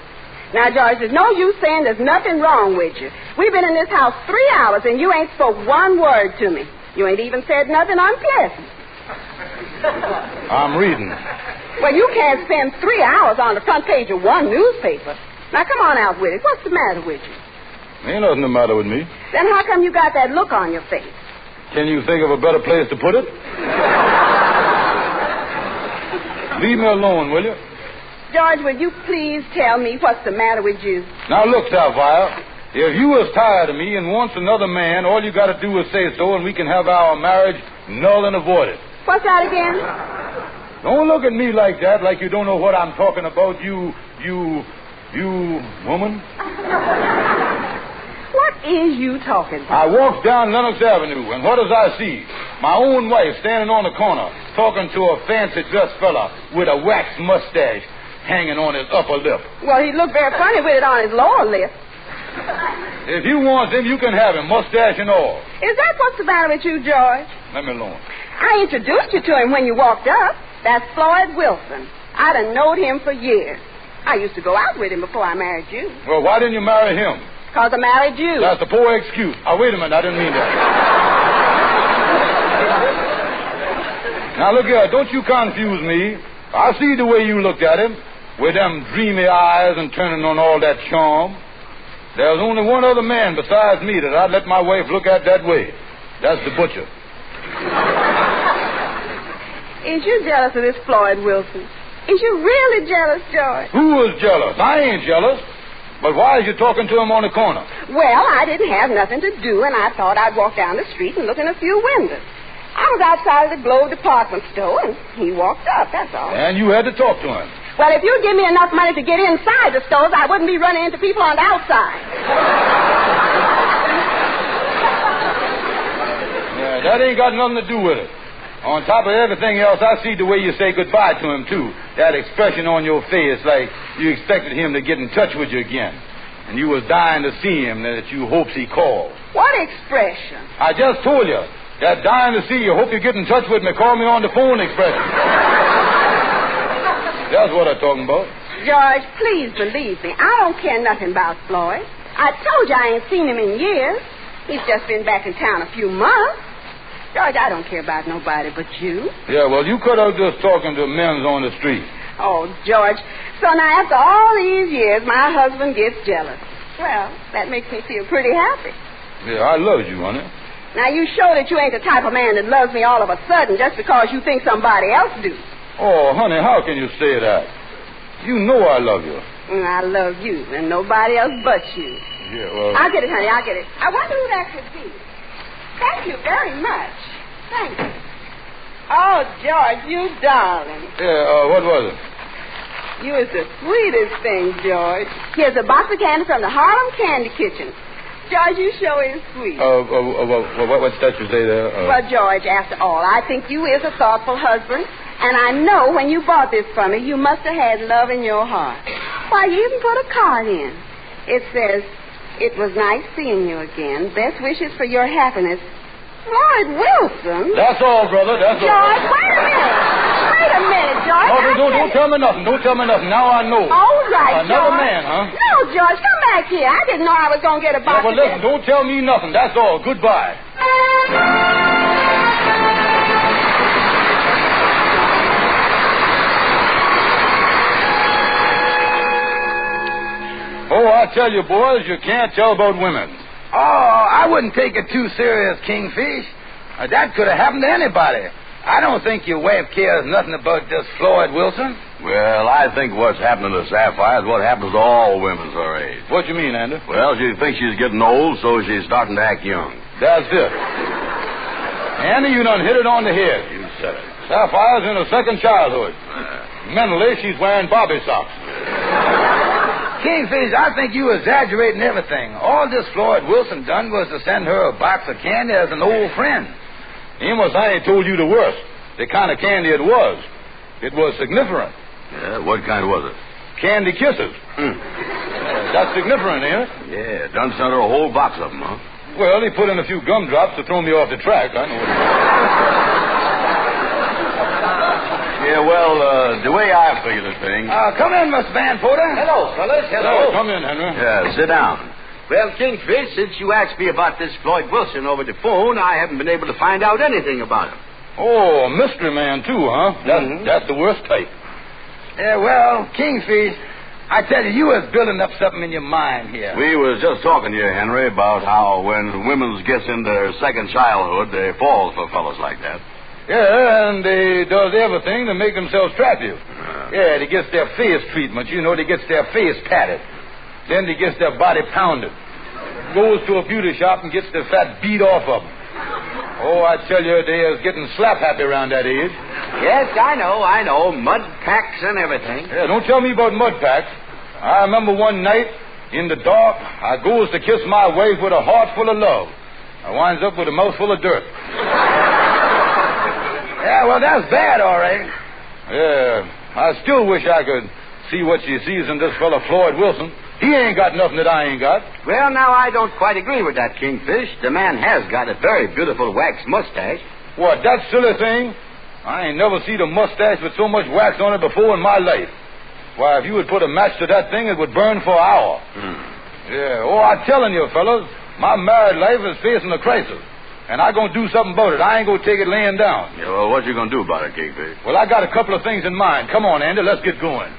Now, George, there's no use saying there's nothing wrong with you. We've been in this house 3 hours, and you ain't spoke one word to me. You ain't even said nothing unpleasant. I'm reading. Well, you can't spend 3 hours on the front page of one newspaper. Now, come on out with it. What's the matter with you? Ain't nothing the matter with me. Then how come you got that look on your face? Can you think of a better place to put it? Leave me alone, will you? George, will you please tell me what's the matter with you? Now, look, Sapphire. If you was tired of me and wants another man, all you got to do is say so, and we can have our marriage null and avoided. What's that again? Don't look at me like that, like you don't know what I'm talking about, you woman. What is you talking I about? walked down Lenox Avenue, and what does I see? My own wife standing on the corner, talking to a fancy-dressed fella with a waxed mustache hanging on his upper lip. Well, he looked very funny with it on his lower lip. If you want him, you can have him, mustache and all. Is that what's the matter with you, George? Let me alone. I introduced you to him when you walked up. That's Floyd Wilson. I'd have known him for years. I used to go out with him before I married you. Well, why didn't you marry him? Because I married you. That's a poor excuse. Wait a minute, I didn't mean that. Now, look here, don't you confuse me. I see the way you looked at him, with them dreamy eyes and turning on all that charm. There's only one other man besides me that I'd let my wife look at that way. That's the butcher. Is you jealous of this Floyd Wilson? Is you really jealous, George? Who is jealous? I ain't jealous. But why is you talking to him on the corner? Well, I didn't have nothing to do, and I thought I'd walk down the street and look in a few windows. I was outside of the Globe department store, and he walked up, that's all. And you had to talk to him. Well, if you'd give me enough money to get inside the stores, I wouldn't be running into people on the outside. Yeah, that ain't got nothing to do with it. On top of everything else, I see the way you say goodbye to him, too. That expression on your face, like you expected him to get in touch with you again. And you was dying to see him, that you hopes he called. What expression? I just told you. That dying to see you, hope you get in touch with me, call me on the phone expression. That's what I'm talking about. George, please believe me. I don't care nothing about Floyd. I told you I ain't seen him in years. He's just been back in town a few months. George, I don't care about nobody but you. Yeah, well, you could have just talking to men on the street. Oh, George. So now after all these years, my husband gets jealous. Well, that makes me feel pretty happy. Yeah, I love you, honey. Now, you show that you ain't the type of man that loves me all of a sudden just because you think somebody else do. Oh, honey, how can you say that? You know I love you. I love you and nobody else but you. Yeah, well... I'll get it, honey, I'll get it. I wonder who that could be. Thank you very much. Thank you. Oh, George, you darling. Yeah, what was it? You is the sweetest thing, George. Here's a box of candy from the Harlem Candy Kitchen. George, you sure is sweet. What's that you say there? Well, George, after all, I think you is a thoughtful husband, and I know when you bought this for me, you must have had love in your heart. Why, you even put a card in. It says, "It was nice seeing you again. Best wishes for your happiness. Floyd Wilson." That's all, brother. That's all. George, wait a minute. Wait a minute, George. Oh, don't tell me nothing. Don't tell me nothing. Now I know. All right, Another George. man, huh? No, George, come back here. I didn't know I was going to get a box Yeah, but listen, don't tell me nothing. That's all. Goodbye. Oh, I tell you, boys, you can't tell about women. Oh, I wouldn't take it too serious, Kingfish. That could have happened to anybody. I don't think your wife cares nothing about this Floyd Wilson. Well, I think what's happening to Sapphire is what happens to all women her age. What you mean, Andy? Well, she thinks she's getting old, so she's starting to act young. That's it. Andy, you done hit it on the head. You said it. Sapphire's in her second childhood. Mentally, she's wearing Bobby socks. Kingfish, I think you exaggerating everything. All this Floyd Wilson done was to send her a box of candy as an old friend. Amos, I ain't told you the worst. The kind of candy it was. It was signiferant. Yeah, what kind was it? Candy kisses. That's signiferant, ain't it? Yeah, done sent her a whole box of them, huh? Well, he put in a few gumdrops to throw me off the track. I know what he Yeah, well, the way I figure the thing... Come in, Mr. Van Porter. Hello, fellas. Hello. Come in, Henry. Yeah, sit down. Well, Kingfish, since you asked me about this Floyd Wilson over the phone, I haven't been able to find out anything about him. Oh, a mystery man, too, huh? That's the worst type. Yeah, well, Kingfish, I tell you, you was building up something in your mind here. We was just talking to you, Henry, about how when women gets in their second childhood, they fall for fellas like that. Yeah, and they does everything to make themselves attractive. Yeah, they gets their face treatment, they gets their face patted. Then they gets their body pounded. goes to a beauty shop and gets the fat beat off of them. Oh, I tell you, they is getting slap happy around that age. Yes, I know. Mud packs and everything. Yeah, don't tell me about mud packs. I remember one night, in the dark, I goes to kiss my wife with a heart full of love. I winds up with a mouth full of dirt. Yeah, well, that's bad, all right. Yeah, I still wish I could see what she sees in this fella Floyd Wilson. He ain't got nothing that I ain't got. Well, now, I don't quite agree with that, Kingfish. The man has got a very beautiful wax mustache. What, that silly thing? I ain't never seen a mustache with so much wax on it before in my life. Why, if you would put a match to that thing, it would burn for an hour. Yeah, oh, I'm telling you, fellas, my married life is facing a crisis. And I'm going to do something about it. I ain't going to take it laying down. Yeah, well, what you going to do about it, Kingfish? Well, I got a couple of things in mind. Come on, Andy, let's get going.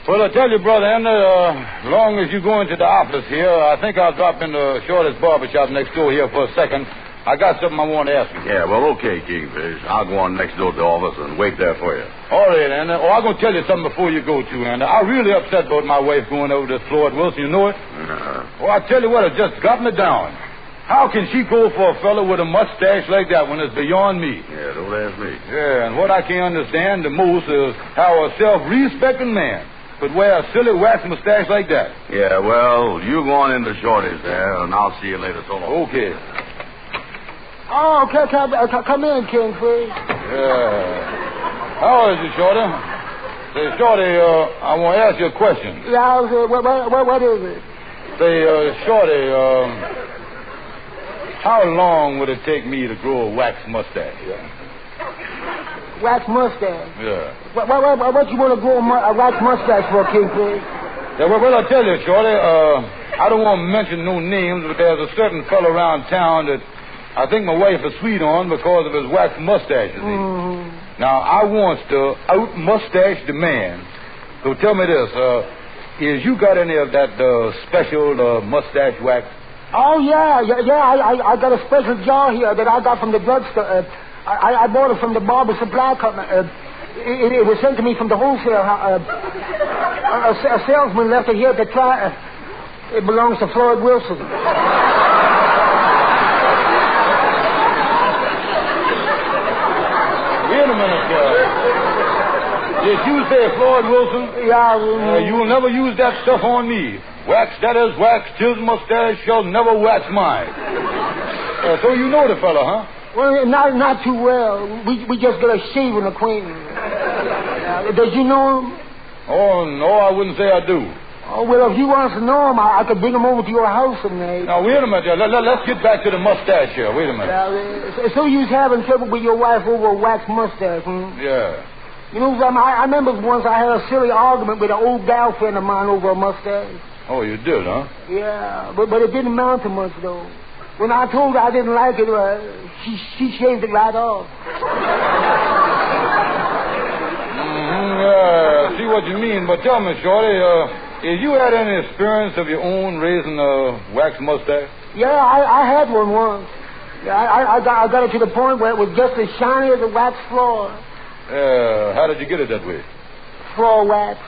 Well, I tell you, Brother Andy, as long as you go into the office here, I think I'll drop into Shorty's barbershop next door here for a second. I got something I want to ask you. Yeah, well, okay, Kingfish. I'll go on next door to the office and wait there for you. All right, Andy. Oh, I'm going to tell you something before you go, too, Andy. I'm really upset about my wife going over to Floyd Wilson. You know it? Well, I tell you what, it just got me down. How can she go for a fellow with a mustache like that when it's beyond me? Yeah, don't ask me. Yeah, and what I can't understand the most is how a self-respecting man could wear a silly wax mustache like that. Yeah, well, you go on into Shorty's there, and I'll see you later. So long. Okay. Oh, come in, Kingfish. Yeah. How is it, Shorty? Say, Shorty, I want to ask you a question. Yeah, what is it? Say, Shorty, how long would it take me to grow a wax mustache? Wax mustache? Yeah. What you want to grow a wax mustache for, Kingfish? Yeah, well, I'll tell you, Shorty, I don't want to mention no names, but there's a certain fellow around town that I think my wife is sweet on because of his wax mustache, you see. Now, I wants to out-mustache the man. So tell me this, is you got any of that special mustache wax? Oh, yeah. I got a special jar here that I got from the drugstore. I bought it from the barber supply company. It was sent to me from the wholesale. A salesman left it here to try. It belongs to Floyd Wilson. Wait a minute, did you say Floyd Wilson? Yeah. You will never use that stuff on me. Wax that is wax, his mustache shall never wax mine. So you know the fella, huh? Well, not too well. We just got a shaving acquaintance. Does you know him? Oh, no, I wouldn't say I do. Oh, well, if he wants to know him, I could bring him over to your house someday. Now, wait a minute. Let's get back to the mustache here. Wait a minute. So you was having trouble with your wife over a wax mustache, Yeah. You know, I remember once I had a silly argument with an old gal friend of mine over a mustache. Oh, you did, huh? Yeah, but it didn't amount to much, though. When I told her I didn't like it, she shaved it right off. Yeah, see what you mean. But tell me, Shorty, have you had any experience of your own raising a wax mustache? Yeah, I had one once. Yeah, I got it to the point where it was just as shiny as a wax floor. How did you get it that way? Floor wax.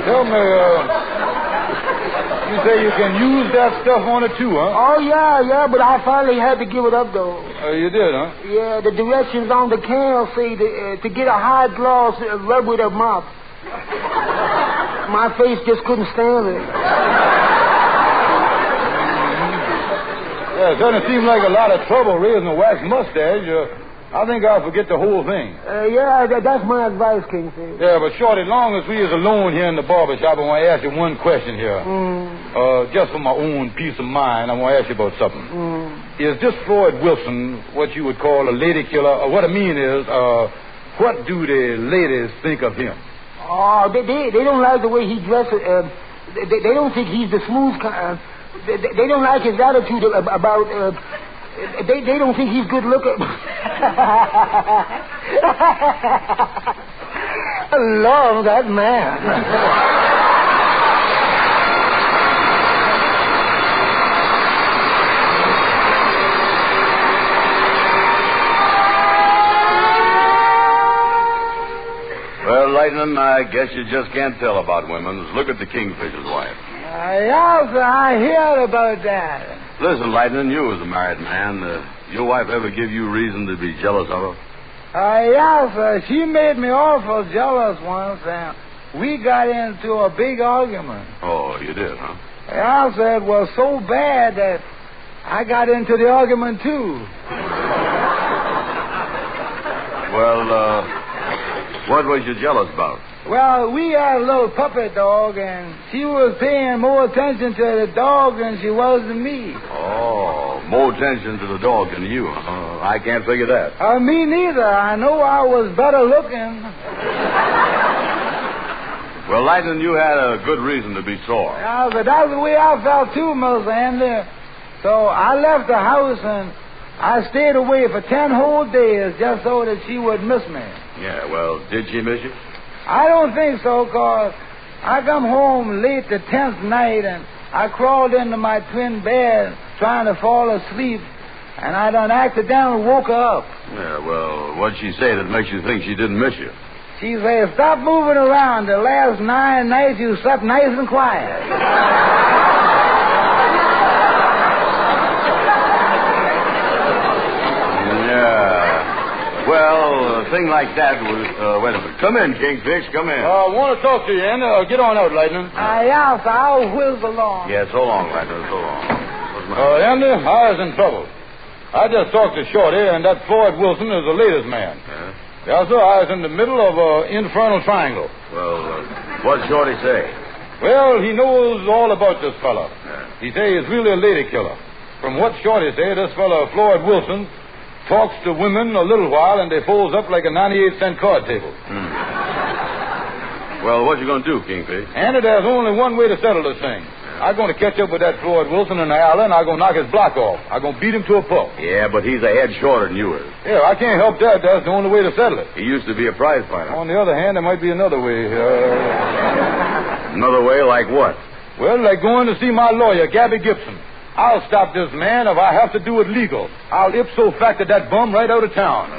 Tell me, you say you can use that stuff on it too, huh? Oh, yeah, but I finally had to give it up, though. You did, huh? Yeah, the directions on the can say to get a high gloss, rub with a mop. My face just couldn't stand it. Yeah, it doesn't seem like a lot of trouble raising a wax mustache. I think I'll forget the whole thing. Yeah, that's my advice, Kingfish. Yeah, but Shorty, long as we is alone here in the barbershop, I want to ask you one question here. Just for my own peace of mind, I want to ask you about something. Is this Floyd Wilson what you would call a lady killer? What I mean is, what do the ladies think of him? Oh, they don't like the way he dresses. They don't think he's the smooth kind. They don't like his attitude about... They don't think he's good looking. I love that man. Well, Lightning, I guess you just can't tell about women. Look at the Kingfisher's wife. Yes, I heard about that. Listen, Lightning, you as a married man, your wife ever give you reason to be jealous of her? Yes, she made me awful jealous once, and we got into a big argument. Oh, you did, huh? Yes, it was so bad that I got into the argument, too. Well, what was you jealous about? Well, we had a little puppy dog, and she was paying more attention to the dog than she was to me. Oh, more attention to the dog than you. I can't figure that. Me neither. I know I was better looking. Well, Lightning, you had a good reason to be sore. Yeah, but that's the way I felt, too, Mr. Andy. So I left the house, and I stayed away for 10 whole days just so that she would miss me. Yeah, well, did she miss you? I don't think so, 'cause I come home late the 10th night, and I crawled into my twin bed trying to fall asleep, and I done accidentally woke her up. Yeah, well, what'd she say that makes you think she didn't miss you? She said, "Stop moving around. The last 9 nights you slept nice and quiet." Well, a thing like that was... wait a minute. Come in, Kingfish. Come in. I want to talk to you, Andy. Get on out, Lightning. Yes, I'll whiz along. Yeah, so long, Lightning. So long. Andy, I was in trouble. I just talked to Shorty, and that Floyd Wilson is the latest man. Yeah? Yes, sir. I was in the middle of an infernal triangle. Well, what'd Shorty say? Well, he knows all about this fella. Yeah. He say he's really a lady killer. From what Shorty say, this fella Floyd Wilson talks to women a little while, and they folds up like a 98-cent card table. Well, what you going to do, Kingfish? And there's only one way to settle this thing. I'm going to catch up with that Floyd Wilson in the alley, and I'm going to knock his block off. I'm going to beat him to a pulp. Yeah, but he's a head shorter than you is. Yeah, I can't help that. That's the only way to settle it. He used to be a prize fighter. On the other hand, there might be another way. Another way like what? Well, like going to see my lawyer, Gabby Gibson. I'll stop this man if I have to do it legal. I'll ipso facto that bum right out of town.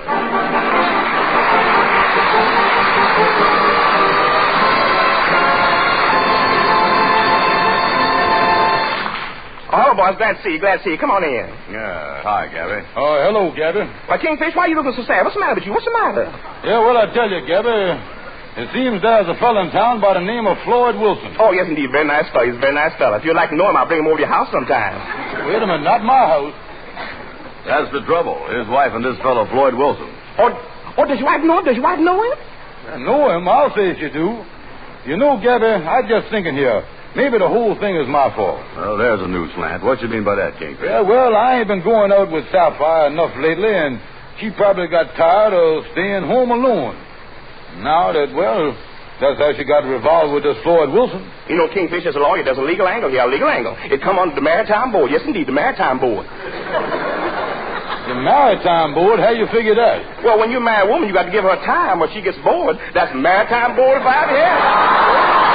Oh, boys, glad to see you, glad to see you. Come on in. Yeah, hi, Gabby. Oh, hello, Gabby. Why, Kingfish, why are you looking so sad? What's the matter with you? What's the matter? Yeah, well, I tell you, Gabby, it seems there's a fella in town by the name of Floyd Wilson. Oh, yes, indeed. Very nice fella. He's a very nice fella. If you'd like to know him, I'll bring him over to your house sometime. Wait a minute, not my house. That's the trouble. His wife and this fellow, Floyd Wilson. Oh, does your wife know him? Does your wife know him? I know him. I'll say she do. You know, Gabby, I'm just thinking here. Maybe the whole thing is my fault. Well, there's a new slant. What you mean by that, Kingfish? Yeah, well, I ain't been going out with Sapphire enough lately, and she probably got tired of staying home alone. Now that, well, that's how she got involved with this Floyd Wilson. You know, Kingfish, as a lawyer, there's a legal angle here, a legal angle. It come under the Maritime Board. Yes, indeed, the Maritime Board. The Maritime Board? How you figure that? Well, when you marry a woman, you got to give her time or she gets bored. That's Maritime Board of IBM.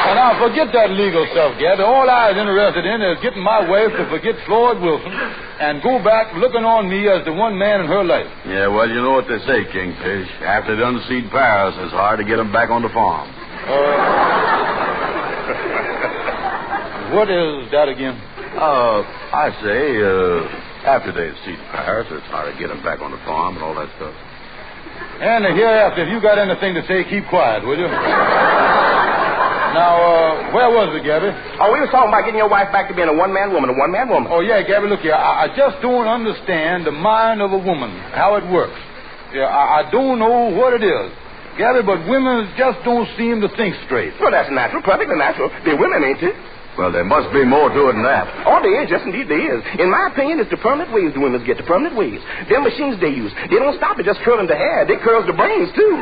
And now, forget that legal stuff, Gabby. All I was interested in is getting my wife to forget Floyd Wilson and go back looking on me as the one man in her life. Yeah, well, you know what they say, Kingfish. After the unseed pears, it's hard to get them back on the farm. What is that again? I say, after they've seed pears, it's hard to get them back on the farm and all that stuff. And hereafter, if you got anything to say, keep quiet, will you? Now, where was we, Gabby? Oh, we was talking about getting your wife back to being a one-man woman, Oh, yeah, Gabby, look here. I just don't understand the mind of a woman, how it works. Yeah, I don't know what it is. Gabby, but women just don't seem to think straight. Well, that's natural, perfectly natural. They're women, ain't they? Well, there must be more to it than that. Oh, there is. Yes, indeed, there is. In my opinion, it's the permanent ways the women get, the permanent ways. Them machines they use, they don't stop at just curling the hair. They curls the brains, too.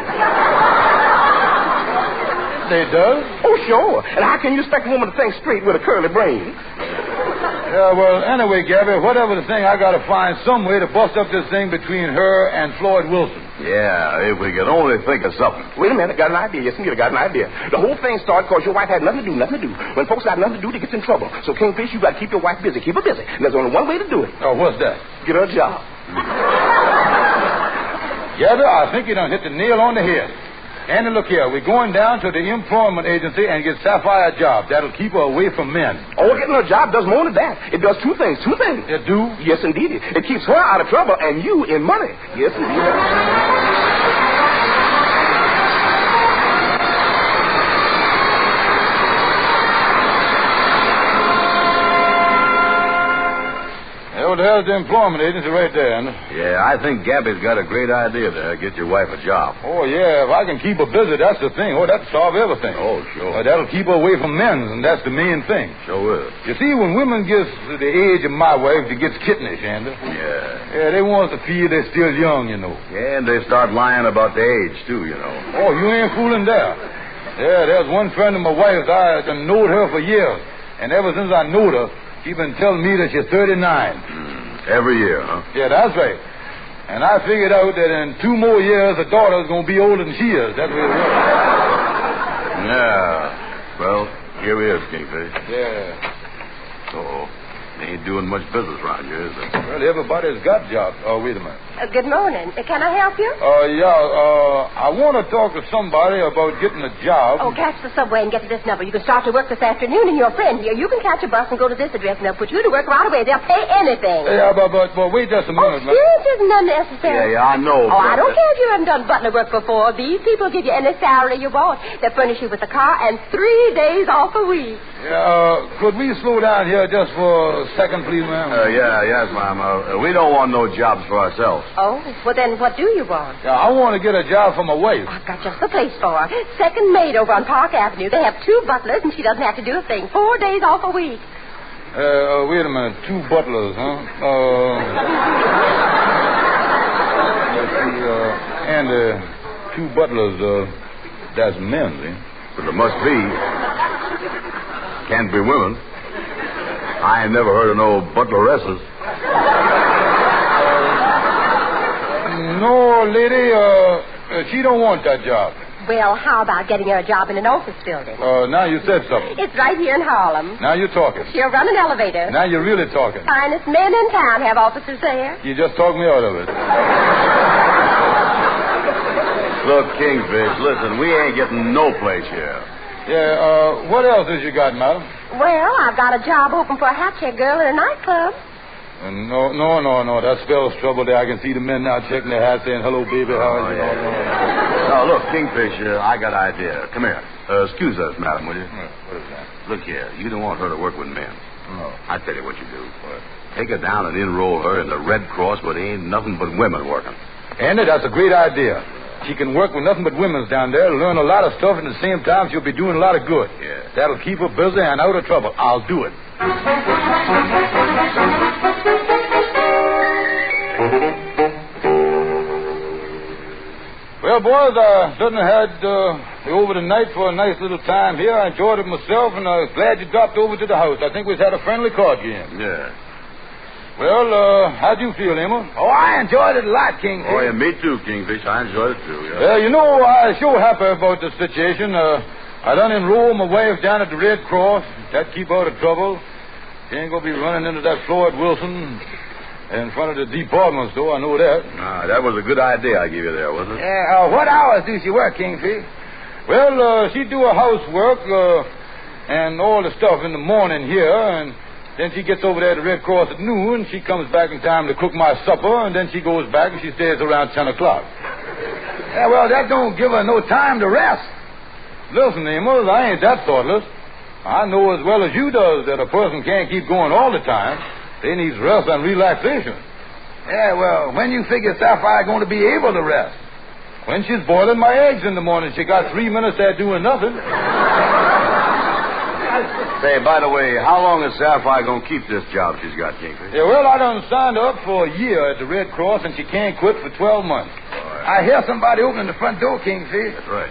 They does? Oh, sure. And how can you expect a woman to think straight with a curly brain? Yeah, well, anyway, Gabby, whatever the thing, I got to find some way to bust up this thing between her and Floyd Wilson. Yeah, if we could only think of something. Wait a minute, got an idea. Yes, I got an idea. The whole thing started because your wife had nothing to do. When folks got nothing to do, they get in trouble. So, Kingfish, you got to keep your wife busy. Keep her busy. And there's only one way to do it. Oh, what's that? Get her a job. Gabby, I think you done hit the nail on the head. Andy, look here. We're going down to the employment agency and get Sapphire a job. That'll keep her away from men. Oh, getting her a job does more than that. It does two things. It do? Yes, indeed. It keeps her out of trouble and you in money. Yes, indeed. Well, there's the employment agency right there, Andy. Yeah, I think Gabby's got a great idea there. Get your wife a job. Oh, yeah. If I can keep her busy, that's the thing. Oh, that'll solve everything. Oh, sure. That'll keep her away from men, and that's the main thing. Sure is. You see, when women get to the age of my wife, it gets kittenish, Andy. Yeah. Yeah, they want to feel they're still young, you know. Yeah, and they start lying about their age, too, you know. Oh, you ain't fooling there. Yeah, there's one friend of my wife's. I done knowed her for years. And ever since I knowed her, she's been telling me that she's 39. Every year, huh? Yeah, that's right. And I figured out that in 2 more years, her daughter's going to be older than she is. That's what it was. Yeah. Well, here he is, Kingfish. Yeah. Uh-oh. They ain't doing much business around here, is there? Well, everybody's got jobs. Oh, wait a minute. Good morning. Can I help you? I want to talk to somebody about getting a job. Oh, catch the subway and get to this number. You can start to work this afternoon, and your friend here, you can catch a bus and go to this address, and they'll put you to work right away. They'll pay anything. Yeah, but wait just a minute, man. This isn't unnecessary. Yeah, I know. Oh, I don't care if you haven't done butler work before. These people give you any salary you want. They'll furnish you with a car and 3 days off a week. Yeah, could we slow down here just for a second, please, ma'am? Yes, ma'am. We don't want no jobs for ourselves. Oh, well then what do you want? Yeah, I want to get a job for my wife. I've got just the place for her. Second maid over on Park Avenue. They have 2 butlers, and she doesn't have to do a thing. 4 days off a week. Wait a minute. 2 butlers, huh? Let's see, and 2 butlers, that's men, see? But there must be. Can't be women. I ain't never heard of no butleresses. No, lady, she don't want that job. Well, how about getting her a job in an office building? Now you said something. It's right here in Harlem. Now you're talking. She'll run an elevator. Now you're really talking. Finest men in town have offices there. You just talked me out of it. Look, Kingfish, listen, we ain't getting no place here. Yeah, what else has you got, madam? Well, I've got a job open for a hat-check girl in a nightclub. No. That spells trouble there. I can see the men now checking their hats saying, hello, baby, how are you? Now, look, Kingfish, I got an idea. Come here. Excuse us, madam, will you? What is that? Look here. You don't want her to work with men. No. I tell you what you do. What? Take her down and enroll her in the Red Cross where there ain't nothing but women working. Andy, that's a great idea. She can work with nothing but women's down there, learn a lot of stuff, and at the same time she'll be doing a lot of good. Yeah. That'll keep her busy and out of trouble. I'll do it. Well, boys, I certainly had over the night for a nice little time here. I enjoyed it myself, and I'm glad you dropped over to the house. I think we've had a friendly card game. Yeah. Well, how'd you feel, Amos? Oh, I enjoyed it a lot, Kingfish. Oh, yeah, me too, Kingfish. I enjoyed it too, yeah. Well, you know, I'm sure happy about the situation. I done enrolled my wife down at the Red Cross. That keep her out of trouble. She ain't gonna be running into that Floyd Wilson in front of the department store. I know that. That was a good idea I gave you there, wasn't it? Yeah, what hours do she work, Kingfish? Well, she do her housework and all the stuff in the morning here, and then she gets over there to the Red Cross at noon. She comes back in time to cook my supper, and then she goes back and she stays around 10 o'clock. Yeah, well, that don't give her no time to rest. Listen, Amos, I ain't that thoughtless. I know as well as you does that a person can't keep going all the time. They needs rest and relaxation. Yeah, well, when you figure Sapphire going to be able to rest? When she's boiling my eggs in the morning. She got 3 minutes there doing nothing. Say, by the way, how long is Sapphire going to keep this job she's got, Kingfish? Yeah, well, I done signed her up for a year at the Red Cross, and she can't quit for 12 months. I hear somebody opening the front door, Kingfish. That's right.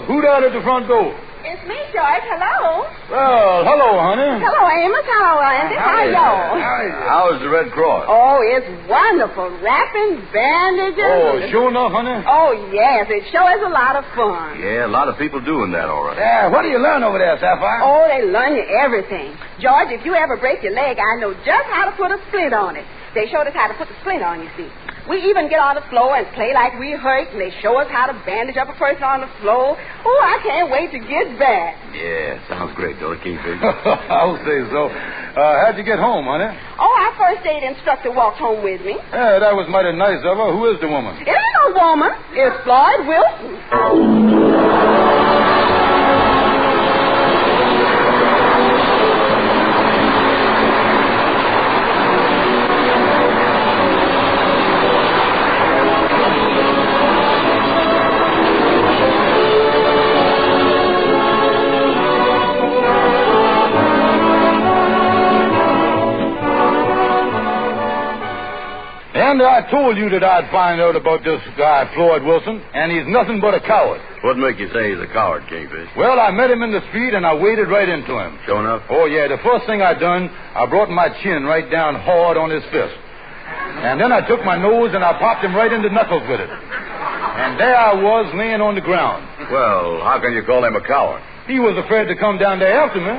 Who down at the front door? It's me, George. Hello. Well, hello, honey. Hello, Amos. Hello, Andy. How are y'all? How's the Red Cross? Oh, it's wonderful. Wrapping, bandages. Oh, sure enough, honey? Oh, yes. It sure is a lot of fun. Yeah, a lot of people doing that already. Yeah, what do you learn over there, Sapphire? Oh, they learn you everything. George, if you ever break your leg, I know just how to put a splint on it. They showed us how to put the splint on, you see. We even get on the floor and play like we hurt, and they show us how to bandage up a person on the floor. Oh, I can't wait to get back. Yeah, sounds great, don't it, Kingfish? I'll say so. How'd you get home, honey? Oh, our first aid instructor walked home with me. Yeah, that was mighty nice of her. Who is the woman? It ain't no woman. It's Floyd Wilson. And I told you that I'd find out about this guy, Floyd Wilson, and he's nothing but a coward. What make you say he's a coward, Kingfish? Well, I met him in the street, and I waded right into him. Sure enough? Oh, yeah. The first thing I done, I brought my chin right down hard on his fist. And then I took my nose, and I popped him right in the knuckles with it. And there I was, laying on the ground. Well, how can you call him a coward? He was afraid to come down there after me.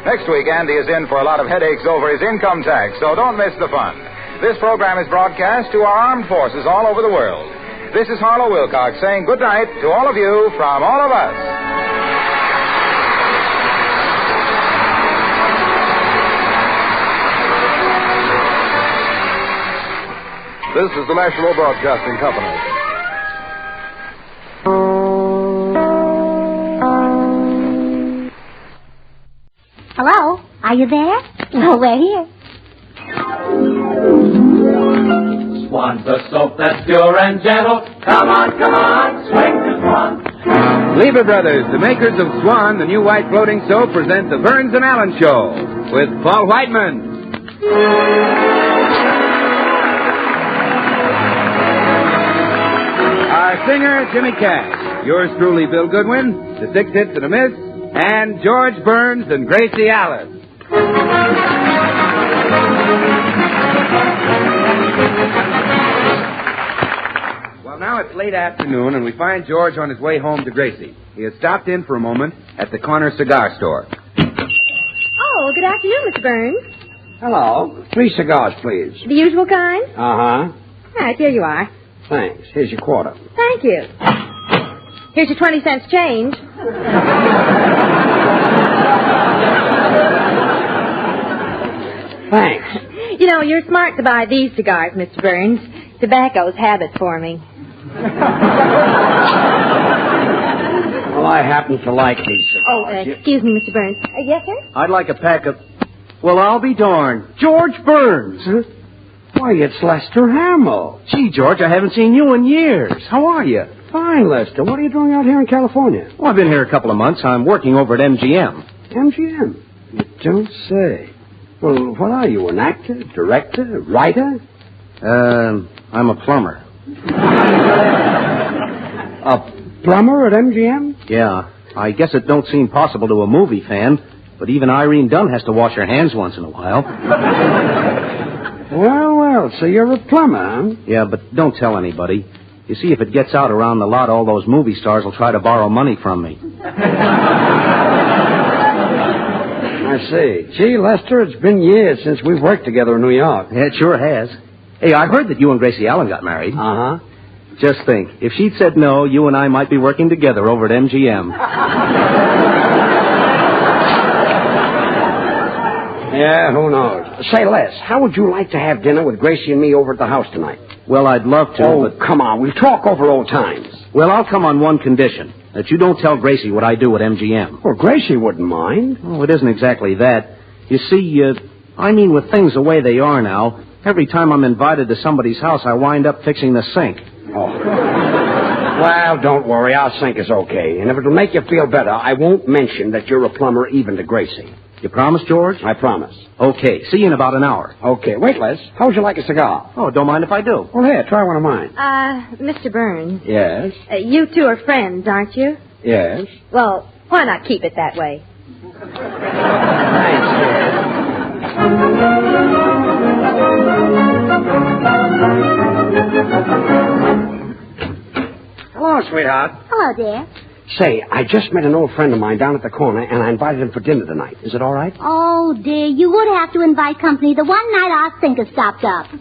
Next week, Andy is in for a lot of headaches over his income tax, so don't miss the fun. This program is broadcast to our armed forces all over the world. This is Harlow Wilcox saying good night to all of you from all of us. This is the National Broadcasting Company. Hello? Are you there? Well, we're here. Swan's the soap that's pure and gentle. Come on, swing to Swan. Lever Brothers, the makers of Swan, the new white floating soap, present the Burns and Allen Show with Paul Whiteman. Our singer, Jimmy Cash. Yours truly, Bill Goodwin. The Six Hits and a Miss. And George Burns and Gracie Allen. Well, now it's late afternoon, and we find George on his way home to Gracie. He has stopped in for a moment at the corner cigar store. Oh, good afternoon, Mr. Burns. Hello. 3 cigars, please. The usual kind? Uh-huh. All right, here you are. Thanks. Here's your quarter. Thank you. Here's your 20 cents change. Thanks. You know, you're smart to buy these cigars, Mr. Burns. Tobacco's habit forming. Well, I happen to like these cigars. Oh, excuse me, Mr. Burns. Yes, sir? I'd like a pack of... Well, I'll be darned. George Burns. Huh? Why, it's Lester Hamill. Gee, George, I haven't seen you in years. How are you? Fine, Lester. What are you doing out here in California? Well, I've been here a couple of months. I'm working over at MGM. MGM? You don't say. Well, what are you, an actor, director, writer? I'm a plumber. A plumber at MGM? Yeah. I guess it don't seem possible to a movie fan, but even Irene Dunn has to wash her hands once in a while. Well, so you're a plumber, huh? Yeah, but don't tell anybody. You see, if it gets out around the lot, all those movie stars will try to borrow money from me. I see. Gee, Lester, it's been years since we've worked together in New York. Yeah, it sure has. Hey, I heard that you and Gracie Allen got married. Uh-huh. Just think, if she'd said no, you and I might be working together over at MGM. Yeah, who knows? Say, Les, how would you like to have dinner with Gracie and me over at the house tonight? Well, I'd love to, but... come on, we'll talk over old times. Well, I'll come on one condition, that you don't tell Gracie what I do at MGM. Well, Gracie wouldn't mind. Oh, it isn't exactly that. You see, I mean, with things the way they are now, every time I'm invited to somebody's house, I wind up fixing the sink. Oh. Well, don't worry. Our sink is okay. And if it'll make you feel better, I won't mention that you're a plumber even to Gracie. You promise, George? I promise. Okay. See you in about an hour. Okay. Wait, Les. How would you like a cigar? Oh, don't mind if I do. Well, here, try one of mine. Mr. Burns. Yes? You two are friends, aren't you? Yes. Well, why not keep it that way? Hello, sweetheart. Hello, dear. Say, I just met an old friend of mine down at the corner, and I invited him for dinner tonight. Is it all right? Oh, dear, you would have to invite company the one night our sinker stopped up.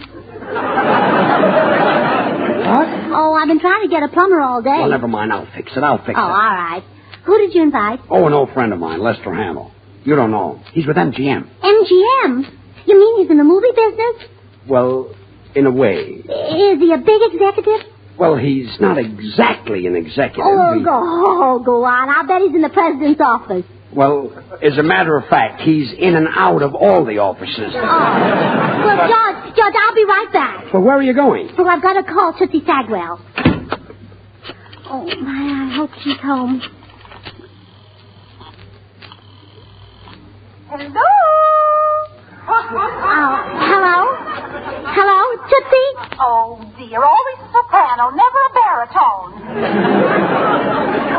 What? Oh, I've been trying to get a plumber all day. Well, never mind. I'll fix it. Oh, all right. Who did you invite? Oh, an old friend of mine, Lester Hamill. You don't know him. He's with MGM. MGM? You mean he's in the movie business? Well, in a way. Is he a big executive? Well, he's not exactly an executive. Go on. I'll bet he's in the president's office. Well, as a matter of fact, he's in and out of all the offices. Oh. Well, George, I'll be right back. Well, where are you going? Well, I've got to call Tootsie Sagwell. Oh, my, I hope she's home. Hello? Hello? Hello, Tootsie? Oh, dear, always a soprano, never a baritone.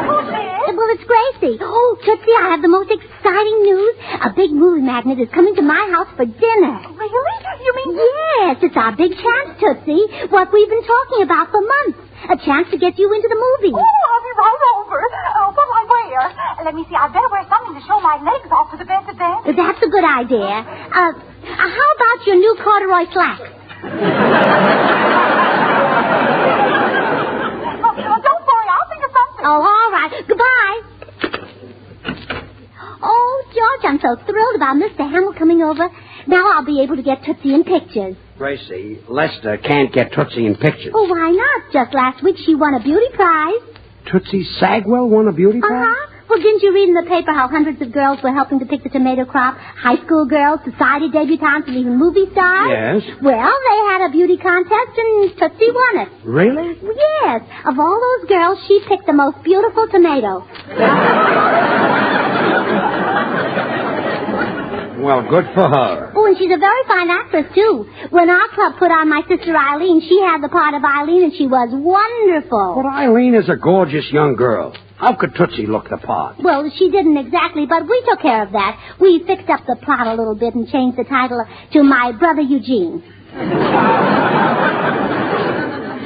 Who's this? Well, it's Gracie. Oh, Tootsie, I have the most exciting news. A big movie magnet is coming to my house for dinner. Really? You mean... Yes, it's our big chance, Tootsie. What we've been talking about for months. A chance to get you into the movie. Oh, I'll be right over. What'll I wear? Let me see, I'd better wear something to show my legs off for the bed to dance. That's a good idea. How about your new corduroy slacks? Don't worry, I'll think of something. Oh, all right. Goodbye. Oh, George, I'm so thrilled about Mr. Hamill coming over. Now I'll be able to get Tootsie in pictures. Gracie, Lester can't get Tootsie in pictures. Oh, why not? Just last week she won a beauty prize. Tootsie Sagwell won a beauty prize? Uh-huh. Well, didn't you read in the paper how hundreds of girls were helping to pick the tomato crop? High school girls, society debutantes, and even movie stars? Yes. Well, they had a beauty contest, and Tootsie won it. Really? Yes. Of all those girls, she picked the most beautiful tomato. Well, good for her. Oh, and she's a very fine actress, too. When our club put on my sister Eileen, she had the part of Eileen, and she was wonderful. But Eileen is a gorgeous young girl. How could Tootsie look the part? Well, she didn't exactly, but we took care of that. We fixed up the plot a little bit and changed the title to My Brother Eugene.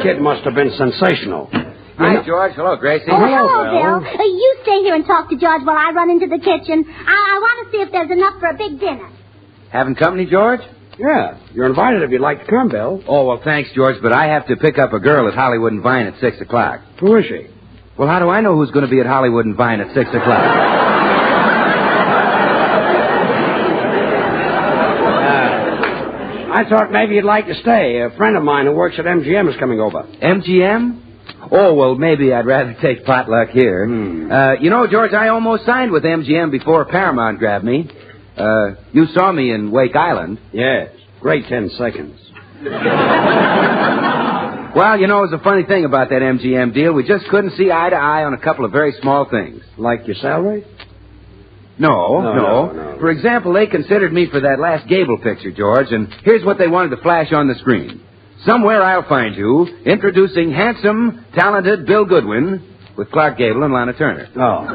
Kid must have been sensational. Hi, George. Hello, Gracie. Oh, hello, Bill. You stay here and talk to George while I run into the kitchen. I want to see if there's enough for a big dinner. Having company, George? Yeah, you're invited if you'd like to come, Bill. Oh, well, thanks, George, but I have to pick up a girl at Hollywood and Vine at 6 o'clock. Who is she? Well, how do I know who's going to be at Hollywood and Vine at 6 o'clock? I thought maybe you'd like to stay. A friend of mine who works at MGM is coming over. MGM? Oh, well, maybe I'd rather take potluck here. You know, George, I almost signed with MGM before Paramount grabbed me. You saw me in Wake Island. Yes. Great 10 seconds. Well, you know, it was a funny thing about that MGM deal. We just couldn't see eye to eye on a couple of very small things. Like your salary? No. For example, they considered me for that last Gable picture, George, and here's what they wanted to flash on the screen. Somewhere I'll find you, introducing handsome, talented Bill Goodwin with Clark Gable and Lana Turner. Oh.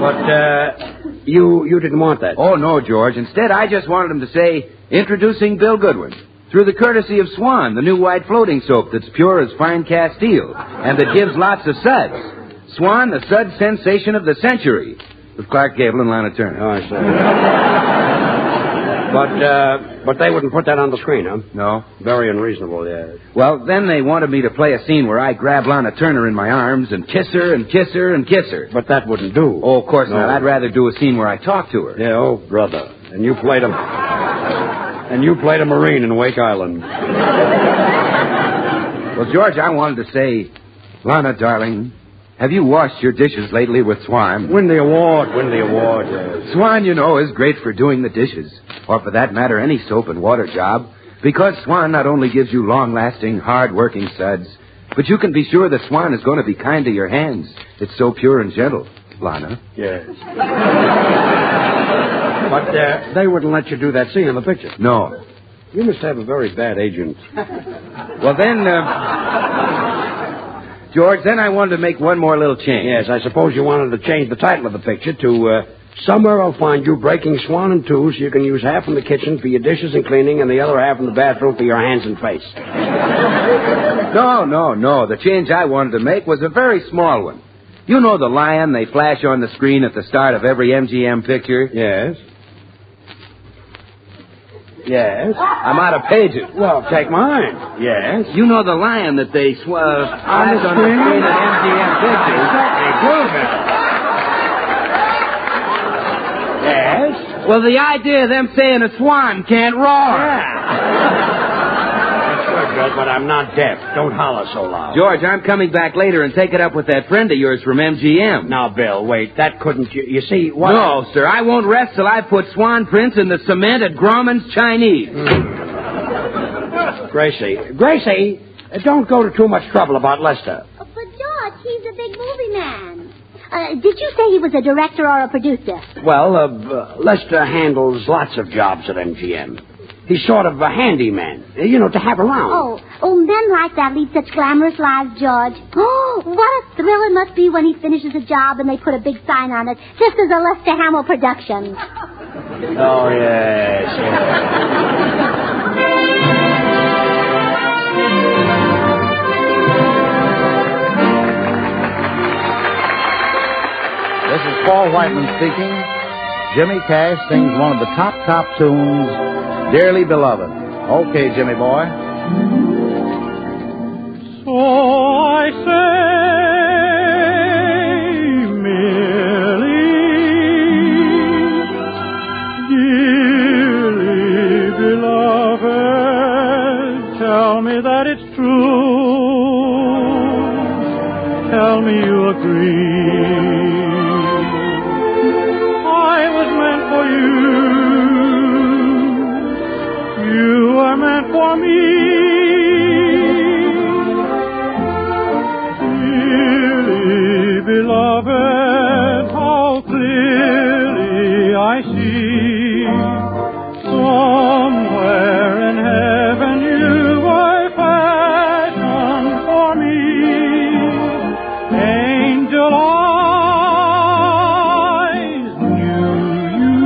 But, you didn't want that. Oh, no, George. Instead, I just wanted them to say, introducing Bill Goodwin, through the courtesy of Swan, the new white floating soap that's pure as fine cast steel, and that gives lots of suds. Swan, the sud sensation of the century, with Clark Gable and Lana Turner. Oh, I see. But they wouldn't put that on the screen, huh? No. Very unreasonable, yeah. Well, then they wanted me to play a scene where I grab Lana Turner in my arms and kiss her and kiss her and kiss her. But that wouldn't do. Oh, of course not. I'd rather do a scene where I talk to her. Yeah, oh, brother. And you played a Marine in Wake Island. Well, George, I wanted to say, Lana, darling, have you washed your dishes lately with Swan? Win the award, yes. Swan, you know, is great for doing the dishes, or for that matter, any soap and water job, because Swan not only gives you long-lasting, hard-working suds, But you can be sure that Swan is going to be kind to your hands. It's so pure and gentle, Lana. Yes. But they wouldn't let you do that scene in the picture. No. You must have a very bad agent. Well, then, George, then I wanted to make one more little change. Yes, I suppose you wanted to change the title of the picture to Somewhere I'll Find You Breaking Swan in Two so you can use half in the kitchen for your dishes and cleaning and the other half in the bathroom for your hands and face. No. The change I wanted to make was a very small one. You know the lion they flash on the screen at the start of every MGM picture? Yes. Yes. I'm out of pages. Well, take mine. Yes. You know the lion that they flash on the screen at MGM pictures? Yes. Well, the idea of them saying a swan can't roar. That's good, but I'm not deaf. Don't holler so loud. George, I'm coming back later and take it up with that friend of yours from MGM. Now, Bill, wait. That couldn't... You see, what... No, sir. I won't rest till I put swan prints in the cement at Grauman's Chinese. Gracie, don't go to too much trouble about Lester. But, George, he's a big movie man. Did you say he was a director or a producer? Well, Lester handles lots of jobs at MGM. He's sort of a handyman, to have around. Oh, men like that lead such glamorous lives, George. Oh, what a thrill it must be when he finishes a job and they put a big sign on it. This is a Lester Hamill production. Oh, yes. This is Paul Whiteman speaking. Jimmy Cash sings one of the top tunes, Dearly Beloved. Okay, Jimmy boy. So I say, Millie, dearly beloved, tell me that it's true. Tell me you agree. You are meant for me, dearly beloved, how clearly I see. Somewhere in heaven you were fashioned for me, angel eyes knew you.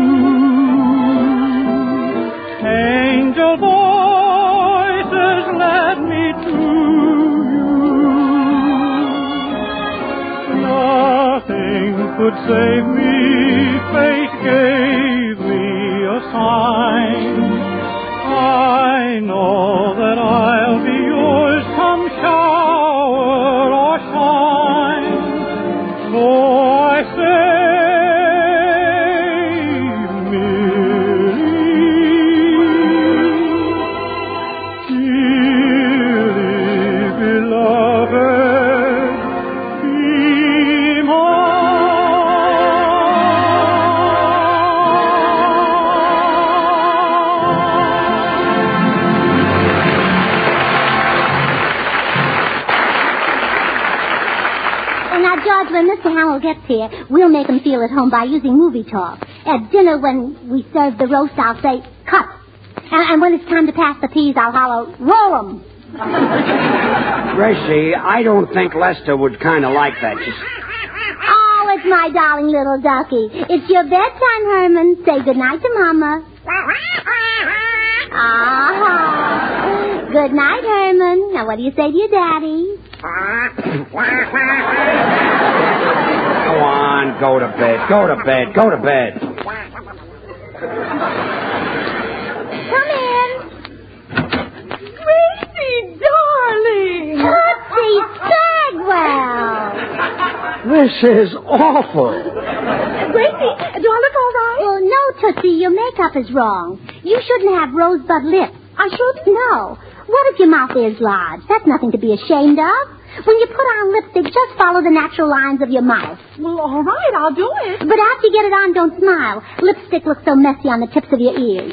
Angel voices led me to you. Nothing could save me. Fate gave me a sign. I know that I'll be yours come shower or shine. So I say, when Mr. Hamill gets here, we'll make him feel at home by using movie talk. At dinner, when we serve the roast, I'll say, cut. And when it's time to pass the peas, I'll holler, roll 'em. Gracie, I don't think Lester would kind of like that. Oh, it's my darling little ducky. It's your bedtime, Herman. Say goodnight to Mama. Ah, good night, Herman. Now, what do you say to your daddy? Go on, go to bed. Go to bed. Go to bed. Come in. Gracie, darling. Tootsie Bagwell. This is awful. Gracie, do I look all right? Well, no, Tootsie, your makeup is wrong. You shouldn't have rosebud lips. I shouldn't know. What if your mouth is large? That's nothing to be ashamed of. When you put on lipstick, just follow the natural lines of your mouth. Well, all right, I'll do it. But after you get it on, don't smile. Lipstick looks so messy on the tips of your ears.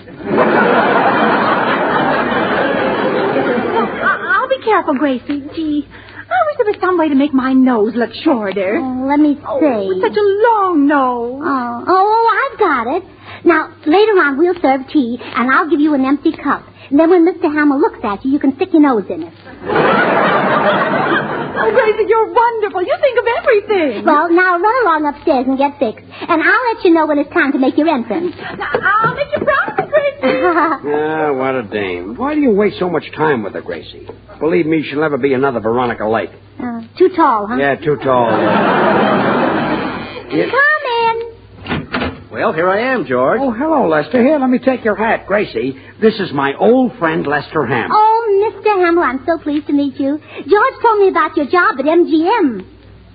I'll be careful, Gracie. Gee, there was some way to make my nose look shorter. Oh, let me see. Oh, such a long nose. Oh, I've got it. Now, later on, we'll serve tea, and I'll give you an empty cup. And then when Mr. Hamill looks at you, you can stick your nose in it. Oh, Gracie, you're wonderful. You think of everything. Well, now run along upstairs and get fixed. And I'll let you know when it's time to make your entrance. Now, I'll make you proud of me, Gracie. Ah, what a dame. Why do you waste so much time with her, Gracie? Believe me, she'll never be another Veronica Lake. Too tall, huh? Yeah, too tall. Come in. Well, here I am, George. Oh, hello, Lester. Here, let me take your hat. Gracie, this is my old friend, Lester Hamill. Oh, Mr. Hamill, I'm so pleased to meet you. George told me about your job at MGM.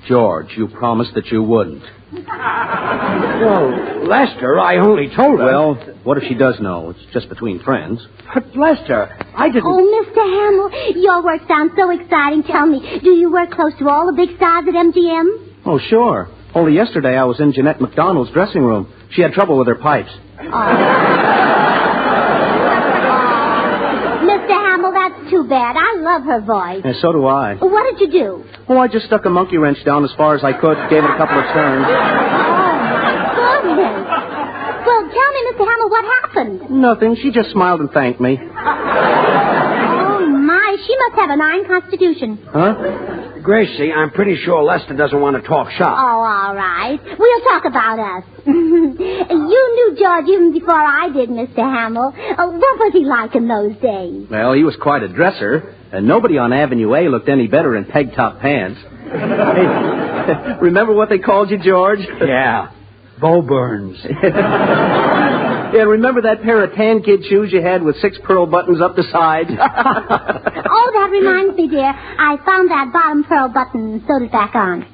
George, you promised that you wouldn't. Well, Lester, I only told her. Well, what if she does know? It's just between friends. But, Lester, I didn't... Oh, Mr. Hamill, your work sounds so exciting. Tell me, do you work close to all the big stars at MGM? Oh, sure. Only yesterday I was in Jeanette McDonald's dressing room. She had trouble with her pipes. Mr. Hamill, that's too bad. I love her voice. And so do I. What did you do? Oh, I just stuck a monkey wrench down as far as I could, gave it a couple of turns. Oh, my goodness. Well, tell me, Mr. Hamill, what happened? Nothing. She just smiled and thanked me. Oh, my. She must have an iron constitution. Huh? Gracie, I'm pretty sure Lester doesn't want to talk shop. Oh, all right. We'll talk about us. You knew George even before I did, Mr. Hamill. What was he like in those days? Well, he was quite a dresser, and nobody on Avenue A looked any better in peg-top pants. Hey, remember what they called you, George? Yeah. Bo Burns. Yeah, remember that pair of tan kid shoes you had with 6 pearl buttons up the sides? Oh, that reminds me, dear. I found that bottom pearl button and sewed it back on.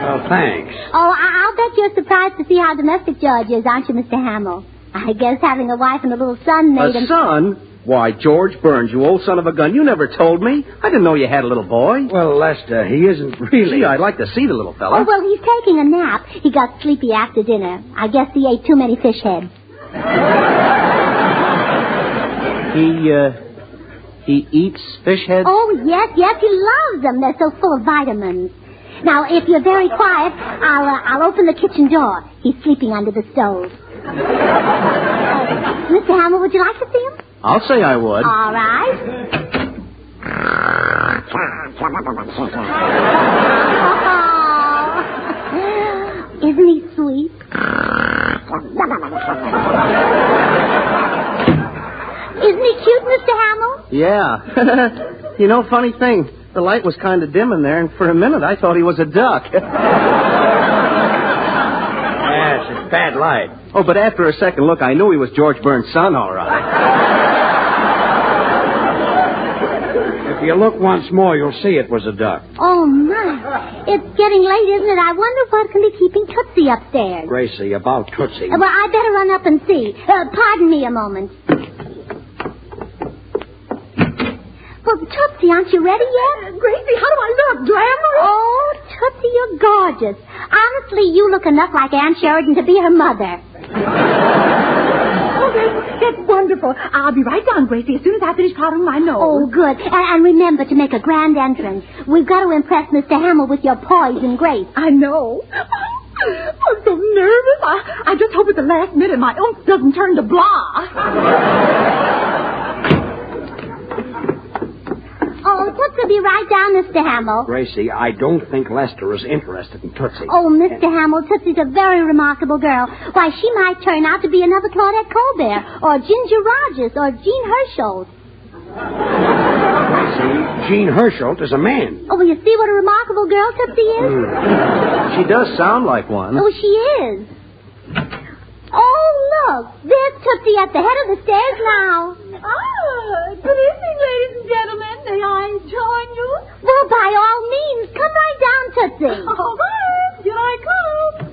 Well, thanks. Oh, I'll bet you're surprised to see how domestic George is, aren't you, Mr. Hamill? I guess having a wife and a little son made him... A son? Why, George Burns, you old son of a gun, you never told me. I didn't know you had a little boy. Well, Lester, he isn't really... Gee, I'd like to see the little fella. Oh, well, he's taking a nap. He got sleepy after dinner. I guess he ate too many fish heads. He eats fish heads? Oh, yes, he loves them. They're so full of vitamins. Now, if you're very quiet, I'll open the kitchen door. He's sleeping under the stove. Mr. Hamill, would you like to see him? I'll say I would. All right. Oh, isn't he sweet? Isn't he cute, Mr. Hamill? Yeah. You know, funny thing, the light was kind of dim in there, and for a minute I thought he was a duck. Yes, it's bad light. Oh, but after a second look, I knew he was George Burns' son, all right. If you look once more, you'll see it was a duck. Oh, my. It's getting late, isn't it? I wonder what can be keeping Tootsie upstairs. Gracie, about Tootsie. Well, I better run up and see. Pardon me a moment. Well, Tootsie, aren't you ready yet? Gracie, how do I look? Glamorous? Oh, Tootsie, you're gorgeous. Honestly, you look enough like Ann Sheridan to be her mother. Oh, that's wonderful. I'll be right down, Gracie, as soon as I finish powdering my nose. Oh, good. And remember to make a grand entrance. We've got to impress Mr. Hamill with your poise and grace. I know. I'm so nervous. I just hope at the last minute my oomph doesn't turn to blah. Oh, Tootsie will be right down, Mr. Hamill. Gracie, I don't think Lester is interested in Tootsie. Oh, Mr. Hamill, Tootsie's a very remarkable girl. Why, she might turn out to be another Claudette Colbert, or Ginger Rogers, or Jean Hersholt. Gracie, Jean Hersholt is a man. Oh, well, you see what a remarkable girl Tootsie is? She does sound like one. Oh, she is. Oh, look, there's Tootsie at the head of the stairs now. Ah, good evening, ladies and gentlemen. May I join you? Well, by all means, come right down, Tootsie. All right, here I come.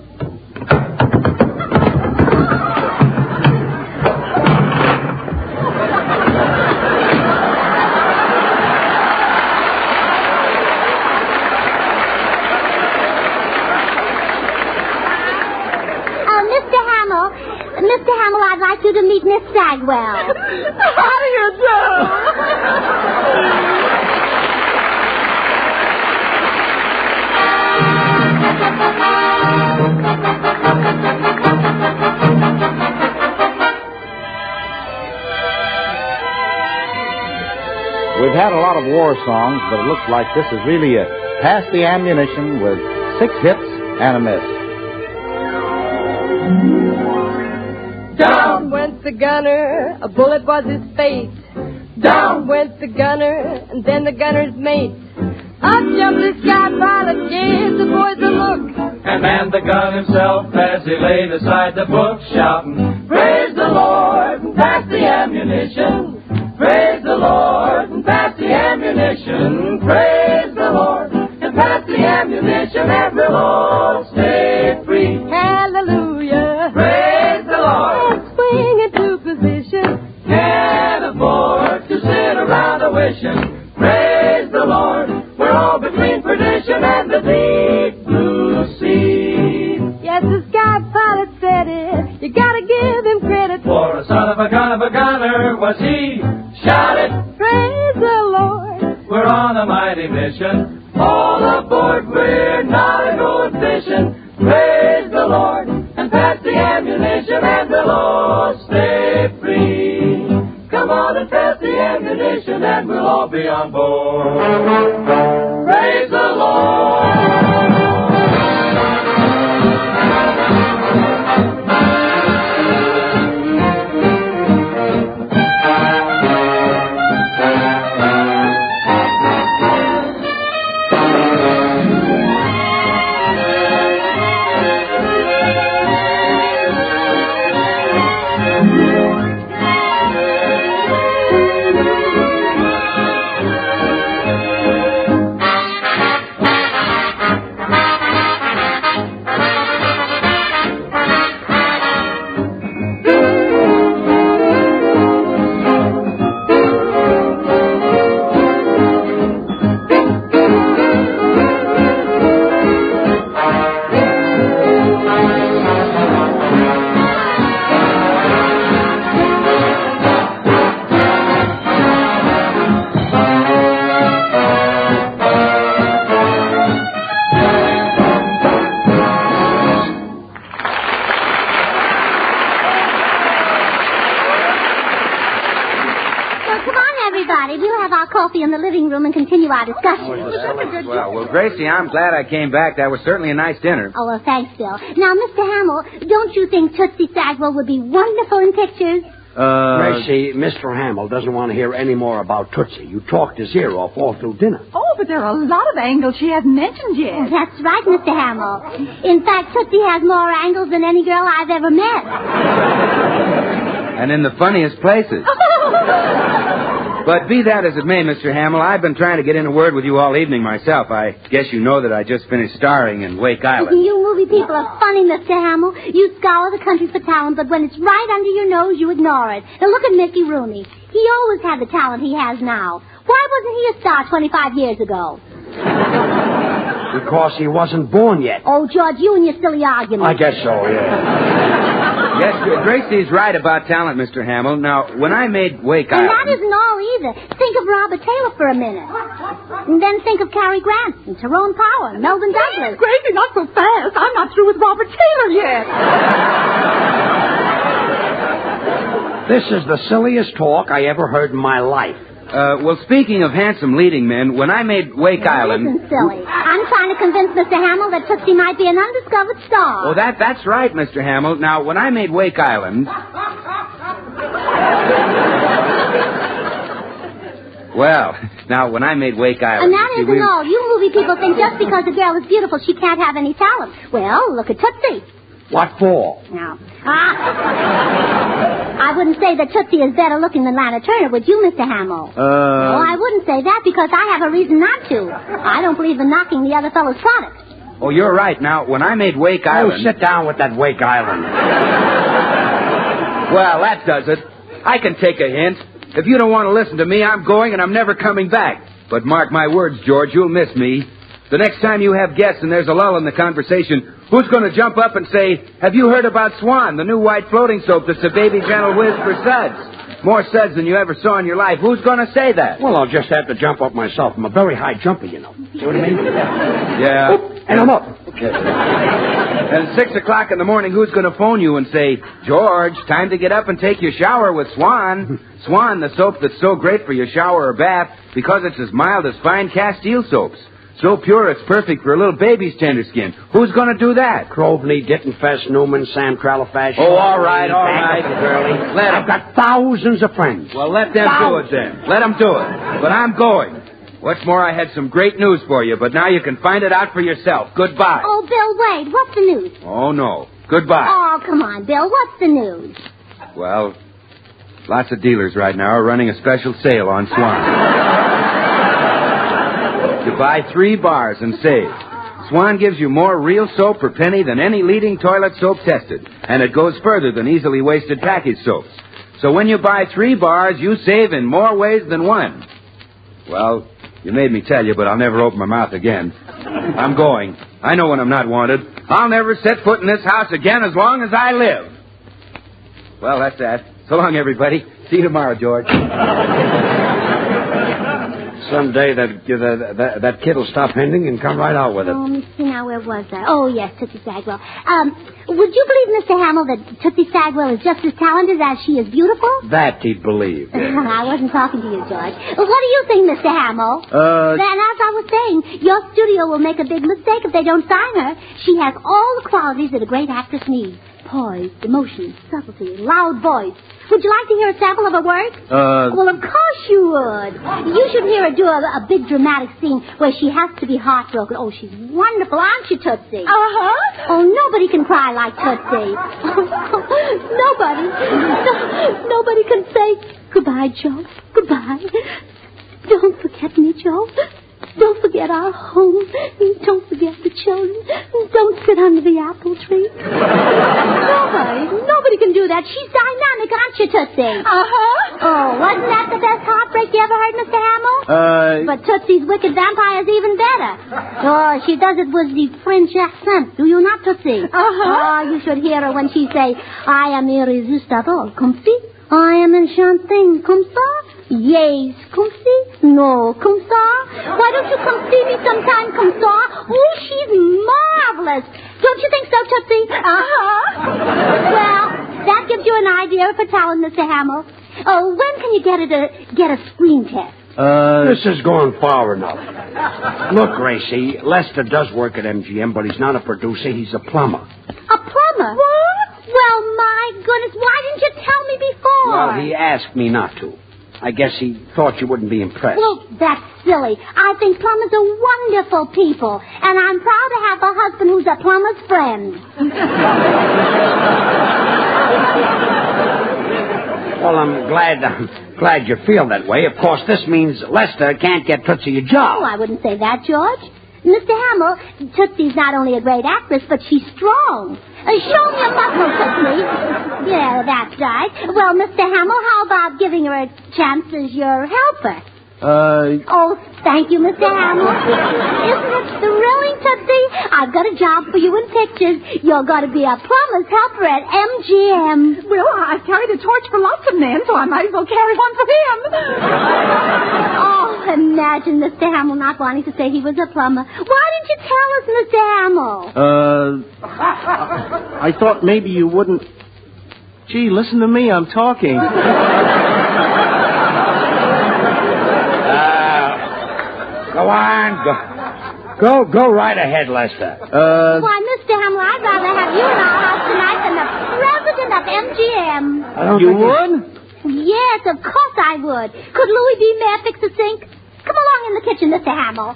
Mr. Hamill, I'd like you to meet Miss Sagwell. Bagwell. How do you do? We've had a lot of war songs, but it looks like this is really it. Pass the Ammunition with 6 hits and a miss. Down went the gunner, a bullet was his fate. Down went the gunner, and then the gunner's mate. Up jumped the sky pilot, gave the boys a look, and manned the gun himself as he laid aside the book, shouting, "Praise the Lord, and pass the ammunition. Praise the Lord, and pass the ammunition. Praise the Lord, and pass the ammunition, and we'll all stay free." Hallelujah. Praise the Lord. And swing into position. Can't afford to sit around a wishing. Praise the Lord. We're all between perdition and the deep blue sea. Yes, the sky pilot said it. You gotta give him credit. For a son of a gunner was he. Shout it. Praise the Lord. We're on a mighty mission. All aboard, we're not going fishing. Praise the Lord and pass the ammunition, and we'll all stay free. Come on and pass the ammunition, and we'll all be on board. Praise the Lord. In the living room and continue our discussion. Well, Gracie, I'm glad I came back. That was certainly a nice dinner. Oh, well, thanks, Bill. Now, Mr. Hamill, don't you think Tootsie Sagwell would be wonderful in pictures? Gracie, Mr. Hamill doesn't want to hear any more about Tootsie. You talked his ear off all through dinner. Oh, but there are a lot of angles she hasn't mentioned yet. Oh, that's right, Mr. Hamill. In fact, Tootsie has more angles than any girl I've ever met. And in the funniest places. But be that as it may, Mr. Hamill, I've been trying to get in a word with you all evening myself. I guess you know that I just finished starring in Wake Island. You movie people are funny, Mr. Hamill. You scour the country for talent, but when it's right under your nose, you ignore it. Now look at Mickey Rooney. He always had the talent he has now. Why wasn't he a star 25 years ago? Because he wasn't born yet. Oh, George, you and your silly argument. I guess so, yeah. Yes, Gracie's right about talent, Mr. Hamill. Now, when I made Wake Island... And that isn't all either. Think of Robert Taylor for a minute. And then think of Cary Grant and Tyrone Power and Melvin Douglas. Gracie, not so fast. I'm not through with Robert Taylor yet. This is the silliest talk I ever heard in my life. Well, speaking of handsome leading men, when I made Wake Island... Isn't silly. I'm trying to convince Mr. Hamill that Tootsie might be an undiscovered star. Oh, that's right, Mr. Hamill. Now, when I made Wake Island... Well, now, when I made Wake Island... And that isn't all. You movie people think just because a girl is beautiful, she can't have any talent. Well, look at Tootsie. What for? No. I wouldn't say that Tootsie is better looking than Lana Turner, would you, Mr. Hamill? No, I wouldn't say that because I have a reason not to. I don't believe in knocking the other fellow's product. Oh, you're right. Now, when I made Wake Island... Oh, sit down with that Wake Island. Well, that does it. I can take a hint. If you don't want to listen to me, I'm going and I'm never coming back. But mark my words, George, you'll miss me. The next time you have guests and there's a lull in the conversation, Who's going to jump up and say, have you heard about Swan, the new white floating soap that's a baby gentle whiz for suds? More suds than you ever saw in your life. Who's going to say that? Well, I'll just have to jump up myself. I'm a very high jumper, you know. See what I mean? Yeah. Oop, and I'm up. Okay. And 6 o'clock in the morning, who's going to phone you and say, George, time to get up and take your shower with Swan. Swan, the soap that's so great for your shower or bath because it's as mild as fine Castile soaps. So pure it's perfect for a little baby's tender skin. Who's going to do that? Krovney, Dittenfest, Newman, Sam Tralafash. Oh, all right. Curly. I've got thousands of friends. Well, let them do it then. Let them do it. But I'm going. What's more, I had some great news for you, but now you can find it out for yourself. Goodbye. Oh, Bill, wait. What's the news? Oh, no. Goodbye. Oh, come on, Bill. What's the news? Well, lots of dealers right now are running a special sale on Swan. You buy 3 bars and save. Swan gives you more real soap per penny than any leading toilet soap tested, and it goes further than easily wasted package soaps. So when you buy 3 bars, you save in more ways than one. Well, you made me tell you, but I'll never open my mouth again. I'm going. I know when I'm not wanted. I'll never set foot in this house again as long as I live. Well, that's that. So long, everybody. See you tomorrow, George. Someday that kid will stop hinting and come right out with it. Oh, let me see now, where was I? Oh, yes, Tootsie Sagwell. Would you believe, Mr. Hamill, that Tootsie Sagwell is just as talented as she is beautiful? That he'd believe. Yeah. I wasn't talking to you, George. What do you think, Mr. Hamill? Then, as I was saying, your studio will make a big mistake if they don't sign her. She has all the qualities that a great actress needs. Poise, emotion, subtlety, loud voice. Would you like to hear a sample of her work? Well, of course you would. You should hear her do a big dramatic scene where she has to be heartbroken. Oh, she's wonderful, aren't you, Tootsie? Uh-huh. Oh, nobody can cry like Tootsie. Nobody. Nobody can say, goodbye, Joe. Goodbye. Don't forget me, Joe. Don't forget our home. Don't forget the children. Don't sit under the apple tree. Nobody can do that. She's dynamic, aren't you, Tootsie? Uh-huh. Oh, wasn't that the best heartbreak you ever heard, Mr. Hamill? But Tootsie's Wicked Vampire is even better. Oh, she does it with the French accent. Do you not, Tootsie? Uh-huh. Oh, you should hear her when she say, I am irresistible. Comme si? I am enchanting. Comme ça? Yes, comme si? No, comme ça? Why don't you come see me sometime, comme ça? Oh, she's marvelous. Don't you think so, Tootsie? Uh-huh. Well, that gives you an idea of her talent, Mr. Hamill. Oh, when can you get a screen test? This is going far enough. Look, Gracie, Lester does work at MGM, but he's not a producer. He's a plumber. A plumber? What? Well, my goodness, why didn't you tell me before? Well, he asked me not to. I guess he thought you wouldn't be impressed. Well, that's silly. I think plumbers are wonderful people, and I'm proud to have a husband who's a plumber's friend. Well, I'm glad you feel that way. Of course, this means Lester can't get Tootsie a job. Oh, I wouldn't say that, George. Mr. Hamill, Tootsie's not only a great actress, but she's strong. Show me a muscle, Tootsie. Yeah, that's right. Well, Mr. Hamill, how about giving her a chance as your helper? Oh, thank you, Mr. Hamill. Isn't it thrilling, Tootsie? I've got a job for you in pictures. You're going to be a plumber's helper at MGM. Well, I've carried a torch for lots of men, so I might as well carry one for him. Oh, imagine Mr. Hamill not wanting to say he was a plumber. Why didn't you tell us, Mr. Hamill? I thought maybe you wouldn't. Gee, listen to me. I'm talking. Go on. Go right ahead, Lester. Why, Mr. Hamill, I'd rather have you in our house tonight than the president of MGM. You would? Yes, of course I would. Could Louis B. Mayer fix a sink? Come along in the kitchen, Mr. Hamill.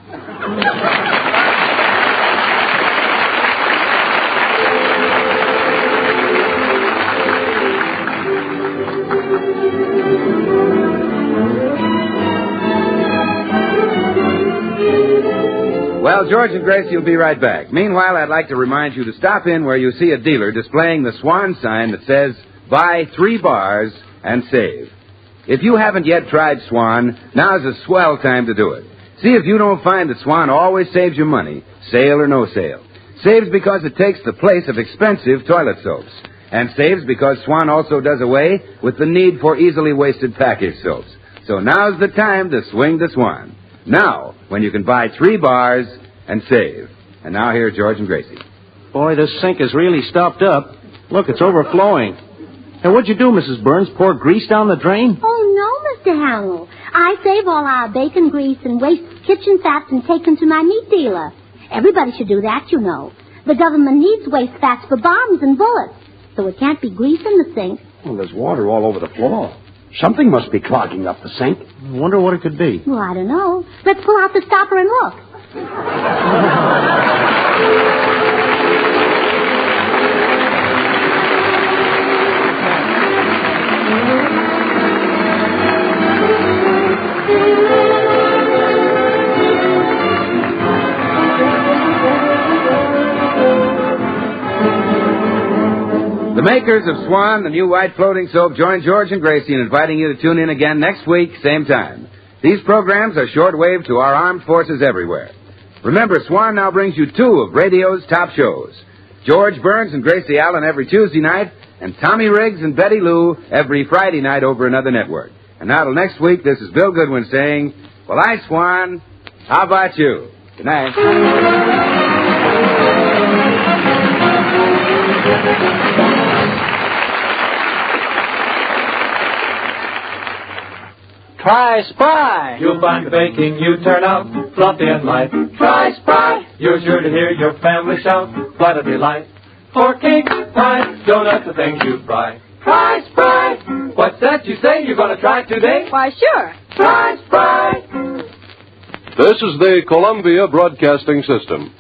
Well, George and Gracie will be right back. Meanwhile, I'd like to remind you to stop in where you see a dealer displaying the Swan sign that says, buy 3 bars and save. If you haven't yet tried Swan, now's a swell time to do it. See if you don't find that Swan always saves you money, sale or no sale. Saves because it takes the place of expensive toilet soaps. And saves because Swan also does away with the need for easily wasted package soaps. So now's the time to swing to Swan. Now, when you can buy 3 bars and save. And now here's George and Gracie. Boy, this sink is really stopped up. Look, it's overflowing. Hey, what'd you do, Mrs. Burns? Pour grease down the drain? Oh, no, Mr. Hamill. I save all our bacon grease and waste kitchen fats and take them to my meat dealer. Everybody should do that, you know. The government needs waste fats for bombs and bullets, so it can't be grease in the sink. Well, there's water all over the floor. Something must be clogging up the sink. I wonder what it could be. Well, I don't know. Let's pull out the stopper and look. The makers of Swan, the new white floating soap, join George and Gracie in inviting you to tune in again next week, same time. These programs are shortwave to our armed forces everywhere. Remember, Swan now brings you 2 of radio's top shows. George Burns and Gracie Allen every Tuesday night, and Tommy Riggs and Betty Lou every Friday night over another network. And now till next week, this is Bill Goodwin saying, well, I, Swan, how about you? Good night. Try Spry. You'll find the baking you turn out fluffy and light. Try Spry. You're sure to hear your family shout, flight of delight. For cake, pies, donuts, the things you fry. Try Spry. What's that you say you're going to try today? Why, sure. Try Spry. This is the Columbia Broadcasting System.